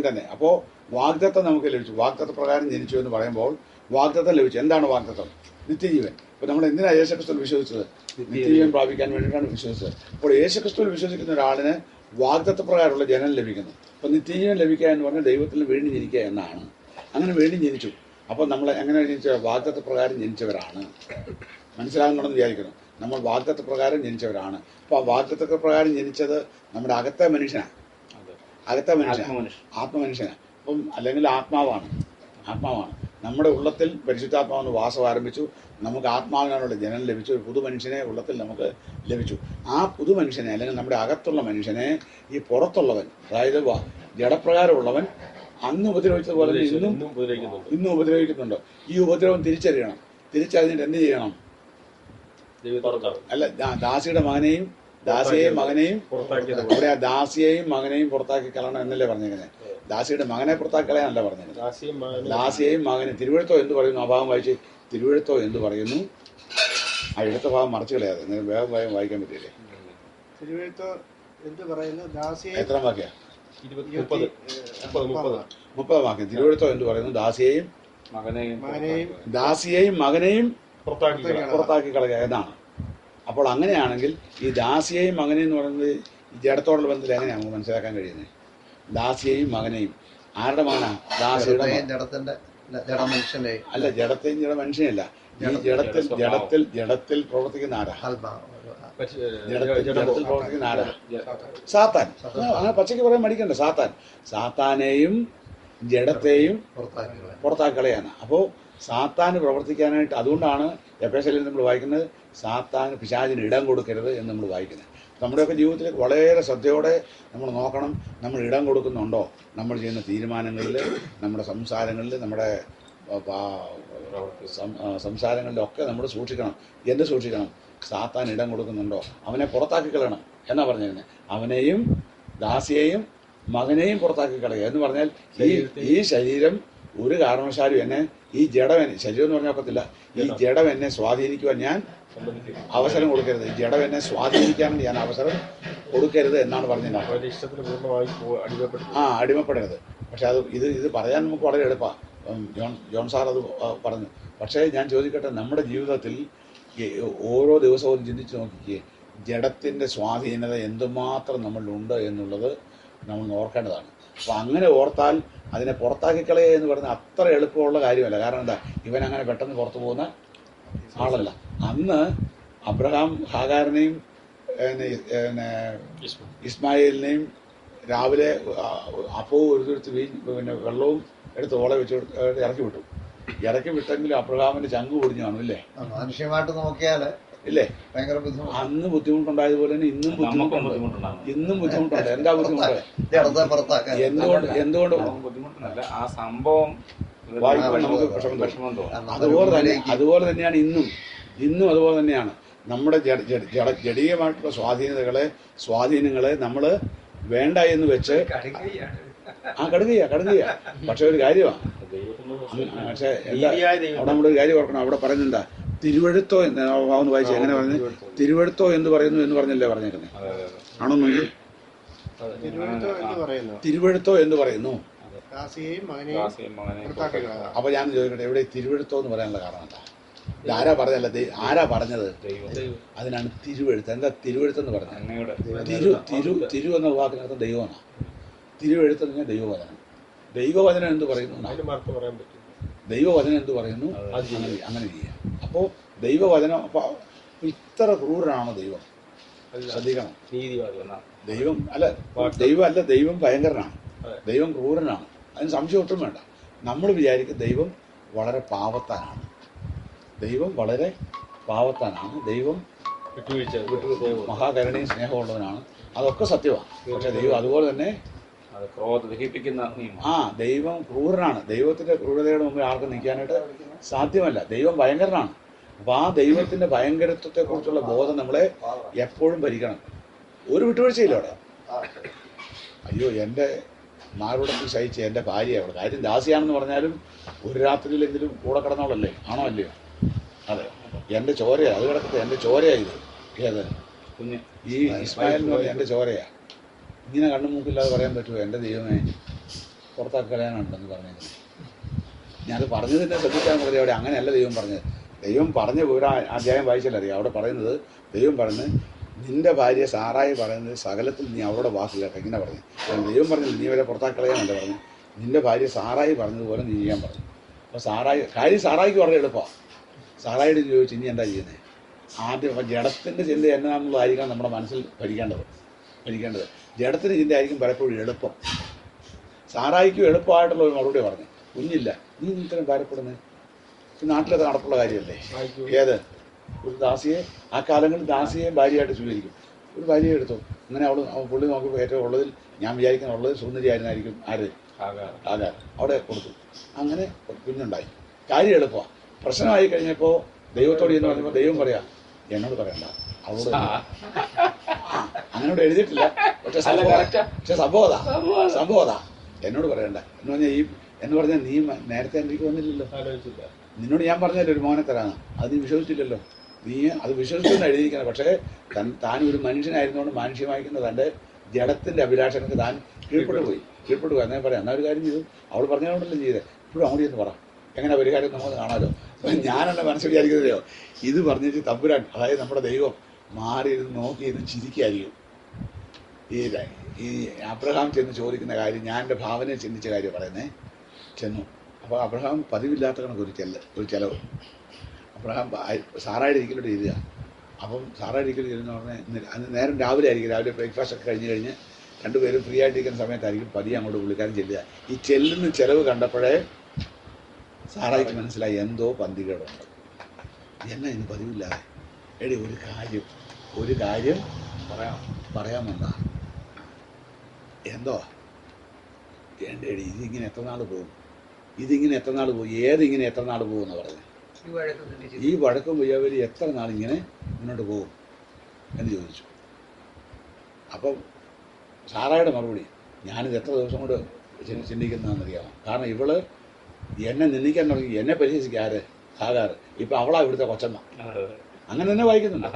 തന്നെ. അപ്പോൾ വാഗ്ദത്തം നമുക്ക് ലഭിച്ചു. വാഗ്ദത്ത പ്രകാരം ജനിച്ചു എന്ന് പറയുമ്പോൾ വാഗ്ദത്തം ലഭിച്ചു. എന്താണ് വാഗ്ദത്തം? നിത്യജീവൻ. അപ്പോൾ നമ്മൾ എന്തിനാണ് യേശുക്രിസ്തുവിൽ വിശ്വസിച്ചത്? നിത്യജീവൻ പ്രാപിക്കാൻ വേണ്ടിയിട്ടാണ് വിശ്വസിച്ചത്. അപ്പോൾ യേശുക്രിസ്തുവിൽ വിശ്വസിക്കുന്ന ഒരാളിന് വാഗ്ദത്ത പ്രകാരമുള്ള ജനം ലഭിക്കുന്നു. അപ്പോൾ നിത്യജീവൻ ലഭിക്കുക എന്ന് പറഞ്ഞാൽ ദൈവത്തിൽ വീണ്ടും ജനിക്കുക എന്നാണ്. അങ്ങനെ വീണ്ടും ജനിച്ചു. അപ്പോൾ നമ്മൾ എങ്ങനെ ജനിച്ച? വാഗ്ദത്ത പ്രകാരം ജനിച്ചവരാണ്. മനസ്സിലാകുന്നുണ്ടെന്ന് വിചാരിക്കുന്നു. നമ്മൾ വാഗ്ദത്ത പ്രകാരം ജനിച്ചവരാണ്. അപ്പോൾ ആ വാഗ്ദത്ത പ്രകാരം ജനിച്ചത് നമ്മുടെ അകത്തെ മനുഷ്യനാണ്. ആത്മമനുഷ്യനാണ്. അപ്പം അല്ലെങ്കിൽ ആത്മാവാണ്. നമ്മുടെ ഉള്ളത്തിൽ പരിശുദ്ധാത്മാവെന്ന് വാസം ആരംഭിച്ചു. നമുക്ക് ആത്മാവിനുള്ള ജനം ലഭിച്ചു. ഒരു പുതുമനുഷ്യനെ ഉള്ളത്തിൽ നമുക്ക് ലഭിച്ചു. ആ പുതുമനുഷ്യനെ അല്ലെങ്കിൽ നമ്മുടെ അകത്തുള്ള മനുഷ്യനെ ഈ പുറത്തുള്ളവൻ, അതായത് ജഡപ്രകാരമുള്ളവൻ അന്ന് ഉപദ്രവിച്ചതുപോലെ ഇന്നും ഉപദ്രവിക്കുന്നുണ്ട്. ഈ ഉപദ്രവം തിരിച്ചറിഞ്ഞിട്ട് എന്ത് ചെയ്യണം? അല്ല, ദാസിയെയും മകനെയും അവിടെ ആ ദാസിയെയും മകനെയും പുറത്താക്കി കളയണം എന്നല്ലേ പറഞ്ഞിരിക്കുന്നത്? ദാസിയുടെ മകനെ പുറത്താക്കി കളയാനല്ല പറഞ്ഞിരുന്നത്. ദാസിയെയും മകനെ. തിരുവെഴുത്തോ എന്ത് പറയുന്നു? ആ ഭാഗം വായിച്ച്. തിരുവെഴുത്തോ എന്ത് പറയുന്നു? ആ എടുത്ത ഭാഗം മറച്ചു കളയാതെ. വേഗം വായിക്കാൻ പറ്റില്ലേ? തിരുവെഴുത്തോ എന്ത് പറയുന്നു? എത്ര വാക്യ? 30 വാക്യം. തിരുവെഴുത്തോ എന്ത് പറയുന്നു? ദാസിയെയും മകനെയും പുറത്താക്കി കളയുക എന്നാണ്. അപ്പോൾ അങ്ങനെയാണെങ്കിൽ ഈ ദാസിയെയും മകനെയും എന്ന് പറയുന്നത് ജഡത്തോടുള്ള ബന്ധത്തിൽ എങ്ങനെയാണ് നമുക്ക് മനസ്സിലാക്കാൻ കഴിയുന്നത്? ദാസിയെയും മകനെയും. ആരുടെ മകനാ? ദാസിയുടെ. അല്ല, ജഡത്തെയും ജഡമനുഷ്യനല്ല. ഈ ജഡത്തിൽ പ്രവർത്തിക്കുന്ന ആരാ? ജഡത്തിൽ പ്രവർത്തിക്കുന്ന ആരാ? സാത്താൻ. അങ്ങനെ പച്ചയ്ക്ക് പറയാൻ മടിക്കണ്ട. സാത്താനെയും ജഡത്തെയും പുറത്താക്കി കളയാണ്. അപ്പോൾ സാത്താന് പ്രവർത്തിക്കാനായിട്ട്, അതുകൊണ്ടാണ് എഫേസ്യരിൽ നമ്മൾ വായിക്കുന്നത് സാത്താന് പിശാചിന് ഇടം കൊടുക്കരുത് എന്ന് നമ്മൾ വായിക്കുന്നത്. നമ്മുടെയൊക്കെ ജീവിതത്തിൽ വളരെ ശ്രദ്ധയോടെ നമ്മൾ നോക്കണം. നമ്മൾ ഇടം കൊടുക്കുന്നുണ്ടോ? നമ്മൾ ചെയ്യുന്ന തീരുമാനങ്ങളിൽ, നമ്മുടെ സംസാരങ്ങളിൽ, നമ്മുടെ സംസാരങ്ങളിലൊക്കെ നമ്മൾ സൂക്ഷിക്കണം. എന്ത് സൂക്ഷിക്കണം? സാത്താൻ ഇടം കൊടുക്കുന്നുണ്ടോ? അവനെ പുറത്താക്കി കളയണം എന്നാ പറഞ്ഞിരുന്നത്. അവനെയും ദാസിയെയും മകനെയും പുറത്താക്കി കളയുക എന്ന് പറഞ്ഞാൽ ഈ ശരീരം ഒരു കാരണവശാലും എന്നെ, ഈ ജഡം ശരീരം എന്ന് പറഞ്ഞാൽ ഒക്കത്തില്ല, ഈ ജഡം എന്നെ സ്വാധീനിക്കുവാൻ ഞാൻ അവസരം കൊടുക്കരുത്. ഈ ജഡം എന്നെ സ്വാധീനിക്കാൻ ഞാൻ അവസരം കൊടുക്കരുത് എന്നാണ് പറഞ്ഞത്. അടിമപ്പെടരുത്. പക്ഷെ ഇത് പറയാൻ നമുക്ക് വളരെ എളുപ്പമാണ്. ജോൺ സാർ അത് പറഞ്ഞു. പക്ഷേ ഞാൻ ചോദിക്കട്ടെ, നമ്മുടെ ജീവിതത്തിൽ ഓരോ ദിവസവും ചിന്തിച്ച് നോക്കിക്കേ, ജഡത്തിൻ്റെ സ്വാധീനത എന്തുമാത്രം നമ്മളിലുണ്ട് എന്നുള്ളത് നമ്മൾ ഓർക്കേണ്ടതാണ്. അപ്പോൾ അങ്ങനെ ഓർത്താൽ അതിനെ പുറത്താക്കിക്കളയുക എന്ന് പറയുന്നത് അത്ര എളുപ്പമുള്ള കാര്യമല്ല. കാരണം എന്താ, ഇവൻ അങ്ങനെ പെട്ടെന്ന് പുറത്തു പോകുന്ന ആളല്ല. അന്ന് അബ്രഹാം ഹാഗാറിനെയും ഇസ്മായിലിനെയും രാവിലെ അപ്പവും ഒരു തുരുത്ത് പിന്നെ വെള്ളവും എടുത്ത് ഓളെ വെച്ച് ഇറക്കി വിട്ടു. ഇറക്കി വിട്ടെങ്കിലും അബ്രഹാമിന്റെ ചങ്ക് പൊടിഞ്ഞു കാണും ഇല്ലേ? മനുഷ്യമായിട്ട് നോക്കിയാല് ഇല്ലേ? ഭയങ്കര ബുദ്ധിമുട്ട്. അന്ന് ബുദ്ധിമുട്ടുണ്ടായതുപോലെ തന്നെ ഇന്നും ബുദ്ധിമുട്ടുണ്ട്. എന്താ ബുദ്ധിമുട്ട്? എന്തുകൊണ്ട് ബുദ്ധിമുട്ടല്ല, ആ സംഭവം വായിക്കുമ്പോൾ നമുക്ക് വിഷമം തോന്നും. അതുപോലെ തന്നെയാണ് ഇന്നും അതുപോലെ തന്നെയാണ്. നമ്മുടെ ജഡീയമായിട്ടുള്ള സ്വാധീനങ്ങളെ നമ്മൾ വേണ്ട എന്ന് വെച്ച് കടുകയ്യ. പക്ഷെ ഒരു കാര്യമാണ്, പക്ഷെ അവിടെ നമ്മളൊരു കാര്യം ഓർക്കണം. അവിടെ പറയുന്നെന്താ, തിരുവഴുത്തോ എന്ന് ഒന്ന് വായിച്ചു. എങ്ങനെ പറഞ്ഞു? തിരുവഴുത്തോ എന്ന് പറയുന്നു എന്ന് പറഞ്ഞല്ലേ പറഞ്ഞേക്കുന്നത്? ആണോ നോക്കി, തിരുവഴുത്തോ എന്ന് പറയുന്നു. അപ്പൊ ഞാൻ ചോദിക്കട്ടെ, എവിടെ തിരുവഴുത്തോ എന്ന് പറയാനുള്ള കാരണം എന്താ? ആരാ പറഞ്ഞല്ല, ആരാ പറഞ്ഞത്? അതിനാണ് തിരുവെഴുത്ത്. എന്താ തിരുവെഴുത്തെന്ന് പറഞ്ഞത്? തിരു എന്ന വാക്കിനർത്ഥം ദൈവമാണ്. തിരുവെഴുത്ത് പറഞ്ഞാൽ ദൈവവചനം. ദൈവവചനം എന്ത് പറയുന്നു? ദൈവവചനം എന്ത് പറയുന്നു? അങ്ങനെ ചെയ്യാം. അപ്പോൾ ദൈവവചനം, അപ്പൊ ഇത്ര ക്രൂരനാണ് ദൈവം. ശ്രദ്ധിക്കണം. ദൈവം അല്ല, ദൈവം ഭയങ്കരനാണ്, ദൈവം ക്രൂരനാണ്. അതിന് സംശയം ഒട്ടും വേണ്ട. നമ്മൾ വിചാരിക്കും ദൈവം വളരെ പാവത്താനാണ്. ദൈവം വളരെ പാവത്താനാണ്. ദൈവം മഹാകരുണയും സ്നേഹമുള്ളവനാണ്. അതൊക്കെ സത്യമാണ്. പക്ഷെ ദൈവം അതുപോലെ തന്നെ ദൈവം ക്രൂരനാണ്. ദൈവത്തിന്റെ ക്രൂരതയുടെ മുമ്പിൽ ആർക്കും നിൽക്കാനായിട്ട് സാധ്യമല്ല. ദൈവം ഭയങ്കരനാണ്. അപ്പൊ ആ ദൈവത്തിന്റെ ഭയങ്കരത്വത്തെ കുറിച്ചുള്ള ബോധം നമ്മളെ എപ്പോഴും ഭരിക്കണം. ഒരു വിട്ടുവീഴ്ചയില്ല അവിടെ. അയ്യോ, എൻ്റെ മാറുടത്തിൽ സഹിച്ച എൻ്റെ ഭാര്യ, അവിടെ കാര്യം ദാസിയാണെന്ന് പറഞ്ഞാലും ഒരു രാത്രിയിലെങ്കിലും കൂടെ കിടന്നോളല്ലേ? ആണോ അല്ലയോ? അതെ, എൻ്റെ ചോരയാ അത് കിടക്കത്തെ. എൻ്റെ ചോരയാ ഇത്. ഏത് കുഞ്ഞ് ഈ ഇസ്മായിൽ എന്ന് പറഞ്ഞാൽ എൻ്റെ ചോരയാ. ഇങ്ങനെ കണ്ണും മൂക്കില്ലാതെ പറയാൻ പറ്റുമോ? എൻ്റെ ദൈവമേ, പുറത്താക്കി കളയാനുണ്ടെന്ന് പറഞ്ഞേക്കുന്നത്. ഞാനത് പറഞ്ഞതിനെ ശ്രദ്ധിക്കാൻ പറഞ്ഞത് അവിടെ അങ്ങനെയല്ല ദൈവം പറഞ്ഞത്. ദൈവം പറഞ്ഞ ഒരു അധ്യായം വായിച്ചാലറിയാം. അവിടെ പറയുന്നത്, ദൈവം പറഞ്ഞ് നിന്റെ ഭാര്യ സാറായി പറയുന്നത് സകലത്തിൽ നീ അവളുടെ വാക്ക് കേട്ടോ. ഇങ്ങനെ പറഞ്ഞു. ദൈവം പറഞ്ഞില്ല നീ അവരെ പുറത്താക്കി കളയാനല്ല പറഞ്ഞു. നിന്റെ ഭാര്യ സാറായി പറഞ്ഞതുപോലെ നീ ചെയ്യാൻ പറഞ്ഞു. അപ്പോൾ സാറായിക്ക് വളരെ എളുപ്പമാണ്. സാറായിട്ട് ചോദിച്ചു ഇനി എന്താ ചെയ്യുന്നത്? ആദ്യം ജഡത്തിൻ്റെ ചിന്ത എന്നാണെന്നുള്ളതായിരിക്കണം നമ്മുടെ മനസ്സിൽ ഭരിക്കേണ്ടത്. ജഡത്തിൻ്റെ ചിന്ത ആയിരിക്കും പലപ്പോഴും എളുപ്പം. സാറായിക്കും എളുപ്പമായിട്ടുള്ള ഒരു മറുപടി പറഞ്ഞു, കുഞ്ഞില്ല, നീ ഇത്രയും ഭാരപ്പെടുന്നത്? നാട്ടിലൊക്കെ നടപ്പുള്ള കാര്യമല്ലേ? ഏത് ഒരു ദാസിയെ, ആ കാലങ്ങളിൽ ദാസിയെയും ഭാര്യയായിട്ട് സ്വീകരിക്കും. ഒരു ഭാര്യയെ എടുത്തു. അങ്ങനെ പുള്ളി നോക്കിയപ്പോൾ ഏറ്റവും ഉള്ളതിൽ ഞാൻ വിചാരിക്കുന്നുള്ളത് സുന്ദരിയായിരുന്നായിരിക്കും. ആര്? ആകാർ. അവിടെ കൊടുത്തു. അങ്ങനെ കുഞ്ഞുണ്ടായി. കാര്യം എളുപ്പമാണ്. പ്രശ്നമായി കഴിഞ്ഞപ്പോൾ ദൈവത്തോട് എന്ന് പറഞ്ഞപ്പോൾ ദൈവം പറയാ, എന്നോട് പറയണ്ട, അവളോട്. അങ്ങനോട് എഴുതിയിട്ടില്ല, പക്ഷെ സംഭവതാ എന്നോട് പറയണ്ട എന്ന് പറഞ്ഞാൽ എന്ന് പറഞ്ഞാൽ നീ നേരത്തെ എനിക്ക് വന്നില്ലല്ലോ, നിന്നോട് ഞാൻ പറഞ്ഞല്ലോ ഒരു മോനെ തരാന്ന്. അത് നീ വിശ്വസിച്ചില്ലല്ലോ. നീ അത് വിശ്വസിച്ചെന്ന് എഴുതിയിരിക്കണം. പക്ഷേ താൻ ഒരു മനുഷ്യനായിരുന്നുകൊണ്ട് മാനുഷ്യമായിരിക്കുന്ന തൻ്റെ ജഡത്തിൻ്റെ അഭിലാഷങ്ങൾക്ക് താൻ കീഴ്പ്പെട്ടു പോയി. എന്നേ പറയാം. എന്നാൽ ഒരു കാര്യം ചെയ്തു, അവൾ പറഞ്ഞതുകൊണ്ടല്ലേ ചെയ്തത്. ഇപ്പോഴും അങ്ങോട്ട് എന്ന് പറ, എങ്ങനെ പരിഹാരം നമുക്ക് കാണാമല്ലോ. ഞാനെന്നെ മനസ്സിൽ വിചാരിക്കുന്നതോ, ഇത് പറഞ്ഞിട്ട് തമ്പുരാൻ, അതായത് നമ്മുടെ ദൈവം മാറിയിരുന്ന് നോക്കിയിരുന്ന് ചിരിക്കായിരിക്കും. ഈ അബ്രഹാം ചെന്ന് ചോദിക്കുന്ന കാര്യം, ഞാൻ എൻ്റെ ഭാവനയെ ചിന്തിച്ച കാര്യം പറയുന്നേ. ചെന്നു. അപ്പോൾ അബ്രഹാം പതിവില്ലാത്ത കണക്ക് ഒരു ചിലവ്. അബ്രഹാം സാറായുടെ ഇരിക്കലോട്ട് ഇരുക. അപ്പം സാറായുടെ ഇരിക്കൽ ഇരുന്ന് പറഞ്ഞാൽ നേരം രാവിലെ ആയിരിക്കും. രാവിലെ ബ്രേക്ക്ഫാസ്റ്റ് ഒക്കെ കഴിഞ്ഞ് രണ്ടുപേരും ഫ്രീ ആയിട്ടിരിക്കുന്ന സമയത്തായിരിക്കും പതിയെ അങ്ങോട്ട് പുള്ളിക്കാരൻ ചെല്ലുക. ഈ ചെല്ലുന്ന ചിലവ് കണ്ടപ്പോഴേ സാറായിക്ക് മനസ്സിലായി എന്തോ പന്തികേടുണ്ട്. എന്നാ ഇന്ന് പതിവില്ലാതെ എടി ഒരു കാര്യം പറയാമെന്നാ. എന്തോ എൻ്റെ എടി ഇതിങ്ങനെ എത്ര നാൾ പോകും? ഏതിങ്ങനെ എത്ര നാൾ പോകും എന്ന് പറഞ്ഞത്? ഈ വഴക്കും വയ്യാവലി എത്ര നാളിങ്ങനെ മുന്നോട്ട് പോകും എന്ന് ചോദിച്ചു. അപ്പം സാറായുടെ മറുപടി, ഞാനിത് എത്ര ദിവസം കൊണ്ട് ചിന്തിക്കുന്നതെന്നറിയാമോ? കാരണം ഇവള് എന്നെ നിന്ദിക്കാൻ തുടങ്ങി, എന്നെ പരിഹസിക്കുക. ആര്? ആകാറ്. ഇപ്പം അവളാ ഇവിടുത്തെ കൊച്ചമ്മ. അങ്ങനെ തന്നെ വായിക്കുന്നുണ്ട്.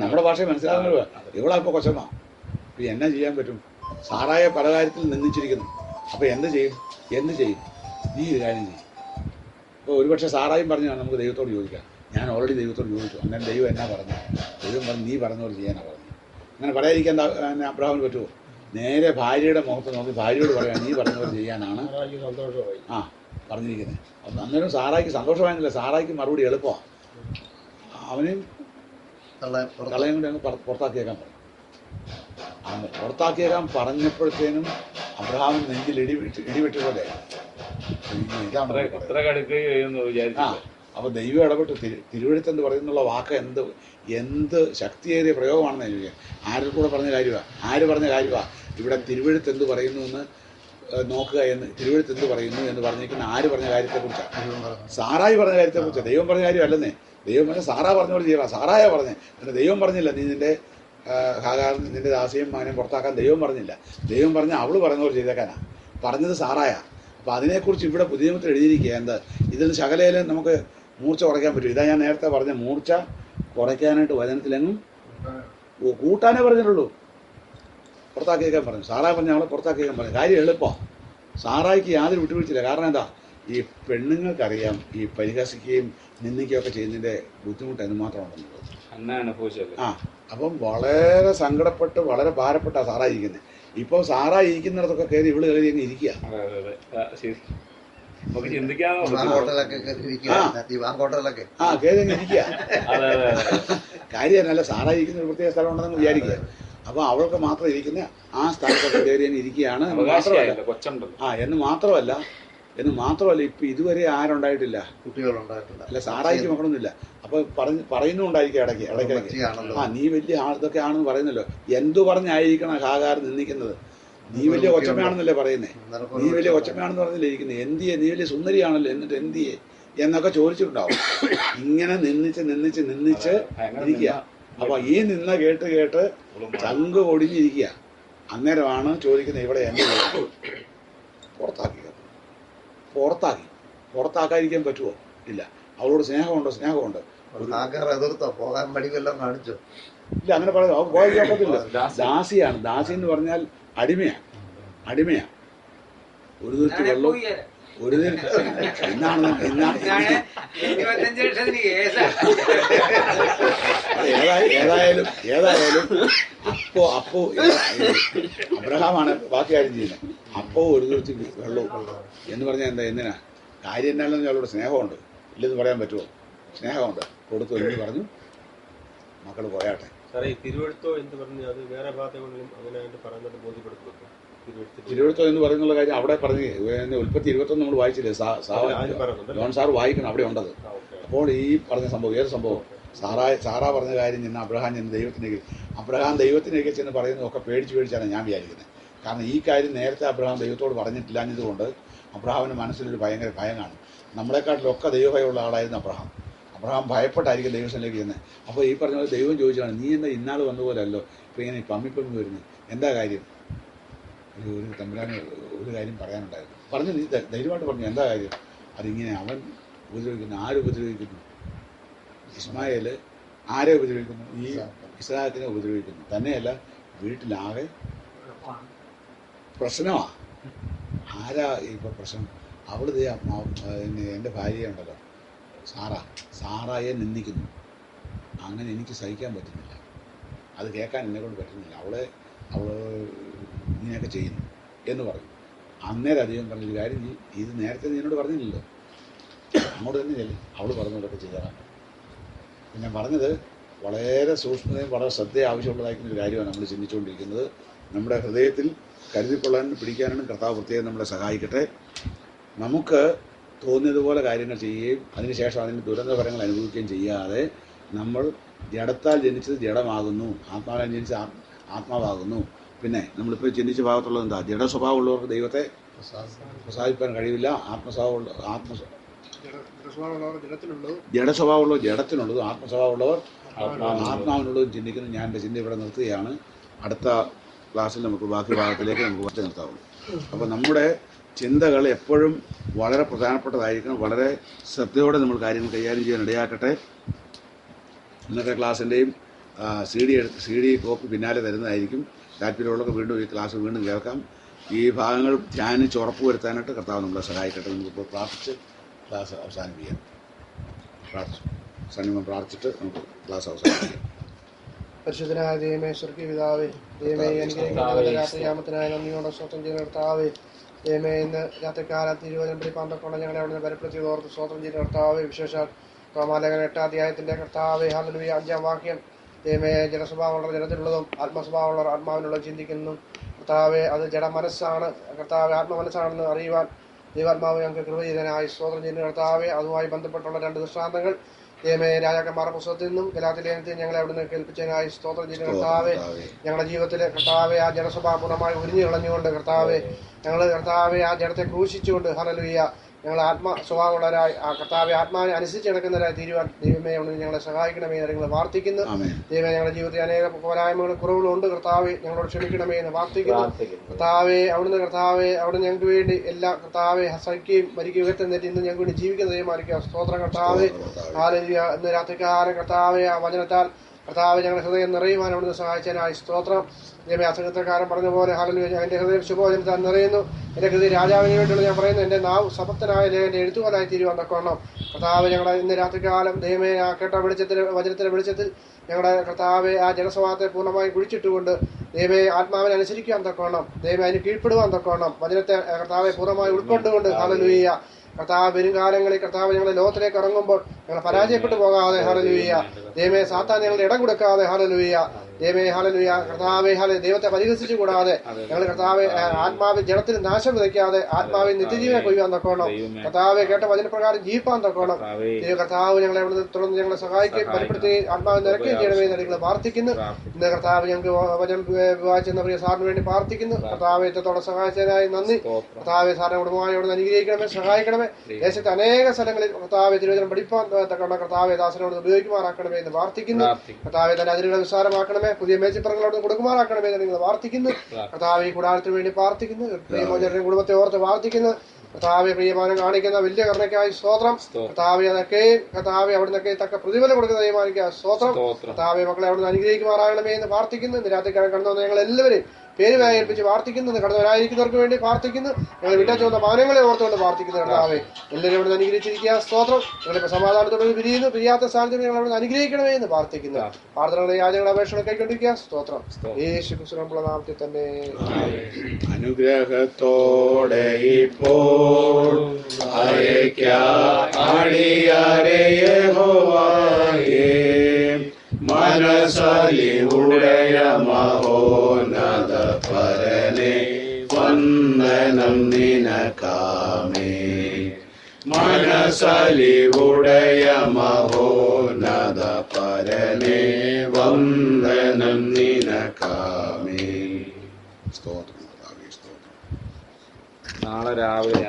നമ്മുടെ ഭാഷയെ മനസ്സിലാകുന്നത് ഇവളാ ഇപ്പൊ കൊച്ചമ്മ. ഇപ്പം എന്നാ ചെയ്യാൻ പറ്റും? സാറായ പല കാര്യത്തിൽ നിന്ദിച്ചിരിക്കുന്നു. അപ്പം എന്ത് ചെയ്യും? നീ ഒരു കാര്യം ചെയ്യും. ഇപ്പോൾ ഒരുപക്ഷെ സാറായും പറഞ്ഞാൽ നമുക്ക് ദൈവത്തോട് ചോദിക്കാം. ഞാൻ ഓൾറെഡി ദൈവത്തോട് ചോദിച്ചു. അങ്ങനെ ദൈവം എന്നാ പറഞ്ഞു? ദൈവം പറഞ്ഞു നീ പറഞ്ഞ പോലെ ചെയ്യാനാണ് പറഞ്ഞു. അങ്ങനെ പറയാതിരിക്കാൻ അബ്രഹാമിന് പറ്റുമോ? നേരെ ഭാര്യയുടെ മുഖത്ത് നോക്കി ഭാര്യയോട് പറയാം, നീ പറഞ്ഞ പോലെ ചെയ്യാനാണ് സന്തോഷമായി പറഞ്ഞിരിക്കുന്നത്. അന്നേരം സാറായിക്ക് സന്തോഷമായിരുന്നില്ല, സാറായിക്ക് മറുപടി എളുപ്പമാണ്. അവനെയും തള്ളയും കൂടി അങ്ങ് പുറത്താക്കിയേക്കാൻ പറഞ്ഞു. അങ്ങനെ പുറത്താക്കിയേക്കാൻ പറഞ്ഞപ്പോഴത്തേനും അബ്രഹാമിന് നെഞ്ചിൽ ഇടിവെട്ടി പോലെ അപ്പൊ ദൈവം ഇടപെട്ട് തിരുവഴുത്ത് എന്ന് പറയുന്നുള്ള വാക്ക് എന്ത് ശക്തിയേറിയ പ്രയോഗമാണെന്ന് ചോദിക്കുക. ആരിൽ കൂടെ പറഞ്ഞ കാര്യമാണ്, ആര് പറഞ്ഞ കാര്യമാണ്? ഇവിടെ തിരുവഴുത്ത് എന്ത് പറയുന്നു എന്ന് നോക്കുക എന്ന്, തിരുവഴുത്ത് എന്ത് പറയുന്നു എന്ന് പറഞ്ഞിരിക്കുന്ന ആര് പറഞ്ഞ കാര്യത്തെക്കുറിച്ചാണ്? സാറായി പറഞ്ഞ കാര്യത്തെക്കുറിച്ചാണ്. ദൈവം പറഞ്ഞ കാര്യമല്ലെന്നേ. ദൈവം പറഞ്ഞ സാറാ പറഞ്ഞോട് ചെയ്യണം, സാറായ പറഞ്ഞേ. പിന്നെ ദൈവം പറഞ്ഞില്ല നീ നിന്റെ നിന്റെ ദാസിയും മകനെയും പുറത്താക്കാൻ ദൈവം പറഞ്ഞില്ല. ദൈവം പറഞ്ഞ അവള് പറയുന്നവർ ചെയ്തേക്കാനാ പറഞ്ഞത് സാറായ. അപ്പം അതിനെക്കുറിച്ച് ഇവിടെ പുതിയ നിയമത്തിൽ എഴുതിയിരിക്കുക. എന്താ ഇതിന് ശകലയിലും നമുക്ക് മൂർച്ച കുറയ്ക്കാൻ പറ്റും. ഇതാ ഞാൻ നേരത്തെ പറഞ്ഞ മൂർച്ച കുറയ്ക്കാനായിട്ട് വചനത്തിലെങ്ങും കൂട്ടാനേ പറഞ്ഞിട്ടുള്ളൂ. പുറത്താക്കിയേക്കാൻ പറഞ്ഞു. സാറായി പറഞ്ഞ അവളെ പുറത്താക്കിയേക്കാൻ പറഞ്ഞു. കാര്യം എളുപ്പമാണ്. സാറായിക്ക് യാതൊരു വിട്ടുവീഴ്ചയില്ല. കാരണം എന്താ, ഈ പെണ്ണുങ്ങൾക്കറിയാം ഈ പരിഹസിക്കുകയും നിന്ദിക്കുകയും ഒക്കെ ചെയ്യുന്നതിൻ്റെ ബുദ്ധിമുട്ട് എന്തുമാത്രമുണ്ടെന്നുള്ളത്. അപ്പം വളരെ സങ്കടപ്പെട്ട് വളരെ ഭാരപ്പെട്ടാണ് സാറായിരിക്കുന്നത്. ഇപ്പോൾ സാറായി ഇരിക്കുന്നിടത്തൊക്കെ കയറി ഇവള് കയറി അങ്ങ് ഇരിക്കുക. കയറി അങ്ങ് ഇരിക്കുക. കാര്യമല്ല, സാറായി ഇരിക്കുന്ന ഒരു പ്രത്യേക സ്ഥലം ഉണ്ടെന്ന് വിചാരിക്കുക. അപ്പൊ അവൾക്ക് മാത്രം ഇരിക്കുന്ന ആ സ്ഥലത്തൊക്കെ കയറി അങ്ങ് ഇരിക്കുകയാണ്. എന്ന് മാത്രമല്ല ഇപ്പൊ ഇതുവരെ ആരുണ്ടായിട്ടില്ല, കുട്ടികളുണ്ടായിട്ടില്ല. അല്ല സാറായിക്ക് മക്കളൊന്നുമില്ല. അപ്പൊ പറയുന്നുണ്ടായിരിക്കും ഇടയ്ക്കിടയ്ക്ക് നീ വലിയ ഇതൊക്കെ ആണെന്ന് പറയുന്നല്ലോ. എന്തു പറഞ്ഞായിരിക്കണം ഹാഗാർ നിന്ദിക്കുന്നത്? നീ വലിയ കൊച്ചമ്മയാണെന്നല്ലേ പറയുന്നേ. നീ വലിയ കൊച്ചമ്മയാണെന്ന് പറഞ്ഞല്ലേ ഇരിക്കുന്നത്. എന്തിയെ നീ വലിയ സുന്ദരിയാണല്ലോ, എന്നിട്ട് എന്തിയെ എന്നൊക്കെ ചോദിച്ചിട്ടുണ്ടാവും. ഇങ്ങനെ നിന്നിച്ച് ഇരിക്കുക. അപ്പൊ ഈ നിന്ന കേട്ട് ചങ്ക് ഒടിഞ്ഞിരിക്കുക. അന്നേരമാണ് ചോദിക്കുന്നത് ഇവിടെ എന്ത് പുറത്താക്കാതിരിക്കാൻ പറ്റുമോ? ഇല്ല. അവളോട് സ്നേഹമുണ്ട്. പോകാൻ മടി വല്ലതും കാണിച്ചോ? ഇല്ല, അങ്ങനെ പറയാം. അവ പോകാൻ പറ്റില്ല. ദാസിയാണ്. ദാസി എന്ന് പറഞ്ഞാൽ അടിമയാ. ഒരു ദിവസത്തെ വെള്ളം ഏതായാലും അപ്പോ അബ്രഹാമാണ് ബാക്കി കാര്യം ചെയ്യുന്നത്. അപ്പോ ഒരു ദിവസത്തെ വെള്ളവും എന്ന് പറഞ്ഞാൽ എന്തിനാ? കാര്യം എന്നാണെന്ന് അവളോട് സ്നേഹമുണ്ട്. ഇല്ലെന്ന് പറയാൻ പറ്റുമോ? സ്നേഹമുണ്ട്. കൊടുത്തു എന്ന് പറഞ്ഞു. മക്കൾ പോയാട്ടെ. സാറേ, ഈ തിരുവഴുത്തോ എന്ന് പറഞ്ഞു അത് വേറെ ഭാഗങ്ങളിലും അങ്ങനെ പറയുന്നത് ബോധ്യപ്പെടുത്തുന്നു. തിരുവഴുത്തോ എന്ന് പറയുന്നുള്ള കാര്യം അവിടെ പറഞ്ഞ് ഉൽപ്പത്തി 21 നമ്മൾ വായിച്ചില്ലേ? ജോൺ സാർ വായിക്കണം, അവിടെ ഉണ്ടത്. അപ്പോൾ ഈ പറഞ്ഞ സംഭവം ഏത് സംഭവം? സാറാ പറഞ്ഞ കാര്യം ചെന്ന് അബ്രഹാം ചെന്ന് ദൈവത്തിനേക്ക് ചെന്ന് പറയുന്നതൊക്കെ പേടിച്ചാണ് ഞാൻ വിചാരിക്കുന്നത്. കാരണം ഈ കാര്യം നേരത്തെ അബ്രഹാം ദൈവത്തോട് പറഞ്ഞിട്ടില്ലാഞ്ഞതുകൊണ്ട് അബ്രഹാമിന് മനസ്സിലൊരു ഭയങ്കര ഭയം കാണും. നമ്മളെക്കാട്ടിലൊക്കെ ദൈവഭയമുള്ള ആളായിരുന്നു അബ്രഹാം ഭയപ്പെട്ടായിരിക്കും ദൈവത്തിലേക്ക് ചെന്നത്. അപ്പോൾ ഈ പറഞ്ഞ പോലെ ദൈവം ചോദിച്ചാണ്, നീ എന്താ ഇന്നാൾ വന്നപോലല്ലോ ഇപ്പം ഇങ്ങനെ പമ്മി വരുന്നത്, എന്താ കാര്യം? ഒരു തമ്പുരാന് ഒരു കാര്യം പറയാനുണ്ടായിരുന്നു. പറഞ്ഞു, നീ ധൈര്യമായിട്ട് പറഞ്ഞു, എന്താ കാര്യം? അതിങ്ങനെ അവൻ ഉപദ്രവിക്കുന്നു. ആരുപദ്രവിക്കുന്നു? ഇസ്മായേൽ ആരെ ഉപദ്രവിക്കുന്നു? ഈ ഇസ്ഹാക്കിനെ ഉപദ്രവിക്കുന്നു. തന്നെയല്ല, വീട്ടിലാകെ പ്രശ്നമാണ്. ആരാ ഇപ്പൊ പ്രശ്നം? അവള് എൻ്റെ ഭാര്യയുണ്ടല്ലോ സാറായെ നിന്ദിക്കുന്നു. അങ്ങനെ എനിക്ക് സഹിക്കാൻ പറ്റുന്നില്ല, അത് കേൾക്കാൻ എന്നെക്കൊണ്ട് പറ്റുന്നില്ല. അവള് ഇങ്ങനെയൊക്കെ ചെയ്യുന്നു എന്ന് പറഞ്ഞു. അന്നേരം അധികം പറഞ്ഞൊരു കാര്യം, ഇത് നേരത്തെ നിന്നോട് പറഞ്ഞില്ലല്ലോ, അങ്ങോട്ട് തന്നെ ചെല്ലും, അവള് പറഞ്ഞതൊക്കെ ചെയ്യാറാണ്. പിന്നെ പറഞ്ഞത് വളരെ സൂക്ഷ്മതയും വളരെ ശ്രദ്ധയും ആവശ്യമുള്ളതായിരിക്കുന്ന ഒരു കാര്യമാണ് നമ്മൾ ചിന്തിച്ചുകൊണ്ടിരിക്കുന്നത്. നമ്മുടെ ഹൃദയത്തിൽ കരുതിക്കൊള്ളാനും പിടിക്കാനും കർത്താവ് പ്രത്യേകം നമ്മളെ സഹായിക്കട്ടെ. നമുക്ക് തോന്നിയതുപോലെ കാര്യങ്ങൾ ചെയ്യുകയും അതിനുശേഷം അതിന് ദുരന്തഫലങ്ങൾ അനുഭവിക്കുകയും ചെയ്യാതെ നമ്മൾ ജഡത്താൽ ജനിച്ചത് ജഡമാകുന്നു, ആത്മാവാൽ ജനിച്ച ആത്മാവാകുന്നു. പിന്നെ നമ്മളിപ്പോൾ ചിന്തിച്ച ഭാഗത്തുള്ളത് എന്താ? ജഡസ്വഭാവമുള്ളവർക്ക് ദൈവത്തെ പ്രസാദിപ്പാൻ കഴിയില്ല. ജഡസ്വഭാവമുള്ളവർ ജഡത്തിനുള്ളതും ആത്മസ്വഭാവമുള്ളവർ ആത്മാവിനുള്ളതും ചിന്തിക്കുന്നു. ഞാൻ എൻ്റെ ചിന്ത ഇവിടെ നിർത്തുകയാണ്. അടുത്ത ക്ലാസ്സിൽ നമുക്ക് ബാക്കി ഭാഗത്തിലേക്ക് നമുക്ക് മാറ്റി നിർത്താവുള്ളൂ. അപ്പോൾ നമ്മുടെ ചിന്തകൾ എപ്പോഴും വളരെ പ്രധാനപ്പെട്ടതായിരിക്കണം. വളരെ ശ്രദ്ധയോടെ നമ്മൾ കാര്യങ്ങൾ കൈകാര്യം ചെയ്യാൻ ഇടയാക്കട്ടെ. ഇന്നത്തെ ക്ലാസ്സിൻ്റെയും സി ഡി കോപ്പി പിന്നാലെ തരുന്നതായിരിക്കും. താല്പര്യമുള്ളവർക്ക് വീണ്ടും ഈ ക്ലാസ് വീണ്ടും കേൾക്കാം. ഈ ഭാഗങ്ങൾ ധ്യാനിച്ച് ഉറപ്പ് വരുത്താനായിട്ട് കർത്താവ് നമ്മളെ സഹായിക്കട്ടെ. നമുക്കിപ്പോൾ പ്രാർത്ഥിച്ച് ക്ലാസ് അവസാനിപ്പിക്കാം. പ്രാർത്ഥിച്ചിട്ട് നമുക്ക് ക്ലാസ് അവസാനിപ്പിക്കാം. പരിശുദ്ധനായ ദൈവമേ, സ്വർഗീയ പിതാവേ, ദൈവമേ അനുഗ്രഹിക്കുന്ന രാത്രിയാമത്തിനായ നന്ദിയോടെ സ്വന്തം ചെയ്യുന്ന കർത്താവേ, ദൈവമേ ഇന്ന് രാത്രിക്കാലം തിരുവചനം പിടിപ്പാന്തക്കൊണ്ട് ഞങ്ങളെ അവിടുന്ന് ബലപ്പെടുത്തി ഓർത്ത് സ്വന്തം ചെയ്യുന്ന കർത്താവേ, വിശേഷാൽ റോമാലേഖന 8-ാം അധ്യായത്തിന്റെ കർത്താവേ, ഹല്ലേലൂയ 5-ാം വാക്യം, ദൈവമേ ജലസ്വഭാവമുള്ളവർ ജലത്തിലുള്ളതും ആത്മസ്വഭാവമുള്ളവർ ആത്മാവിനുള്ളതും ചിന്തിക്കുന്നു. കർത്താവെ അത് ജഡ മനസ്സാണ്, കർത്താവെ ആത്മമനസ്സാണെന്ന് അറിയുവാൻ ദൈവാത്മാവ് ഞങ്ങൾക്ക് കൃപ ചെയ്തതിനായി സ്തോത്രം ചെയ്യുന്ന കർത്താവെ. അതുമായി ബന്ധപ്പെട്ടുള്ള 2 ദൃഷ്ടാന്തങ്ങൾ ദൈവമേ രാജാക്കന്മാരുടെ പുസ്തകത്തിൽ നിന്നും ഗലാത്യലേഖനത്തിൽ ഞങ്ങളെ അവിടുന്ന് കേൾപ്പിച്ചതിനായി സ്തോത്രം ചെയ്യുന്ന കർത്താവെ. ഞങ്ങളുടെ ജീവിതത്തിലെ കർത്താവെ ആ ജഡസ്വഭാവം പൂർണ്ണമായി ഉരിഞ്ഞു കളഞ്ഞുകൊണ്ട് കർത്താവെ ഞങ്ങൾ കർത്താവെ ആ ജഡത്തെ ക്രൂശിച്ചുകൊണ്ട് ഹല്ലേലൂയ ഞങ്ങൾ ആത്മ സ്വഭാവമുള്ളവരായി ആ കർത്താവെ ആത്മാവിനെ അനുസരിച്ച് നടക്കുന്നവരായി തീരുവാൻ ദൈവമേ അവിടുന്ന് ഞങ്ങളെ സഹായിക്കണമേ എന്ന് ഞങ്ങൾ പ്രാർത്ഥിക്കുന്നു. ദൈവമേ ഞങ്ങളുടെ ജീവിതത്തിൽ അനേക പോരായ്മകളും കുറവുകളുണ്ട് കർത്താവെ, ഞങ്ങളോട് ക്ഷമിക്കണമേ എന്ന് പ്രാർത്ഥിക്കുന്നു. കർത്താവെ അവിടുന്ന് ഞങ്ങൾക്ക് വേണ്ടി എല്ലാ കർത്താവെ സഹിക്കുകയും മരിക്കുകയും ഉയർത്തുന്നേറ്റ് ഇന്ന് ഞങ്ങൾക്ക് വേണ്ടി ജീവിക്കുന്ന ദൈവമായിരിക്കുക. സ്തോത്രം കർത്താവെ. ഹല്ലേലൂയ. ഇന്ന് രാത്രികാലം കർത്താവെ ആ വചനത്താൽ കർത്താവ് ഞങ്ങളുടെ ഹൃദയം നിറയുവാൻ അവിടുന്ന് സഹായിച്ചതിനായി സ്തോത്രം. ദൈവമേ അസംഗത്തക്കാരൻ പറഞ്ഞ പോലെ ഹല്ലേലൂയ എൻ്റെ ഹൃദയം ശുഭവചനത്താൽ നിറയുന്നു, എൻ്റെ ഹൃദയ രാജാവിന് വേണ്ടിയുള്ള ഞാൻ പറയുന്നു, എൻ്റെ നാവ് സപത്തനായ എൻ്റെ എഴുത്തുപോലായി തീരുവാൻ തക്കവണ്ണം കർത്താവ് ഞങ്ങളുടെ ഇന്ന് രാത്രികാലം ദൈവമേ ആ കേട്ട വചനത്തിന്റെ വെളിച്ചത്തിൽ ഞങ്ങളുടെ കർത്താവെ ആ ജനസ്വഭാവത്തെ പൂർണ്ണമായി കുഴിച്ചിട്ടുകൊണ്ട് ദൈവമേ ആത്മാവിനെ അനുസരിക്കാൻ തക്കവണ്ണം, ദൈവമേ അതിന് കീഴ്പ്പെടുവാൻ തക്കവണ്ണം, വചനത്തെ കർത്താവെ പൂർണ്ണമായി ഉൾക്കൊണ്ടുകൊണ്ട് ഹല്ലേലൂയ കർത്താവ് വരും കാലങ്ങളിൽ കർത്താവ് ഞങ്ങളെ ലോകത്തിലേക്ക് ഇറങ്ങുമ്പോൾ ഞങ്ങൾ പരാജയപ്പെട്ടു പോകാതെ ഹല്ലേലൂയ ദൈവമേ സാത്താൻ ഞങ്ങളുടെ ഇടം കൊടുക്കാതെ ഹല്ലേലൂയ ദൈവമേ ഹല്ലേലൂയ കർത്താവെ ദൈവത്തെ പരിഹസിച്ചു കൂടാതെ ഞങ്ങൾ കർത്താവെ ആത്മാവിൽ ജഡത്തിന് നാശം വിതയ്ക്കാതെ ആത്മാവിൽ നിത്യജീവനെ കൊയ്യാൻ തക്കോണം, കർത്താവെ കേട്ട വചനപ്രകാരം ജീവിപ്പാൻ തക്കോണം. കർത്താവ് ഞങ്ങളെ അവിടെ തുടർന്ന് ഞങ്ങളെ സഹായിക്കുകയും ബലപ്പെടുത്തി ആത്മാവിൽ നിറയ്ക്കുകയും ചെയ്യണമേ എന്ന് നിങ്ങൾ പ്രാർത്ഥിക്കുന്നു. ഇന്ന് കർത്താവ് ഞങ്ങൾക്ക് വചനം വായിച്ചെന്ന പ്രിയ സാറിന് വേണ്ടി പ്രാർത്ഥിക്കുന്നു. കർത്താവെ ഇത്രത്തോളം സഹായിച്ചതിനായി നന്ദി. കർത്താവെ സാറിനെ കുടുംബമായി അവിടെ അനുഗ്രഹിക്കണമേ, സഹായിക്കണമേ. ദേശത്തെ അനേക സ്ഥലങ്ങളിൽ കർത്താവെ തിരുവചനം പഠിപ്പാൻ തക്കോണം കർത്താവെ ദാസനോട് ഉപയോഗിക്കുമാറാക്കണമേ എന്ന് പ്രാർത്ഥിക്കുന്നു. കർത്താവെ തന്നെ അതിരുകളെ വിസ്താരമാക്കണമേ, പുതിയ മേച്ചിപ്പുറങ്ങളോട് കൊടുക്കുമാറാക്കണമേ എന്ന് നിങ്ങൾ പ്രാർത്ഥിക്കുന്നു. കർത്താവ് ഈ കൂടാരത്തിന് വേണ്ടി പ്രാർത്ഥിക്കുന്നു. പ്രിയമോചരുടെ കുടുംബത്തെ ഓർത്ത് പ്രാർത്ഥിക്കുന്നു. കർത്താവെ പ്രിയമാനം കാണിക്കുന്ന വലിയ കരുണയ്ക്കായി സ്തോത്രം. കർത്താവെ അതൊക്കെ കർത്താവെ അവിടുന്നൊക്കെ തക്ക പ്രതിഫലം കൊടുക്കുന്ന ദൈവമായിരിക്കുക സ്തോത്രം. കർത്താവെ മക്കളെ അവിടുന്ന് അനുഗ്രഹിക്കുമാറാകണമേ എന്ന് പ്രാർത്ഥിക്കുന്നു. ഇന്ന് രാത്രിക്കാലം കടന്നു വന്ന ഞങ്ങൾ എല്ലാവരെയും പേര് ഏൽപ്പിച്ച് പ്രാർത്ഥിക്കുന്നു. കടന്നവരായിരിക്കുന്നവർക്ക് വേണ്ടി പ്രാർത്ഥിക്കുന്നു. ഞങ്ങൾ വിട്ടു വന്ന ഭവനങ്ങളെ ഓർത്തുകൊണ്ട് പ്രാർത്ഥിക്കുന്നു. കർത്താവെ എല്ലാവരും അവിടെ അനുഗ്രഹിച്ചിരിക്കുക സ്തോത്രം. ഞങ്ങളിപ്പോൾ സമാധാനത്തോടെ പിരിയുന്നു, പിരിയാത്ത സ്ഥാനത്ത് ഞങ്ങൾ അവിടെ അനുഗ്രഹിക്കണമേ എന്ന് പ്രാർത്ഥിക്കുന്നു. പ്രാർത്ഥനകളെ യാചനകളെ അപേക്ഷകളെ കൈക്കൊണ്ടിരിക്കുക സ്തോത്രം. യേശു ക്രിസ്തുവിനുള്ള നാമത്തിൽ തന്നെ അനുഗ്രഹത്തോടെ ഇപ്പോൾ മനസ്സലിവുടയ മഹോന്നത പരനെ വന്ദനം നിനക്കാമേ. മനസ്സലിവുടയ മഹോന്നത പരനെ വന്ദനം നിനക്കാമേ. സ്തോത്രം. നാളെ രാവിലെ